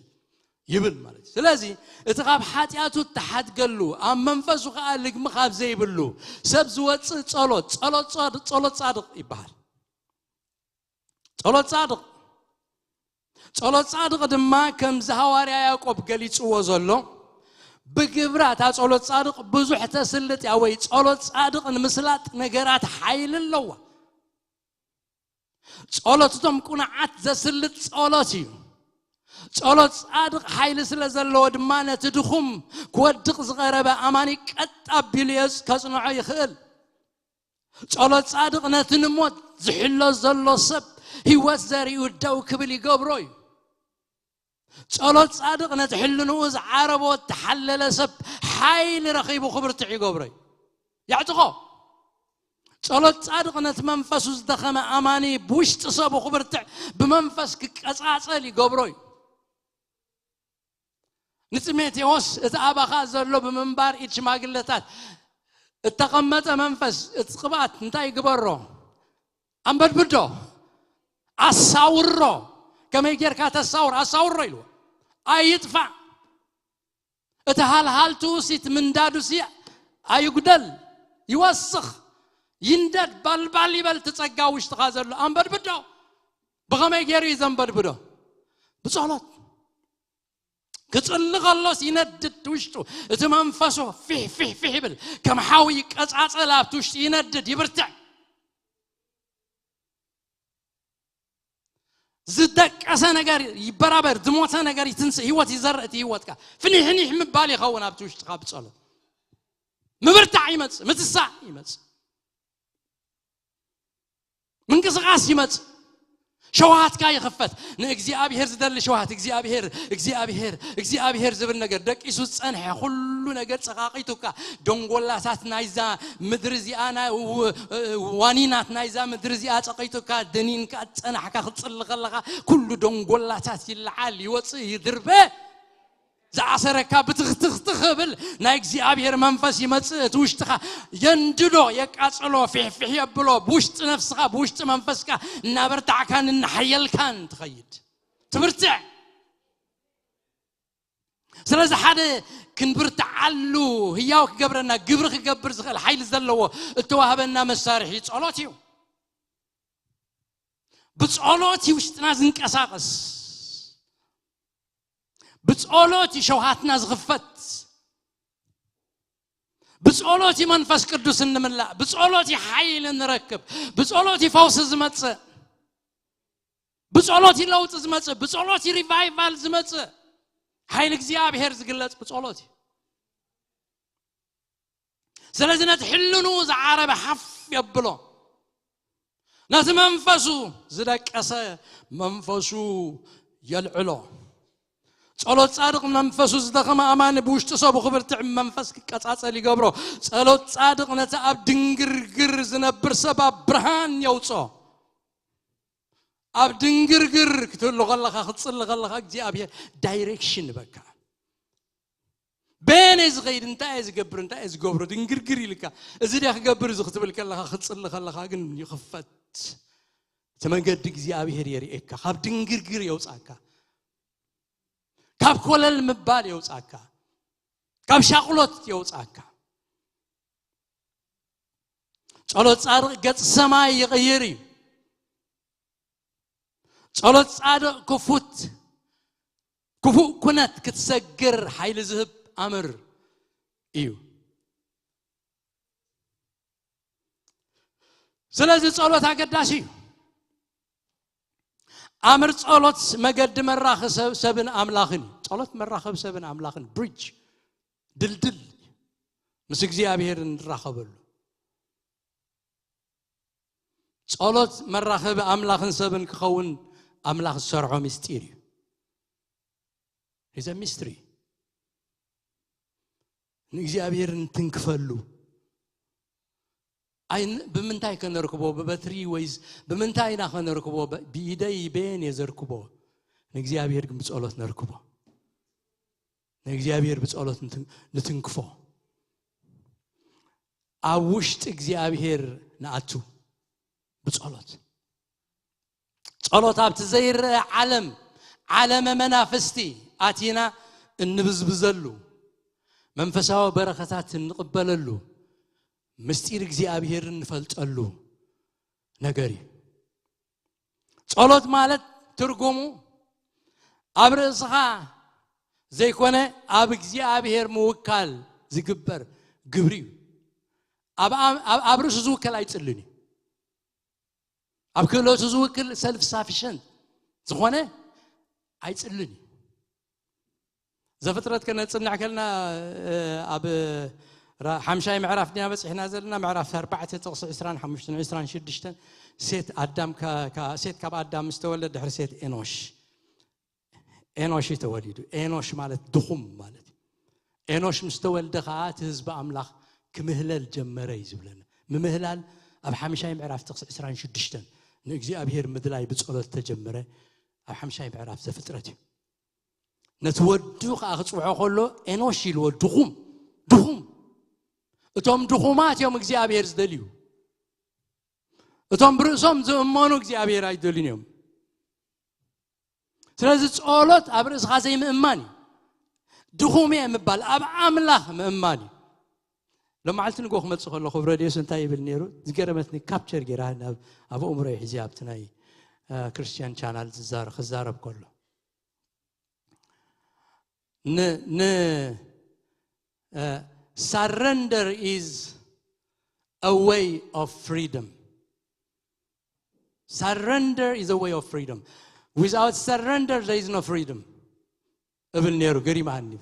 يبل مالك سلازي اتقاب حتياتو تحت قالو أم منفسو قال لك مخاف زي بلو سبزوات صلوت صادق يبال ጸሎት ጻድቅ ድማ ከም ዘሐዋርያ ያዕቆብ ገሊጽዎ ዘሎ በግብራት ጸሎት ጻድቅ ብዙሕ ተስልጥ ያወይ ጸሎት ጻድቅ ንምስላጥ ነገራት ኃይል ኣለዋ ጸሎትቶም ቁንዓት ዘስልጥ ጸሎት እዩ ጸሎት ጻድቅ ኃይል ስለዘለዎ ድማ ነቲ ድኹም ክወድቕ ዝቐረበ ኣማኒ ቀጥ ኣቢሉ ከጽንዖ ይኽእል ጸሎት ጻድቅ ነቲ ንሞት ዝሕሎ ዘሎ ሰብ هيوت زري وداو كبل يقبروي صلوت صادق نتحلنو از عربو تحلل سب حيل رخيب خبرت يقبروي يعتقو صلوت صادق نتمنفس دخم اماني بوش تصاب خبرت بمنفس كقصاصل يقبروي نتميتي وس اتابا خازلو بمنبار اجماغلتات اتقمت منفس اتقبات انتي يقبرو امبدبدو أساورو كما يجير كاتساور أساورو يلو أيدفع اتهال توسيت من دادوسي أيقدل يوسخ يندد بالبالي بل تتسقاوش تخازر له أم بدبدو بغما يجير يزن بدبدو بصالات كتسلق الله يندد توشتو اتمنفسو فيه بل كم حاوي كأسعاصلاب توشت يندد يبرتع زدك أسانا قاري يبرابر دموتانا قاري تنسى هيوت يزرقت هيوتك فنيح مبالي خونا بتوش تقاب تصلو مبرتع يمت متسع يمت من قصقاس يمت شوهات كاي خفت እግዚአብሔር ዝደል شوهات እግዚአብሔር ዝብል ነገር ደቂ ኢየሱስ ጸንሐ ሁሉ ነገር ጸቃቂቱካ ደንጎላታት ናይዛ ምድር ዚአና ዋኒናት ናይዛ ምድር ዚአ ጸቃቂቱካ ደኒንካ ጸንሐካ ክጽልኸለኻ ኩሉ ደንጎላታት ይልዓል ይወጽ ይድርበ زعسرك بتختخبل نا እግዚአብሔር መንፈስ ይመጽእ ትውሽትኻ የንድዶ የቃጽሎ ፍሕፍሕ ይብሎ በውሽጥ ነፍስኻ በውሽጥ መንፈስካ እናበርታዕካን እናሐየልካን ትኸይድ ትብርትዕ ስለዚህ ሓደ ክንብርትዓሉ ህያው ክገብረና ግብር ክገብር ዝኽእል ኃይል ዘለዎ እተዋህበና መሳርሒ ጸሎት እዩ ብጸሎት ውሽጥና ዝንቀሳቀስ بصلوتي شوهاتنا زغفت بصلوتي منفس قدوس نملا بصلوتي حيل نركب بصلوتي فوس زمص بصلوتي لوط زمص بصلوتي ريفايفال زمص حيل እግዚአብሔር ዝግለጽ بصلوتي ስለዚህ ነትሕልኑ ዝዓረበ ሓፍ يبሎ ነቲ መንፈሱ ዝደቀሰ መንፈሱ يلعሎ ጸሎት ጻድቅ መንፈሱ ዝደኸመ አማን ብውሽጢ ሰብ ክብርትዕ መንፈስ ክቀጻጸል ይገብሮ ጸሎት ጻድቅ ነታ ኣብ ድንግርግር ዝነብር ሰብ ኣብ ብርሃን የውጾ ኣብ ድንግርግር ክትህሉ ከለኻ ክትጽሊ ከለኻ እግዚአብሔር ዳይሬክሽን በካ بين إزغير أنت إزجبر أنت إزجبر دينجرجري لك إزدي أخجبر إذا خطب لك الله ختصل خلا خاجن يخفت تمن قد تجزي أبي هريري إكا خاب دينجرجري يوساكا كاب كل المبال يوساكا كاب شغلات يوساكا صلوت صار قد السماء يغيري صلوت صار كفوت كفو كنت كتسجر حيل ذهب أمر إيو سلازي صلوات هكذا أمر صلوات مقد مراخ سبن أملاخن صلوات مراخ سبن أملاخن بريدج دل مسكزي أبيهر نراخبل صلوات مراخ بأملاخن سبن كخون أملاخ سرعو مستيري It's a mystery. እግዚአብሔር እንትንክፈሉ አይን በመንታይ ከነርክቦ በበትሪ ወይስ በመንታይና ከነርክቦ ቢይደይ በን የዘርክቦ እግዚአብሔር ግን በጸሎት ነርክቦ እግዚአብሔር በጸሎት ንትንክፎ አውሽጥ እግዚአብሔር ናአቱ በጸሎት ጸሎት አብት ዘይር ዓለም መናፍስቲ አቲና እንብዝብዘሉ መንፈሳዊ በረከታት እንቀበለሉ ምስጢር እግዚአብሔርን እንፈልጠሉ ነገሪ ጸሎት ማለት ትርጉሙ አብረስኻ ዘይኮነ አብ እግዚአብሔር መወካል ዝግበር ግብሪ አብረስ ዝውከል አይጽልኒ አብ ክሎት ዝውከል ሰልፍ ሳፊሽንት ዝኾነ አይጽልኒ زفترت كنا تصنع كلنا أب حمشاي معرف دينا بس إحنا زلنا معرف 4 تقص 20 25 شدشتن سيت آدم سيت كاب آدم مستولد دحر سيت إنوش يتولد إنوش مالت دخم مالت إنوش مستولد خات هزب أملاخ كمهلال جمرة يزبلنا ممهلال أب حمشاي معرف تقص 20 شدشتن نجزي أبهر مدلاي بتصولد تجمرة أب حمشاي معرف زفترتي نتودوق أخصوعه كله إنوشيل ودخوم أتوم دخومات يوم إجزابير زدليو أتوم برسوم زمانو إجزابير أيدلينيوم سلازت أولاد أبرز خازي مأماني دخومي مبال أب عمله مأماني لما علتني قوخ متصخ الله خبر ديس انتاي بالنيرو ذكرمتني كابتشر جيران أبو عمري حجاب تناي كريستيان شانل خزارب كله surrender is a way of freedom. Surrender is a way of freedom. Without surrender, there is no freedom. ابن نيرو قريب عني.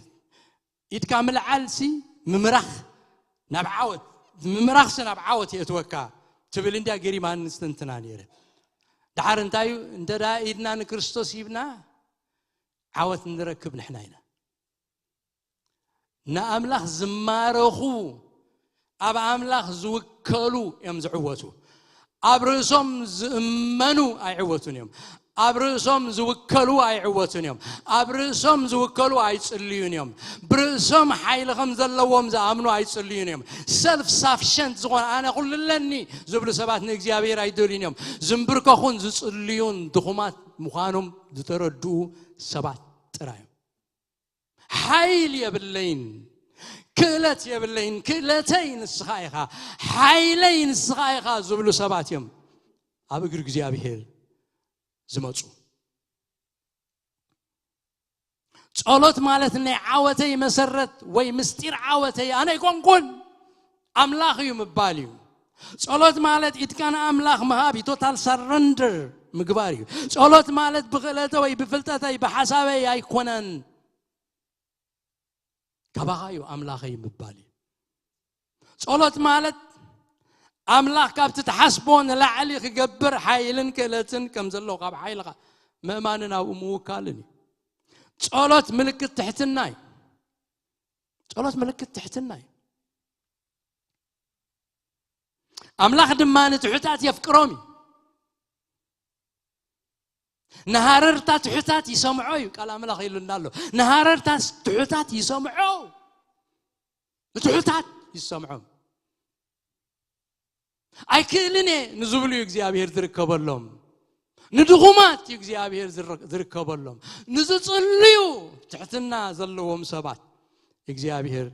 يتكامل عالسي ممرخ نبعوت ممرخ سنبعوت يتوكا. تبي لندي قريب عني استنتنانيره. دحر انتايو انت دا إدنا نكريستوس يبنا عوت نركب نحناينا. نأملاخ زمارخو أب أملاخ زوكلو يمزعوتو أبرسوم زمنو أي عوتون يوم أبرسوم زوكلو أي عوتون يوم أبرسوم زوكلو أي تصليون يوم برسوم حيل خمز اللوم زامنو أي تصليون يوم سلف سافشنت زغون أنا أقول لني زبل سبات نجزابير أي دولين يوم زمبركو خون زتصليون دخومات مخانم دتردو سبات ترايم حيل يا باللين كلت يا باللين كلتين الصخايخة حيلين الصخايخة زبلو سبات يوم أبقر جزيابي هيل زماتو صلوت مالتني عوتي مسرت وي مستير عوتي أنا يكون أملاخ يوم باليو صلوت مالت إتكان أملاخ مهابي توتال سرندر مقباريو صلوت مالت بغلته وي بفلتته بحسابي يكونن كباغايو أملاخي مبالي صلوت مالت أملاخ كابت تحسبون لا عليك جبر حيلن كلتن كم زلوا قاب حيلقة ما ماننا وموكالني ጸሎት ምልክት ትሕትናይ ጸሎት ምልክት ትሕትናይ አምላኽ ድማ ንትሑታት የፍቅሮም ነሃረርታ ትሑታት ይሰምዑ ቃል አምላኽ ይሉናሎ ነሃረርታ ትሑታት ይሰምዑ ትሑታት ይሰምዑ አይክልኔ ንዝብሉ እግዚአብሔር ዝርከበሎም ንድኹማት እግዚአብሔር ዝርከበሎም ንዝጽልዩ ትሕትና ዘለዎም ሰባት እግዚአብሔር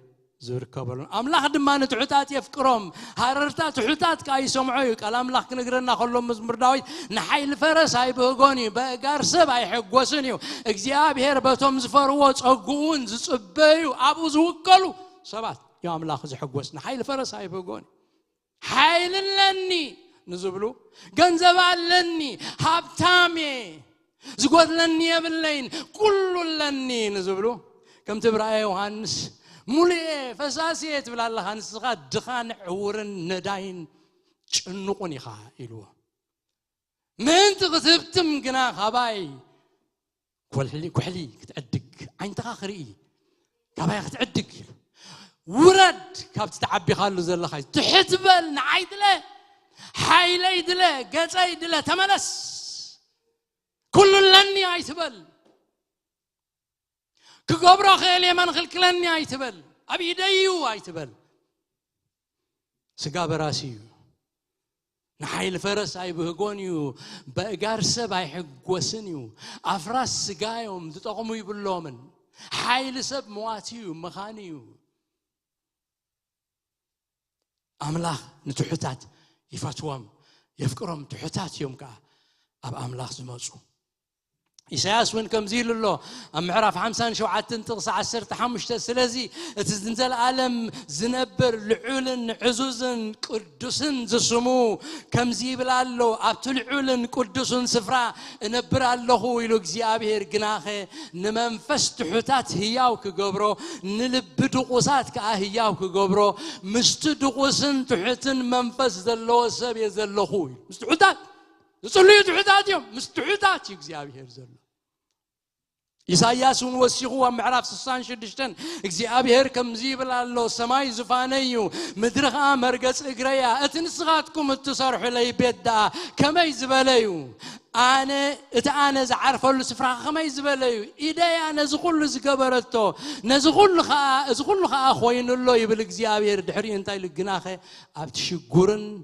ዝርከበሎም አምላኽ ድማ ንትሑታት የፍቅሮም ሃረርታ ትሑታት ካይሰምዑ ቃል አምላኽ ክነግረና ከሎም መዝሙር ዳዊት ንኃይል ፈረስ አይብህጎን በእጋር ሰብ አይሕጎስን እግዚአብሔር በቶም ዝፈርዎ ጸጉኡን ዝጽበዩ አብኡ ዝውከሉ ሰባት አምላኽ ዝሕጎስ ንኃይል ፈረስ አይብህጎን ኃይል ለኒ ንዝብሉ ገንዘብ አለኒ ሀብታሜ ዝጎድለኒ የብለይን ኩሉ ለኒ ንዝብሉ ከም ትብራየ ዮሐንስ ሙሉኤ ፈሳሲየ ትብላለኻ ንስኻ ድኻን ዕውርን ነዳይን ጭንቁን ኢኻ ኢልዎ ምንቲ ክትብትም ግና ኻባይ ኩሕሊ ክትዕድግ ዓይንትኻ ክርኢ ካባይ ክትዕድግ ورد كابت تعبيخالو زلخاي تحتبل نعيدله حايلي دله قصاي دله تملس كل لني عيتبل كغبرو خيل يمن خلكلني عيتبل ابي يديو عيتبل سغا براسيو نحيل فرس اي بهغونيو باغار سب اي حغوسنيو افراس سغايوم تطقمو يبلومن حايل سب مواتيو مخانيو أملاخ نتحتات يفتوهم يفكرهم تحتات يوم كا أب أملاخ زمازو إساس وين كم زيل الله أم عرف حمسان شو عتن تغص عسر تحمش تسلزي تزنزل عالم زنبر لعولن عزوزن قدسن زسمو كم زيب الله أبت العولن قدسن سفرا نبر الله يلو እግዚአብሔር ግናኸ نمنفس تحتات هياو كجبرو نلب دقوسات كهياو كجبرو مست دقوسن تحتن منفس زلو سب يزلخوي مستحتات يصلي تحتات يوم مستحتات እግዚአብሔር زلو إساياسون وسيخوا معرف سسان شدشتن እግዚአብሔር كم زيبل الله سماي زفانيو مدرخا مرقص اغريا اتنسغاتكم تسرح لي بيدا كما يزبليو انا زعرفلو سفرا كما يزبليو ايداي انا زغل زغبرتو نزغل خا خوينلو يبل እግዚአብሔር دحري انتاي لغناخه ابتشغورن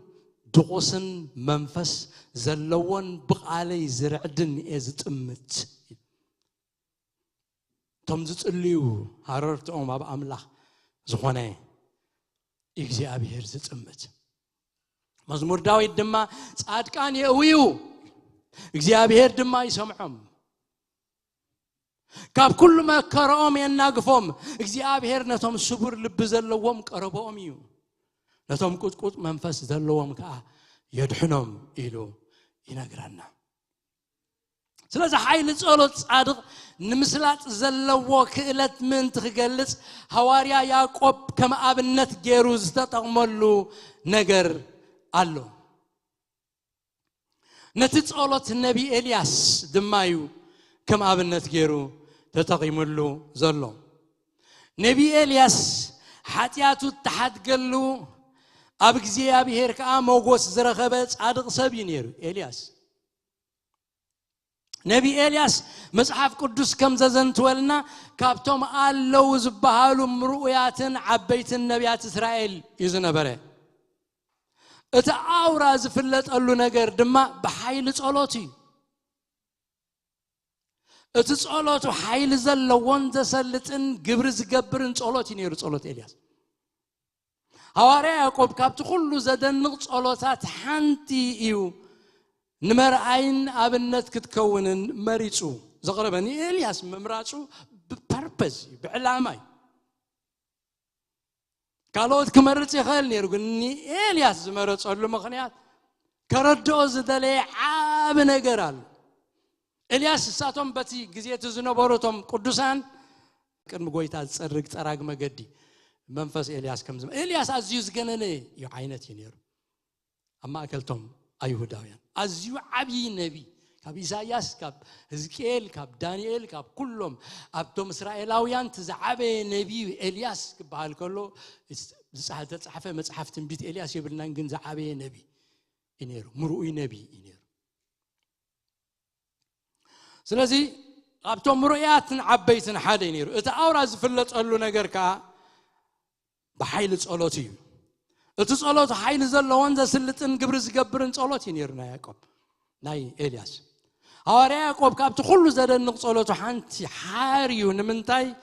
دقوسن منفس زلون بقالي زرعدن ازطمت توم زصليو حررتهم اب املاح زخونه እግዚአብሔር ዝጽምት መዝሙር ዳዊት ድማ ጻድቃን የውዩ እግዚአብሔር ድማ ይሰምዖም ካብ ኩሉ መከረኦም የናግፎም እግዚአብሔር ነቶም ስቡር ልብ ዘለዎም ቀረቦም እዩ ነቶም ቁጥቁጥ መንፈስ ዘለዎም ከ የድሕኖም ኢሉ ይነግራና ስለዚህ ኃይል ጸሎት ጻድቅ ንምስላጥ ዘለዎ ክእለት ምን ትገልጽ ሐዋርያ ያዕቆብ ከመአብነት ገሩ ዝተጠቅመሉ ነገር አሎ ነቲ ጸሎት ነቢ ኤልያስ ድማዩ ከመአብነት ገሩ ተጠቅመሉ ዘሎ ነቢ ኤልያስ ኃጢያቱ ተሐድገሉ አብ እግዚአብሔር ከ ሞጎስ ዝረኸበ ጻድቅ ሰብ ይነሩ ኤልያስ نبي إلياس مصحف قدس كم زنتولنا كابتم آلو زبهالو مرؤيات عبيت النبيات إسرائيل يزنبره اتعاورا زفلت قالو نجر دما بحيل صلاتي اتصلاتو حيل زلون زسلتن جبر زجبرن صلاتي نير صلات إلياس حواري يعقوب كابت كله زدنق صلاتات حنتي إيو نمر عين أبنت كتكونن مريتو زغربني إلياس ممراتو ببربز بعلامي قالوا كمرت يخلني يقولني إلياس زمرت صار له مخنيات كردوز دلي عاب نجرال إلياس ساتهم بتي جزية زنبورتهم قدوسان كان مقويتات سرق تراق مجدي منفس إلياس كم زمان إلياس عزيز جنني يعينت ينير أما أكلتهم أيهوداويان أزيو عبي نبي كاب إساياس كاب هزكيل كاب دانيال كاب كلهم أبتم إسرائيلاويان تزعبي نبي إلياس كبال كله صحفة مصحف تنبيت إلياس يبلنا نجن زعبي نبي إنيرو مروي نبي إنيرو سلازي أبتم مرؤيات عبيتنا حدا إنيرو إتأورز فلت قالوا نجركا بحيل صلاتي التصلات حيل زلوان ذا سلتن قبرز قبرن صلاتي نيرنا يعقوب ناي إلياس هواري يعقوب كابت كل زاد النقصلات حنتي حاريو نمنتاي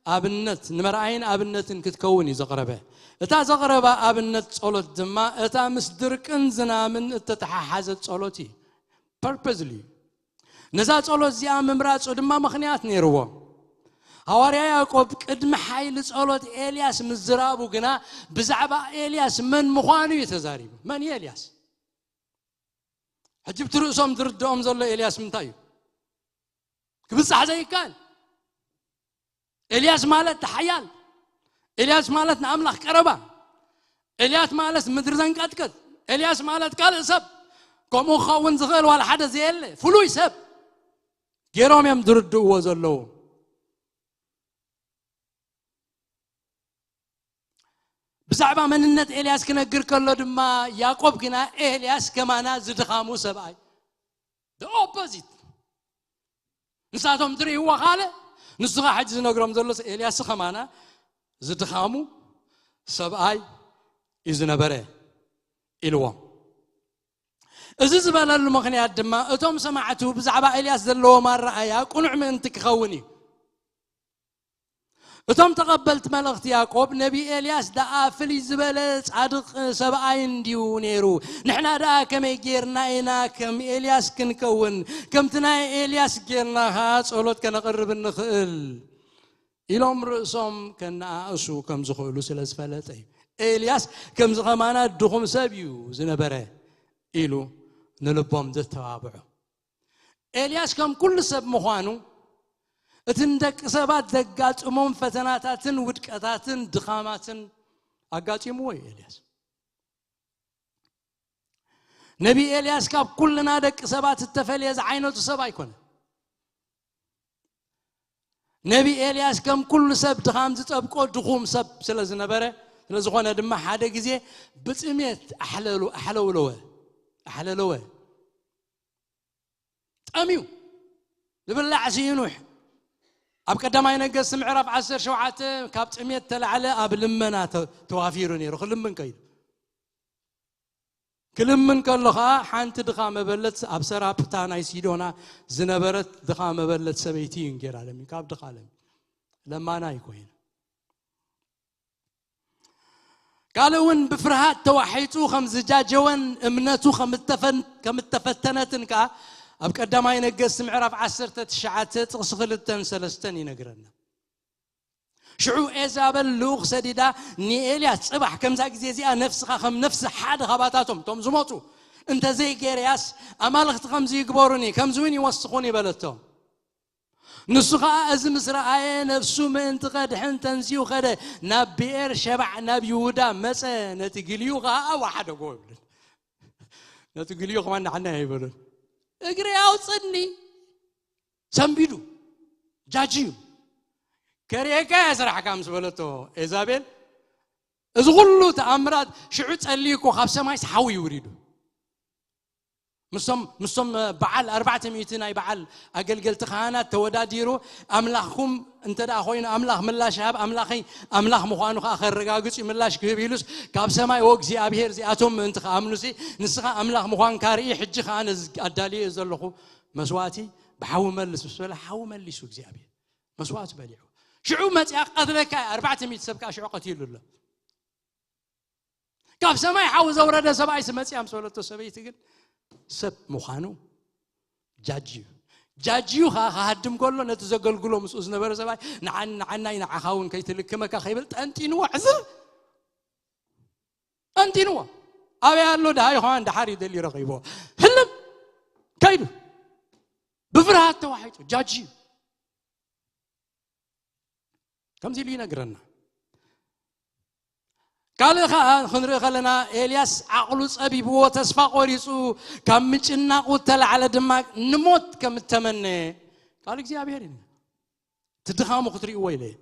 أبنت نمرعين أبنت كتكوني زغربة إتا زغربة أبنت صلات دما إتا مسدرك انزنا من تتححزت صلاتي purposely نزات صلات زيام ممرات ودما مخنيات نيروا هواري يعقوب قدم حيل صلات إلياس مزرابو قنا بزعبا إلياس من مخانو يتزاريب من إلياس حجبت رؤسهم دردهم زل إلياس من طيب كبس حزي كان إلياس مالت تحيال إلياس مالت نأملخ كربا إلياس مالت مدرزن كتكت إلياس مالت قال سب كم خاون زغل ولا حدا زيله فلوي سب جيروم يم دردو وزلو بزعبا من النت إلياس كنا قركلو دما يعقوب كنا إلياس كمانا زد خامو سبعي the opposite نساتهم دري هو خاله نسخة حجز نقرم زلوس إلياس خمانا زد خامو سبعي إذن بره إلوام إذا زبالة المغنيات دما أتوم سمعتو بزعبا إلياس زلو مرة آيا قنع من انتك خوني أتم تقبلت ملغت يعقوب نبي إلياس دعا فلي زبالة صادق سبعين ديونيرو نحنا دعا كم يجيرنا إنا كم إلياس كنكون كم تناي إلياس جيرنا هات صولت كنقرب النخل إلهم رأسهم كنا أسو كم زخولو سلس فلتي إلياس كم زخمانا دخم سبيو زنبره إلو نلبهم ذا توابعو إلياس كم كل سب مخوانو اتندك سبات دقات فتناتاتن ودكاتاتن دخاماتن أقاتي موي إلياس نبي إلياس كاب كلنا دك سبات التفليز عينو تسبا يكون نبي إلياس كم كل سب دخام تتبقو دخوم سب سلز نبره سلزخونا دم حدا جزي بتميت أحللوه أميو لبلا عسينوح أبقى ينقص معرف عسر شوعات كابت أميت تلعلى قبل لمنا توافيرني رخل من كيد كل من كلها حنت دخام بلت أبصر أبتانا يسيدونا زنبرت دخام بلت سبيتين غير عالمي كاب دخالم لما أنا يكون قالوا إن بفرهات توحيتو خمس جاجون امنتو كم التفتنتن كا أبقى دما ينقص معرف عسرت تشعات تغسخلتن سلستن ينقرنا شعو إيزابل لوغ سديدا ني إلياس صبح كم زاك زي نفسها خم نفس حد خباتاتهم توم زموتو انت زي جيرياس أمالغت خم زي كبورني كم زوين يوسخوني بلتهم نسخة أزم إسرائيل نفسه من تقد حنتن زيو خده نبير شبع نبيودا مسا نتقليوغا واحد أقول نتقليوغا ما نحنا يقولون اقري أو صدني سنبيدو جاجيو كريكا يسرح كام سبلتو إيزابيل إزغلو تأمرات شعوت أليكو خاب سمايس حاوي يريدو مسم بعل 400 أي بعل أقل تخانات توداديرو أملاخكم أنت دا أخوين أملاخ ملا شهاب أملاخي أملاخ مخانو آخر رجاجس ملاش كبيلوس كاب سماي وقزي أبير زي أتوم أنت خامنوسي نسخة أملاخ مخان كاري حج خان الدالي زلخو مسواتي بحاول ملس بسولا حاول ملس وقزي أبير مسوات بليعو شعو مت أقدرك 400 سبكة شعو قتيل الله كاب سماي حاول زورنا سبعي سمتي أم سولته سبعي تقول سب مخانو جاجيو هادم قولو نتزقل قولو مسؤوس نبرا سباي نعنا ينعخاون كي تلكمكا خيبلت أنتي نوع عزر أنتي نوع أبي قالو ده هاي خوان ده حاري دلي رقيبو هلم كيدو بفرهات توحيد جاجيو كم زي لينا قرنا قال خنري خلنا إلياس عقله صبي بو تسفى قريصو كم مچناقو تلعل دماغ نموت كم تمنى قال እግዚአብሔርን تدخامو خطري ويله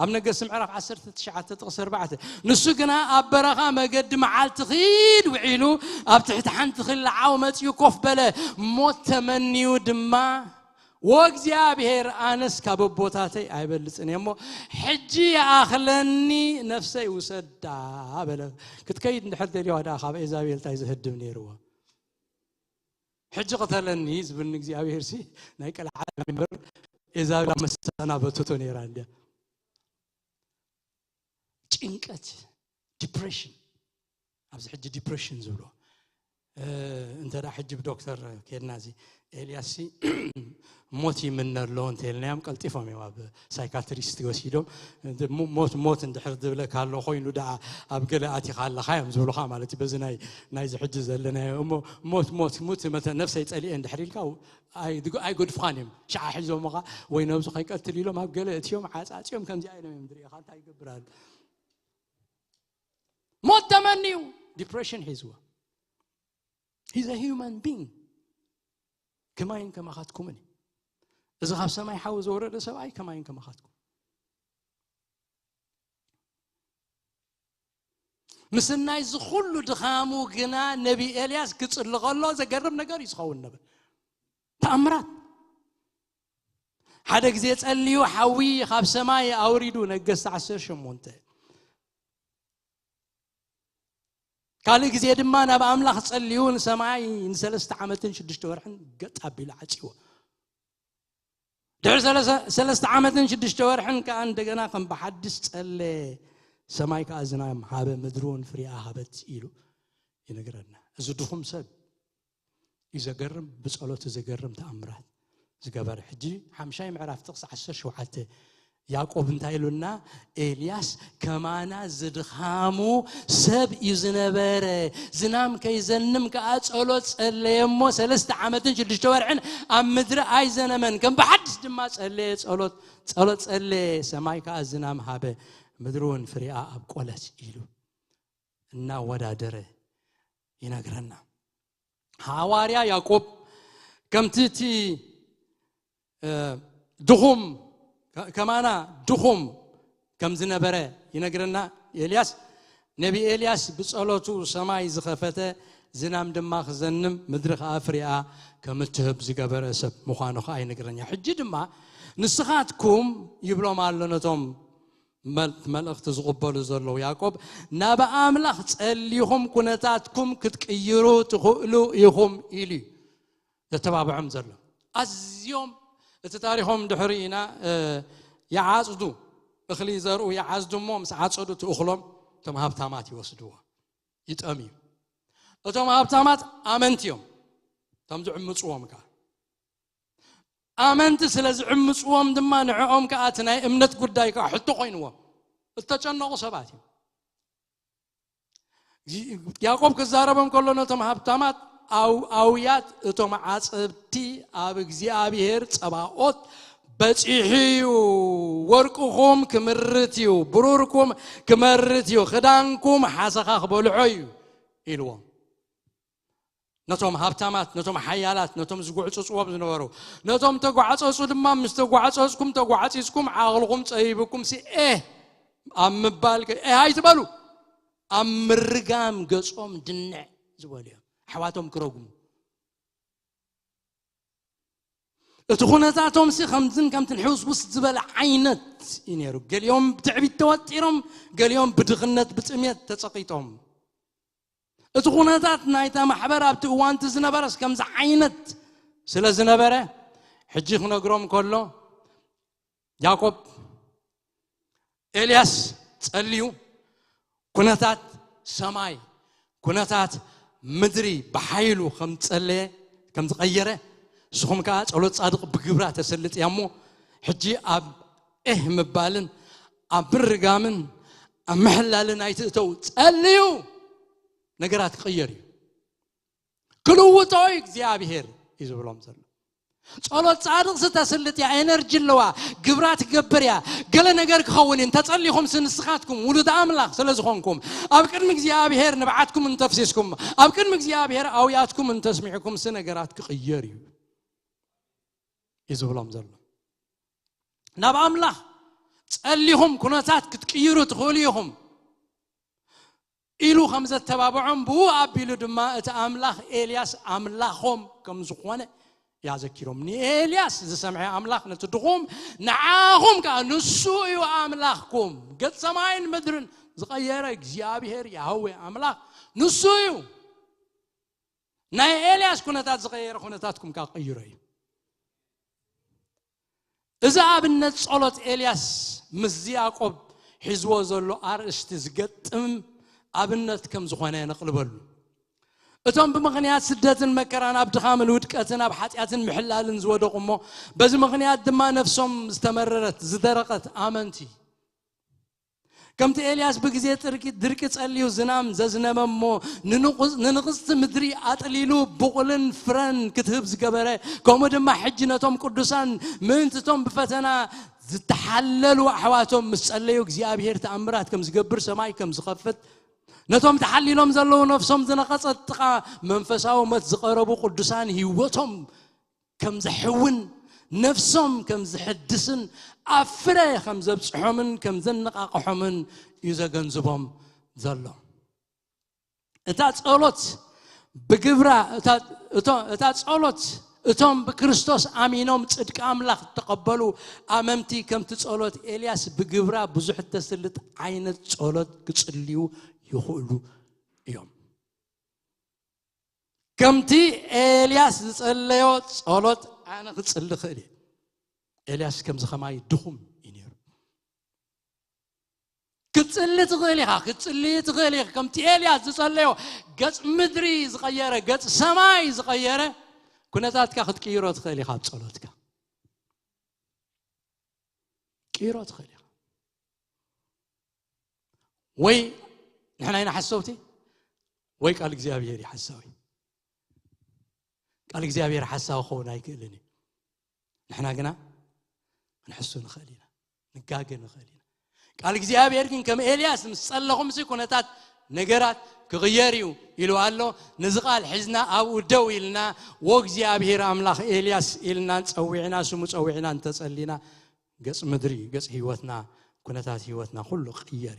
أمنا قسم عرق 19 نسو قنا أبرغا مقد معال تخيل وعيلو أبتحت حن تخيل عاومت يكوف بلا موت تمنيو دما وأكزيابهر آنس كابوبوتاتي أي بلسني أمو حجي أخلني نفسي وسدا بلا كنت كيد نحد اليوم هذا خاب إزابيل تايز هدمني روا حجي قتلني زبن أكزيابهر سي نايك العالم بر إزابيل مستنا بتوتوني راندا ጭንቀት ዲፕሬሽን አብዝ ሕጅ ዲፕሬሽን ዝብሎ እንተዳ ሕጅ ዶክተር ከናዚ ኤልያሲ ሞት ይምነርሎ እንተልናም ቀልጢፎም ያብ ሳይካትሪስት ወሲዶም ሞት እንድሕር ዝብለ ካሎ ኮይኑ ዳ ኣብ ገለአቲ ካለ ኻይም ዝብሉኻ ማለት በዝናይ ናይዚ ሕጅ ዘለና ሞት መተ ነፍሰይ ጸሊእ እንድሕሪልካ አይ ጎድፋንም ሻዓ ሕዞምኻ ወይ ነብሱ ኸይቀትል ኢሎም ኣብ ገለእትዮም ዓጻጽዮም ከምዚ አይነም ምድሪ ኻንታ ይገብራል موت تمنيو depression هزوا he's a human being كما ين كما خاتكمني إذا خاف سماي حاوز ورد سبعي كما ين كما خاتكم مسنا يزخلوا دخامو جنا نبي إلياس كسر لغلا زجرب نجار يسخون النبي تأمرات هذا جزيت الليو حوي خاف سماي أوريدو نجس 10 شمونته قال لك زيد ما أنا بأملاخ تصليون سماعي نسلست عامتين شدشت ورحن قطع بلا عجيوة دعو سلست عامتين شدشت ورحن كأن دقنا قم بحدث تصلي سماعي كأزنام هابا مدرون فريا هابت إيلو ينقرنا زدوهم سب إذا قرم بسألوت إذا قرم تأمرات إذا قبر حجي حمشاي معرف تقص 10 شوحته يعقوب انتايلونا إلياس كمانا زدخامو سب يزنبره زنام كيزنم كأتصلوت اللي يمو سلست عامتين شدش تورعن أم مدري أي زنمن كم بحدش دماس اللي تصلوت اللي سماي كأزنام هابه مدرون فريقا أبقولت إلو إنا ودا دره ينقرنا حواريا يعقوب كم تيتي دخوم كمانا دخوم كم زنبره ينقرنا إلياس نبي إلياس بصلوتو سماي زخفته زنام دماغ زنم مدرخ أفريقيا كم تهب زقبر سب مخانخ أي نقرنا حج دما نسخاتكم يبلو معلنتهم ملأخت زغبال زرلو يعقوب نبأ أملاخ تسأليهم كنتاتكم كتكيرو تخلو يهم إلي تتبع زرلو اليوم التاريخهم دحرينا يعازدو اخلي زرو يعازدو موم سعادسدو تأخلهم تم هابتامات يوسدوها يتأمي تم هابتامات آمنتيهم تم زعم مصوم كا آمنت سلزعم مصوم دما نعوم كاتنا امنت قداي كا حتى قينوا التجنق سباتي يعقوب كزاربهم كلنا تم هابتامات أويات توم عصبتي أبغزيابير صباوت بصيحيو ورقكم كمرتيو بروركم كمرتيو خدانكم حسخ بلعيو إلوا نتوم هابتامات نتوم حيالات نتوم زقعصصوا بزنورو نتوم تقعصصوا دما مستقعصصكم تقعصصكم عقلكم صيبكم سي ام بالك هاي تبالو ام رقام قصوم دنع زواليا حواتهم كروجم تخوناتهم سي خمسين كم تنحوس وسط زبل عينت ينيرو قال يوم بتعبي التوتيرهم قال يوم بدخنت بتسميت تسقيتهم تخونات نايتا محبرة بتوان تزنبرس كم زعينت سلا زنبرة حجي خنا قروم كله يعقوب إلياس تسأليو كناتات سماي كناتات مدري بحيلو خم تسألي كم تغيره سخم كات علوت صادق بجبرات تسلت يامو حجي أب مبالن أب الرجامن أمحلالن عيتو تسأليو نقرات غيري كلو تويك زيابير إذا بلوم زل ጸሎት ጻድቅ ስተስልጥ ያ ኤነርጂ ለዋ ግብራት ገበርያ ገለ ነገር ክኸውን ተጸልይኹም ስንስኻትኩም ውሉድ አምላኽ ስለዝኾንኩም ኣብ ቅድሚ እግዚአብሔር ንብዓትኩም እንተፍሲስኩም ኣብ ቅድሚ እግዚአብሔር ኣውያትኩም እንተስሚዕኩም ስነገራት ክቕየር እዩ ይዝብሎም ዘሎ ናብ አምላኽ ጸልይኹም ኩነታት ክትቅይሩ ትኽእሉ ኢኹም ኢሉ ከም ዘተባብዖም ብኡ ኣቢሉ ድማ እቲ አምላኽ ኤልያስ አምላኾም ከም ዝኾነ ያዘኪሮም ኤልያስ ዝሰምዐ አምላኽ ነትድኹም ንዓኹም ካ ንሱ እዩ አምላኽኩም ገጽ ሰማይን ምድርን ዝቀየረ እግዚአብሔር ያህዌ አምላኽ ንሱ እዩ ናይ ኤልያስ ኩነታት ዝቀየረ ኩነታትኩም ካ ቀይሩ እዩ እዛ ኣብነት ጸሎት ኤልያስ ምስ ያዕቆብ ሒዝዎ ዘሎ ኣርእስቲ ዝገጥም ኣብነት ከም ዝኾነ ነቕልበሉ እቶም ብምኽንያት ስደትን መከራን ኣብ ድኻምን ውድቀትን ኣብ ኃጢአትን ምሕላልን ዝወደቁሞ በዚ ምኽንያት ድማ ነፍሶም ዝተመረረት ዝደረቀት ኣመንቲ ከምቲ ኤልያስ በጊዜ ድርቂ ጸልዩ ዝናም ዘዝነበሞ ንንቕስቲ ምድሪ ኣጥሊሉ ብቑልን ፍረን ክትህብ ዝገበረ ከምኡ ድማ ሕጂ ነቶም ቅዱሳን ምእንትቶም ብፈተና ዝተሓለሉ ኣሕዋቶም ምስ ጸለዩ እግዚአብሔር ተኣምራት ከም ዝገብር ሰማይ ከም ዝኸፍት ነቶም ተሓሊሎም ዘለዉ ነፍሶም ዝነቐጸት ጥቓ መንፈሳዊ ሞት ዝቐረቡ ቅዱሳን ህይወቶም ከም ዝሕውን ነፍሶም ከም ዝሕድስን ኣፍረ ከም ዘብጽሖምን ከም ዘነቃቅሖምን እዩ ዘገንዝቦም ዘሎ እታ ጸሎት ብግብራ እታ ጸሎት እቶም ብክርስቶስ አሚኖም ጽድቅ አምላኽ ተቀበሉ አመምቲ ከምቲ ጸሎት ኤልያስ ብግብራ ብዙሕ ተስልጥ ዓይነት ጸሎት ክጽልዩ ይኽእሉ እዮም ከምቲ ኤልያስ ዝጸለዮ ጸሎት ኣነ ክጽሊ ክእል ኤልያስ ከም ዝኸማይ ድኹም ይነሩ ክጽሊ ትኽእል ኢኻ ከምቲ ኤልያስ ዝጸለዮ ገጽ ምድሪ ዝቀየረ ገጽ ሰማይ ዝቀየረ ኩነታትካ ክትቅይሮ ትኽእል ኢኻ ጸሎትካ ቅይሮ ትኽእል ኢኻ ወይ نحن هنا حسوتي وي قال እግዚአብሔር يحسوي قال እግዚአብሔር حساو خونا يكلني نحن قلنا نحسو نخلينا نقاقر نخلينا قال እግዚአብሔር ግን ከም ኤልያስ ምስጸለኹም ሲኮነታት ነገራት ክغيريو ይሉ አሎ ንዝቃል ሕዝና ኣብ ደው ኢልና ወእግዚአብሔር አምላኽ ኤልያስ ኢልና ጸውዕና ስሙ ጸውዕና እንተጸሊና ገጽ ምድሪ ገጽ ህይወትና ኩነታት ህይወትና ሁሉ ቅየር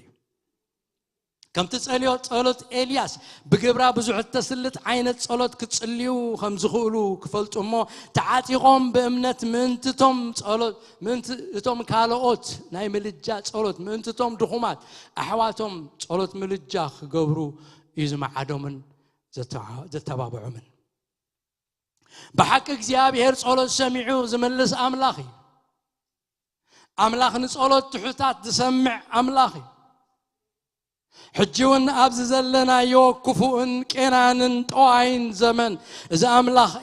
كم تسأليو ጸሎት ኤልያስ بجبرا ብዙሕ ተስልጥ ዓይነት ጸሎት ክጽልዩ ከም ዝኽእሉ ክፈልጡሞ ተዓጢቆም በእምነት ምንትቶም ጸሎት ምንትቶም ካልኦት ናይ ምልጃ ጸሎት ምንትቶም ድኹማት ኣሕዋቶም ጸሎት ምልጃ ክገብሩ ይዝማዓዶምን ዘተባብዑምን بحق እግዚአብሔር ጸሎት ሰሚዑ ዝመልስ አምላኽ አምላኽ ንጸሎት ትሑታት ዝሰምዕ አምላኽ حجون أبز زلنا يوكفون كنانن طوعين زمن إذا أملاخ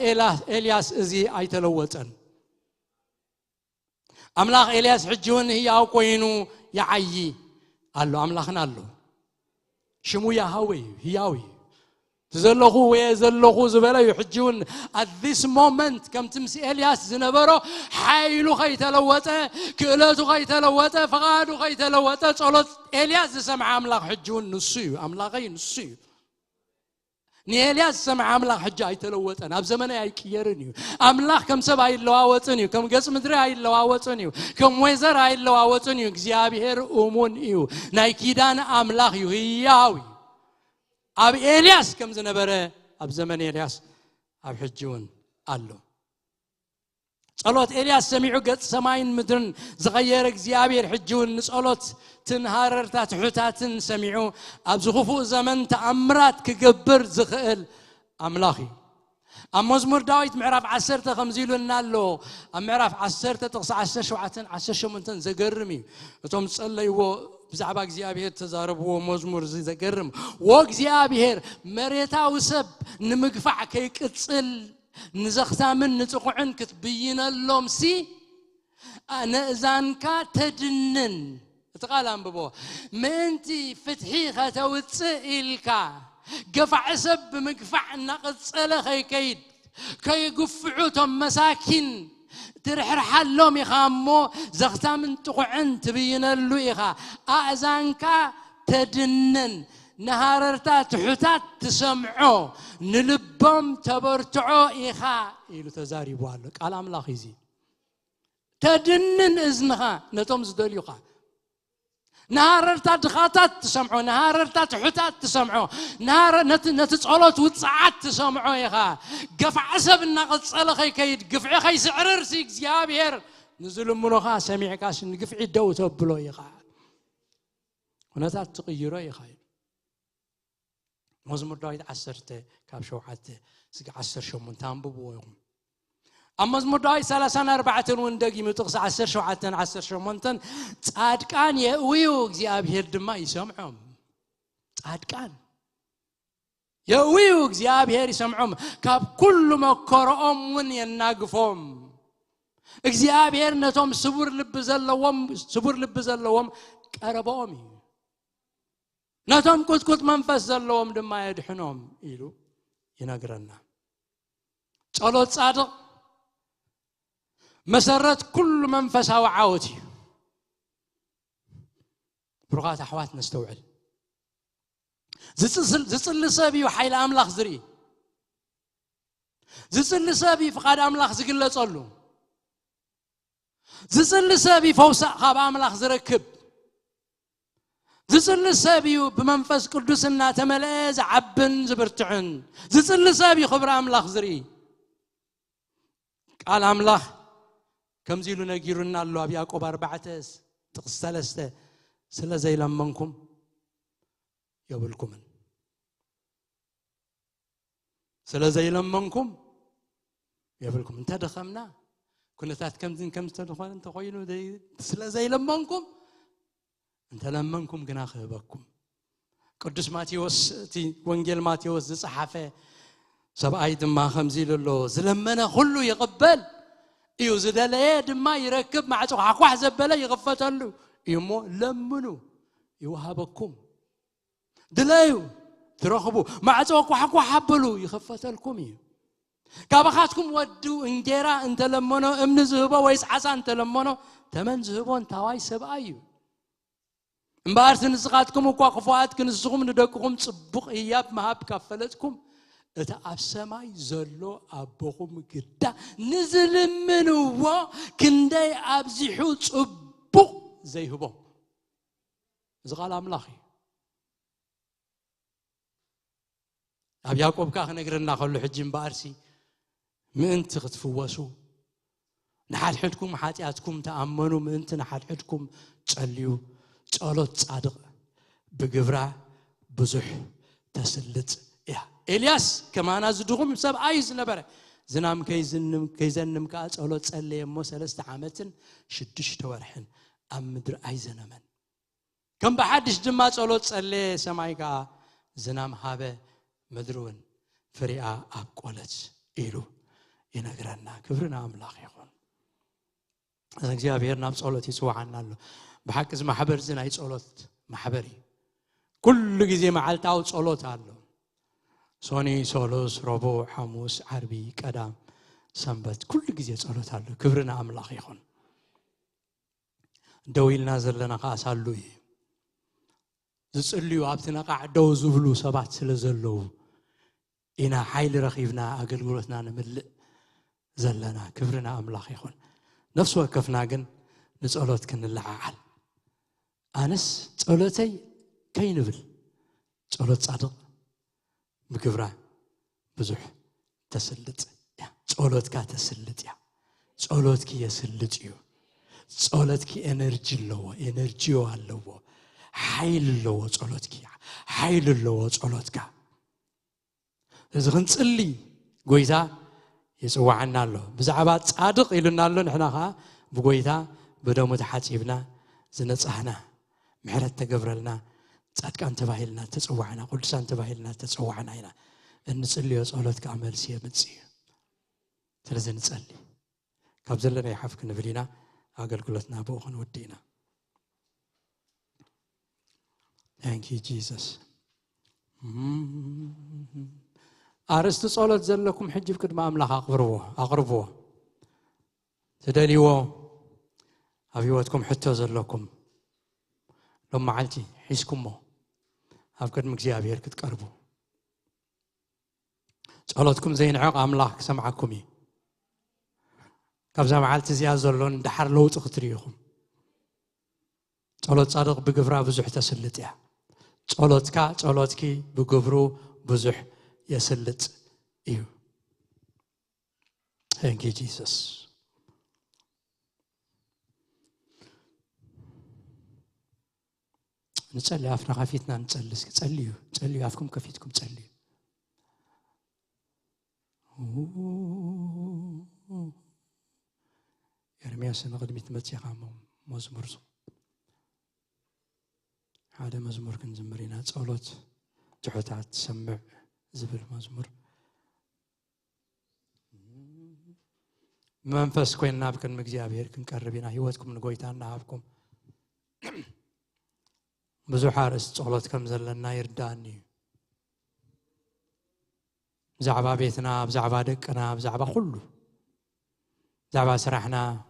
إلياس إزي أيتلوتن أملاخ إلياس حجون هي أوكوينو يعيي قال له أملاخنا له شمو يهوي هياوي تزلخو ويزلخو زبلا يحجون at this moment كم تمسي إلياس زنبرو حيلو خيتلوته كلاتو خيتلوته فقادو خيتلوته صلت إلياس سمع أملاخ حجون نسيو أملاخين نسيو ني إلياس سمع أملاخ حجة يتلوته أنا بزمن أي كيرنيو أملاخ كم سبع يلواوتنيو كم قسم دري يلواوتنيو كم وزر يلواوتنيو እግዚአብሔር أمون إيو نايكيدان أملاخ يهياوي أب إلياس كم زنبرة أب زمن إلياس أب حجون قالوا صلوت إلياس سمعوا قد سماين مدرن زغير እግዚአብሔር حجون صلوت تنهارر تحوتاتن سمعوا أب زخفو زمن تأمرات كجبر زخيل أملاخي مزمور داويت معرف 10 خمزيلو نالو معرف 10 تقص 10 شوعتن 10 شمنتن زغرمي اتوم تصليو بزعبا እግዚአብሔር ተዛረብዎ መዝሙር ዘገርም ወእግዚአብሔር መሬታው ሰብ ንምግፋዕ ከይቅጽል ንዘኽታምን ንጽቁዕን ክትብይነሎም ሲ ኣነዛንካ ተድንን ተቃል አንብቦ ምንቲ ፍትሒ ከተውጽእ ኢልካ ገፋዕ ሰብ ብምግፋዕ ናቅጸለ ከይከይድ كي يقفعوتهم مساكين ترحر حلهم يخامو زختام تقعن تبين اللويخا أعزانكا تدنن نهارتا تحتات تسمعو نلبهم تبرتعو إيخا إلو تزاري بوالك على أملاخ يزي تدنن إذنها نتوم زدوليوخا نهارتا دخاتات تسمعو نهارتا تحتات تسمعو نهار نتتصالوت وتصعات تسمعو إيخا قفع عسب الناقل تصالخي كيد قفع خي سعرر سيك زيابير نزل منوخا سميع كاش نقفع دو تبلو إيخا ونتات تغيرو إيخا مزمور دايد عسرته كابشو حتى سق عسر شو من تنبوهم أما مزمور دايد 34 وندقي متقص عسر شو حتى عسر شو منتن عاد كان يأويو زيابير دما يسمعهم عاد كان يأويو زيابير يسمعهم كاب كل ما قرأهم من يناقفهم زيابير نتوم سبور لب زلوهم قربهم ناتهم كنت منفس زلوهم دما يدحنهم إلو ينقرنا صلوت صادق مسرت كل منفسها وعاوتي برغات أحوات نستوعل زصل سابي وحيل أملاخ زري زصل سابي فقاد أملاخ زقلة صلو زصل سابي فوسع خاب أملاخ زركب زصل سابيو بمنفس قدسنا تملاز عبن زبرتعن زصل سابي خبر أملاخ زري قال أملاخ كم زيلو نجيرنا الله أبي أكو باربعتس تقصلسته سلا زي لمنكم يبلكم سلا زي لمنكم يبلكم انت دخمنا كنا تحت كم تدخل انت خوينو سلا زي لمنكم انت لمنكم قنا خبكم قدس ماتيوس تي وانجيل ماتيوس صحافه سبعي دما خمزيل له زلمنا كله يقبل ايو زدليه دما يركب مع صحاح زبله يغفتلو يمو لمنو يوهبكم دلايو ترخبوا مع صحاح حبلو يخفتلكم كابخاتكم ودو انجيرا انت لمنو امن زهبه ويس حسن انت لمنو تمن زهبون تواي سبعيو مبارسن زغاتكم وقفوات كنزغم ندقكم صبق اياب مهاب كفلتكم اتا ابسماي زلو ابوكم كدا نزل منو كندي ابزحو صبق زيهبو زغال املاخي اب يعقوب كاخ نغرنا خلو حجين بارسي من تختفوسو نحال حدكم حاتياتكم تامنوا من انت نحال حدكم تصليو صلوت صادق بغبرا بزح تسلط يا إلياس كمان أزدقهم سب عايز نبره زنام كيزنم كاس صلوت صلي مو 3 عامتن 6 تورحن ام مدر عايزنا من كم بحدش دما صلوت صلي سمايكا زنام هابه مدرون فريا ابقولت إلو ينغرنا كبرنا املاخ يكون እግዚአብሔር ናብ ጸሎት ይጽዋዓናሉ بحق اسم محبر زنا يصلوت محبري كل ጊዜ معلتاو ጸሎት አለ ሶኒ ሶሎስ ረቡዕ ሐሙስ ዓርቢ ቀዳም ሰንበት كل ጊዜ ጸሎት አለ ክብርና አምላክ ይሁን ደውይልና ዘለና ካሳሉ ዝጽልዩ ኣብትና ቃዕደው ዝብሉ ሰባት ስለዘለው ኢና ኃይል ረኺብና አገልግሎትና ንምልእ ዘለና ክብርና አምላክ ይሁን ነፍስ ወከፍና ግን ንጸሎት ክንለዓዓል أنس صلوتي كينبل صلوت صادق بكبرة بزح تسلط يا صلوتك تسلط يا صلوتك يسلط يو صلوتك انرجي لو حيل لو صلوتك حيل لو صلوتك إذا نصلي غويتا يسوعنا له بزعبا صادق يلنا له نحنا بغويتا بدمو تحصيبنا زنصحنا محرت تغبرلنا صادقان تباهلنا تصوعنا قدسان تباهلنا تصوعنا هنا نصلي صلوتك عمل سيمصي ስለዚህ እንጸልይ ካብዘለና ይሐፍክ ንብሊና አገልግሎትና በሆነ ወዲና Thank you Jesus أرست صلت زلكم حجب كدما أملاك أقربوه تدليوه أبيوتكم حتى زلكم لما عالتي حيسكمه أفكر مكزيابير كتقربوا صلاتكم زين عق أملاك سمعكمي كابزا معالتي زياد زلون دحر لو تختريهم صلات صادق بقبرا بزح تسلت يا صلاتكي بقبرو بزح يسلت إيو Thank you Jesus نصلي عفنا خفيتنا نصلي صليوا عفكم كفيتكم صليوا يرمياس نقدمت متيقا مزمور هذا مزمور كنزمرينا صلوت تحوتات تسمع زبل مزمور منفس كوينا بكن مغزيابير كنقربينا هيوتكم نغويتانا عفكم بزو حارس صلوت كم زلنا يرداني بزعبا بيتنا بزعبا دقنا بزعبا كله بزعبا سرحنا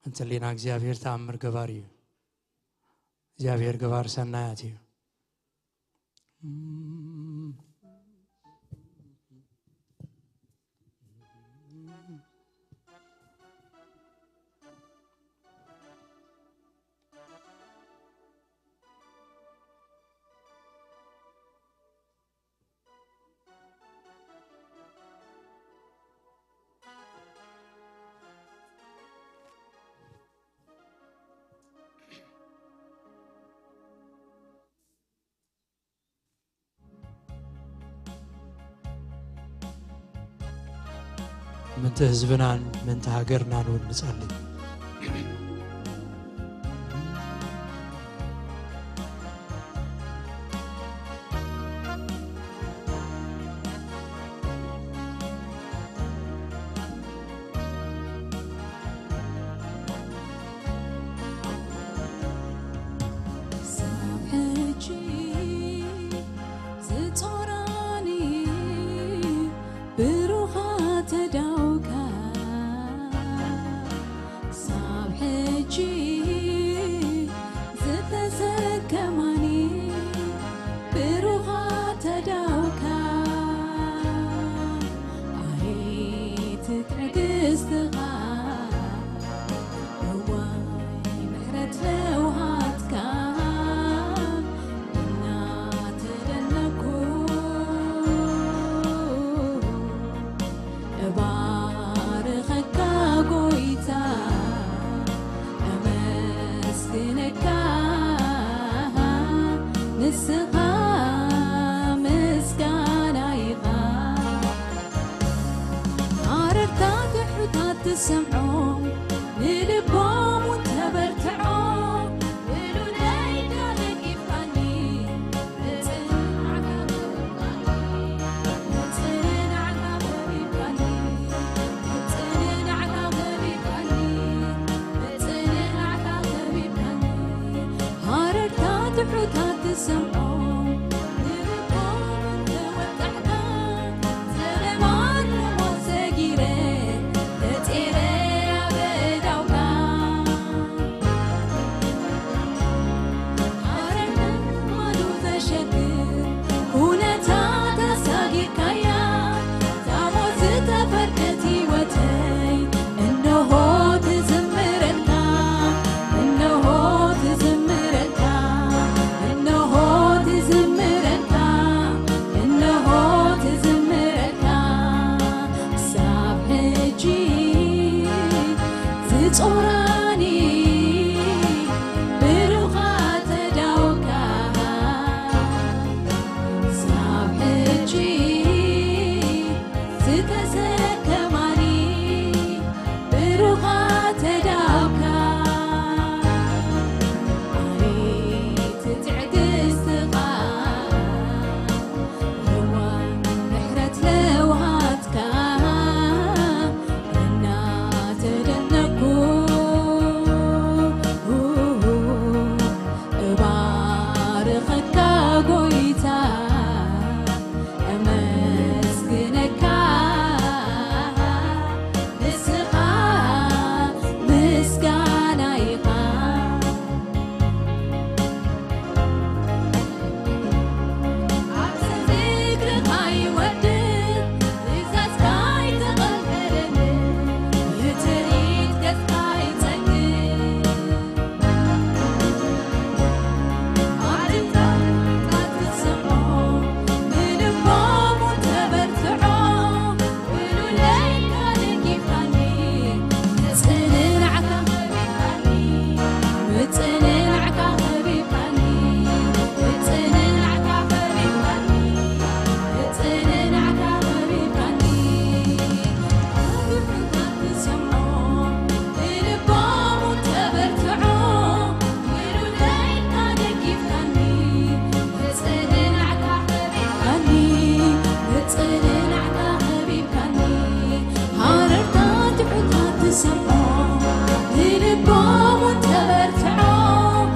انت لينا እግዚአብሔር ተአምር ገባሪ እግዚአብሔር ገባር ሰናያት من تهزبنا من تهاجرنا ونصلي تسمعوا للبوم وتبرتعوا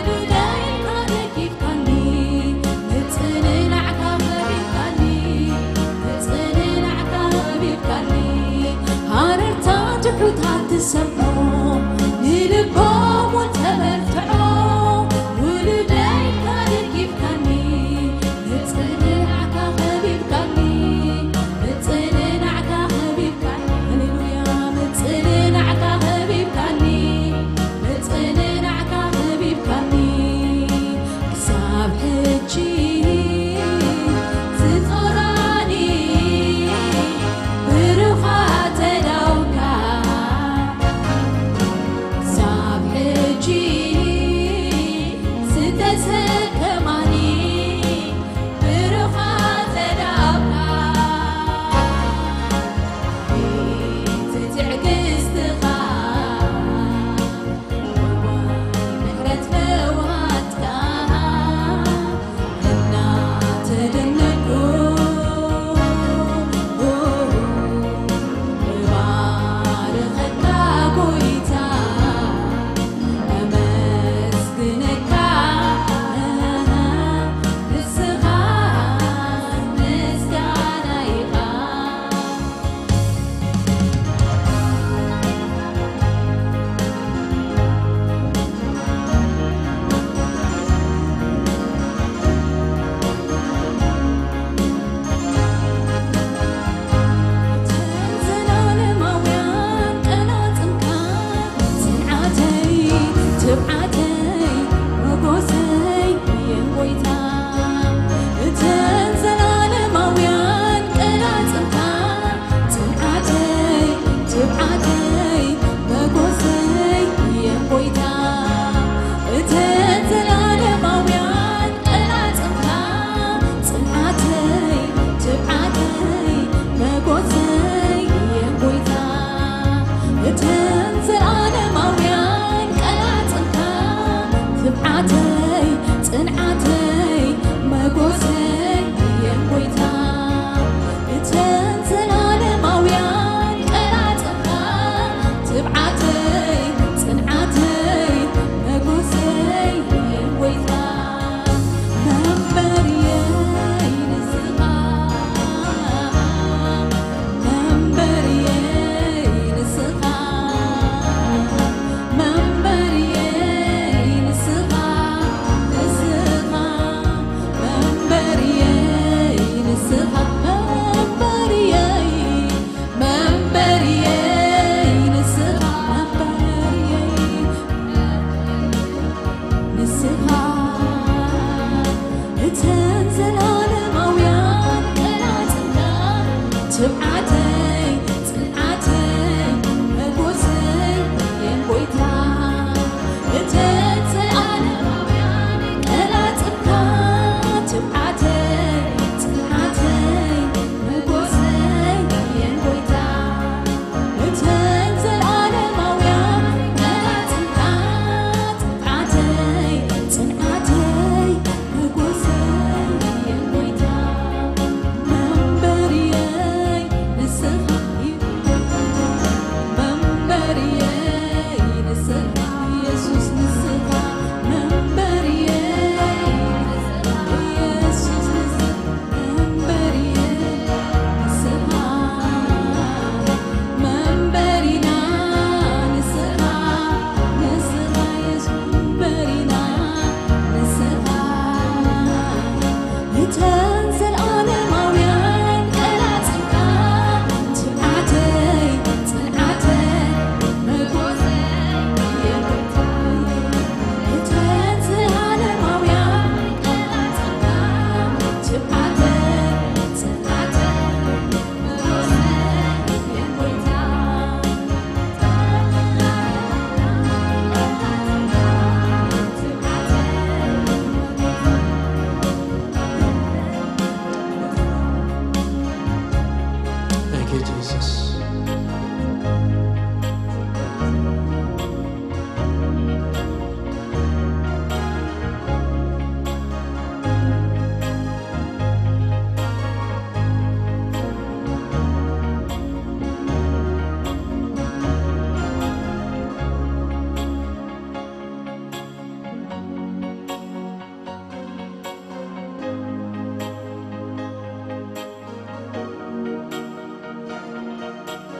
للدايل كان كيف كاني نتسنن عكا حبيب كاني نتسنن عكا حبيب كاني هاررتا جحوتا تسمعوا للبوم وتبرتعوا للدايل كان كيف كاني نتسنن عكا حبيب كاني نتسنن عكا حبيب كاني هللويا نتسنن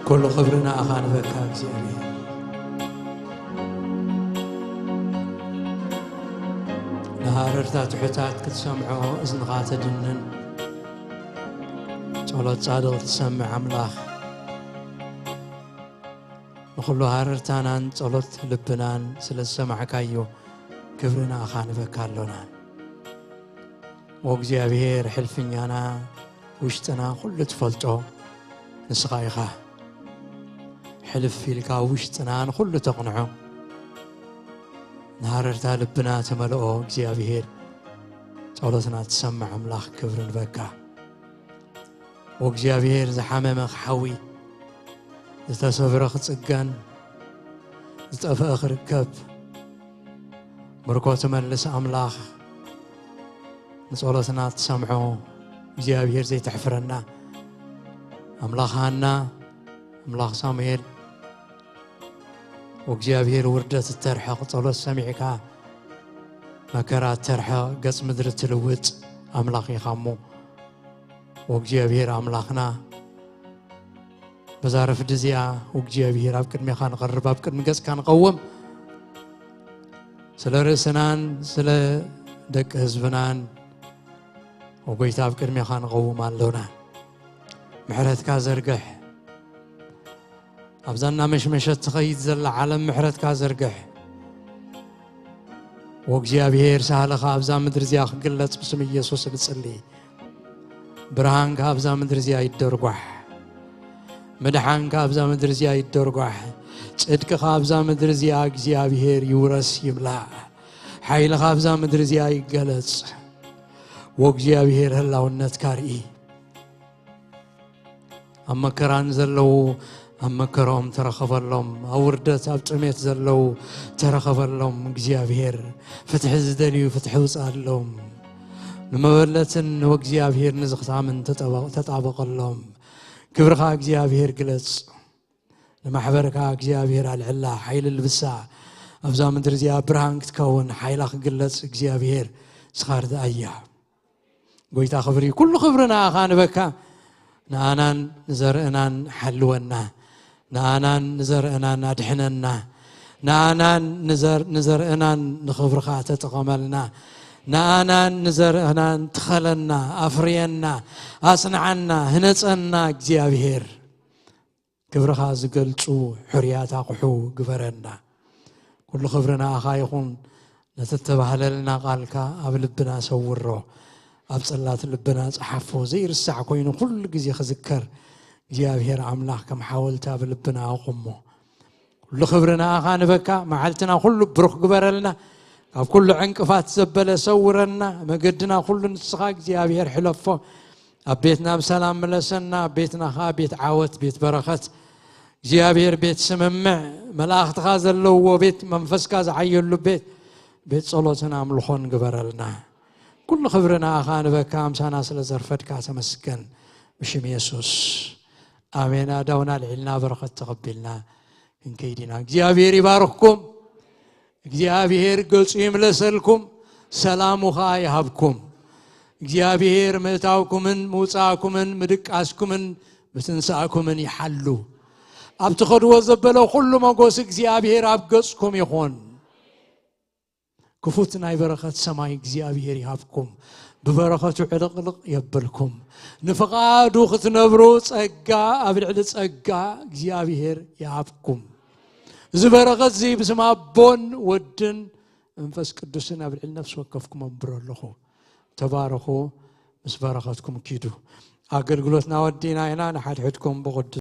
كل خبرنا أخان بكا እግዚአብሔር نهاررتات حتات كتسمعوا إذنها تجنن ጸሎት ጻድቅ تسمع أملاخ وكل هاررتانان ጸሎት ልብናን ስለሰማዕካዮ ክብርና أخان بكا لنا وእግዚአብሔር ሕልፍኛና ውሽጥና ኩሉ ትፈልጦ ንስኻ ኢኻ ሕልፍ ኢልካ ውሽጥና ኩሉ ተቕንዖ ንሃረርታ ልብና ተመልኦ እግዚአብሔር ጸሎትና ትሰምዕ ኣምላኽ ክብር ንበካ ወእግዚአብሔር ዝሓመመ ክሓዊ ዝተሰብረ ክጽገን ዝጠፍአ ክርከብ ምርኮ ትመልስ ኣምላኽ نصلتنا تسمعوا እግዚአብሔር ዘይትሕፍረና أملاخنا أملاخ ساميل وእግዚአብሔር ውርደት ተርሐ ጸሎት ሰሚዕካ መከራ ተርሐ ገጽ ምድሪ ትልውጥ أملاخ ይኻሙ وእግዚአብሔር أملاخنا بزارف دزيا وእግዚአብሔር ኣብ ቅድሚኻ ንቐርብ ኣብ ቅድሚ ገጽካ ንቀውም ስለ ርእስናን ስለ ደቂ ህዝብናን وقيت أفكر ميخان قوم اللونا محرتك زرقح أبزنا مشت تخيد زل عالم محرتك زرقح وقجابير سهلخ أبزا مدرزيا قلت بسم يسوع بتصلي برهانك أبزا مدرزيا يدرقح مدحانك أبزا مدرزيا يدرقح صدق أبزا مدرزيا قجابير يورس يبلع حيلخ أبزا مدرزيا يقلص وእግዚአብሔር ህላውነት ካርኢ ኣመከራን ዘለው ኣመከሮም ተረኸበሎም ኣውርደት ኣብ ጥሜት ዘለው ተረኸበሎም እግዚአብሔር ፍትሕ ዝደልዩ ፍትሕ ውጻሎም ንመበለትን ወእግዚአብሔር ንዝኽታምን ተጣበቀሎም ክብርኻ እግዚአብሔር ግለጽ ለማሕበርካ እግዚአብሔር አልዕላ ኃይል ልብሳ ኣብዛ ምድር እዚኣ ብርሃን ክትከውን ኃይላ ክግለጽ እግዚአብሔር ስኻርዳ ኣያ قويتا خبري كل خبرنا أخان بكا نانان نزرعنان حلونا نانان نزرعنان أدحننا نانان نزرعنان نخبرخا تتقملنا نانان نزرعنان تخلنا أفرينا أصنعنا هنصنا እግዚአብሔር كبرخا زقلتو حرياتا قحو قبرنا كل خبرنا أخا يخون نتتبهللنا قالك أبلبنا سورو أبصلات لبنا صحفو زي الساعة كوينو كل جزي خذكر እግዚአብሔር أملاك كم حاولت بلبنا أقومه كل خبرنا أخان بكا معلتنا كل بروح قبرلنا أب كل عنقفات زبلة سورنا مقدنا كل نسخة እግዚአብሔር حلفه أبيتنا بسلام ملسنا بيتنا خا بيت عاوت بيت بركات እግዚአብሔር بيت سممع ملاخ تخازل له وبيت منفس كاز عيل له بيت صلوتنا ملخون قبرلنا كل خبرنا أخان بكا أمسانا سلزرفتك أتمسكن بشم يسوس آمين داونا العلنا بركة تقبلنا إن كيدنا እግዚአብሔር يبارككم እግዚአብሔር قلت يملسلكم سلامها يهبكم እግዚአብሔር متاوكمن موصاكمن مدقاسكمن بتنساكمن يحلو أبتخدوا زبلو كل مغوس እግዚአብሔር أبقصكم يخون كفوتنا بركة سماي እግዚአብሔር يهبكم ببركة علق يبلكم نفقادو ختنبرو صقا أبلعد صقا እግዚአብሔር يهبكم زبركة زي بسما بون ودن منفس قدسنا أبلعد نفس وقفكم أمبرلخو تباركوا بس بركاتكم كيدو أقل قلوتنا ودينا هنا نحد حدكم بغد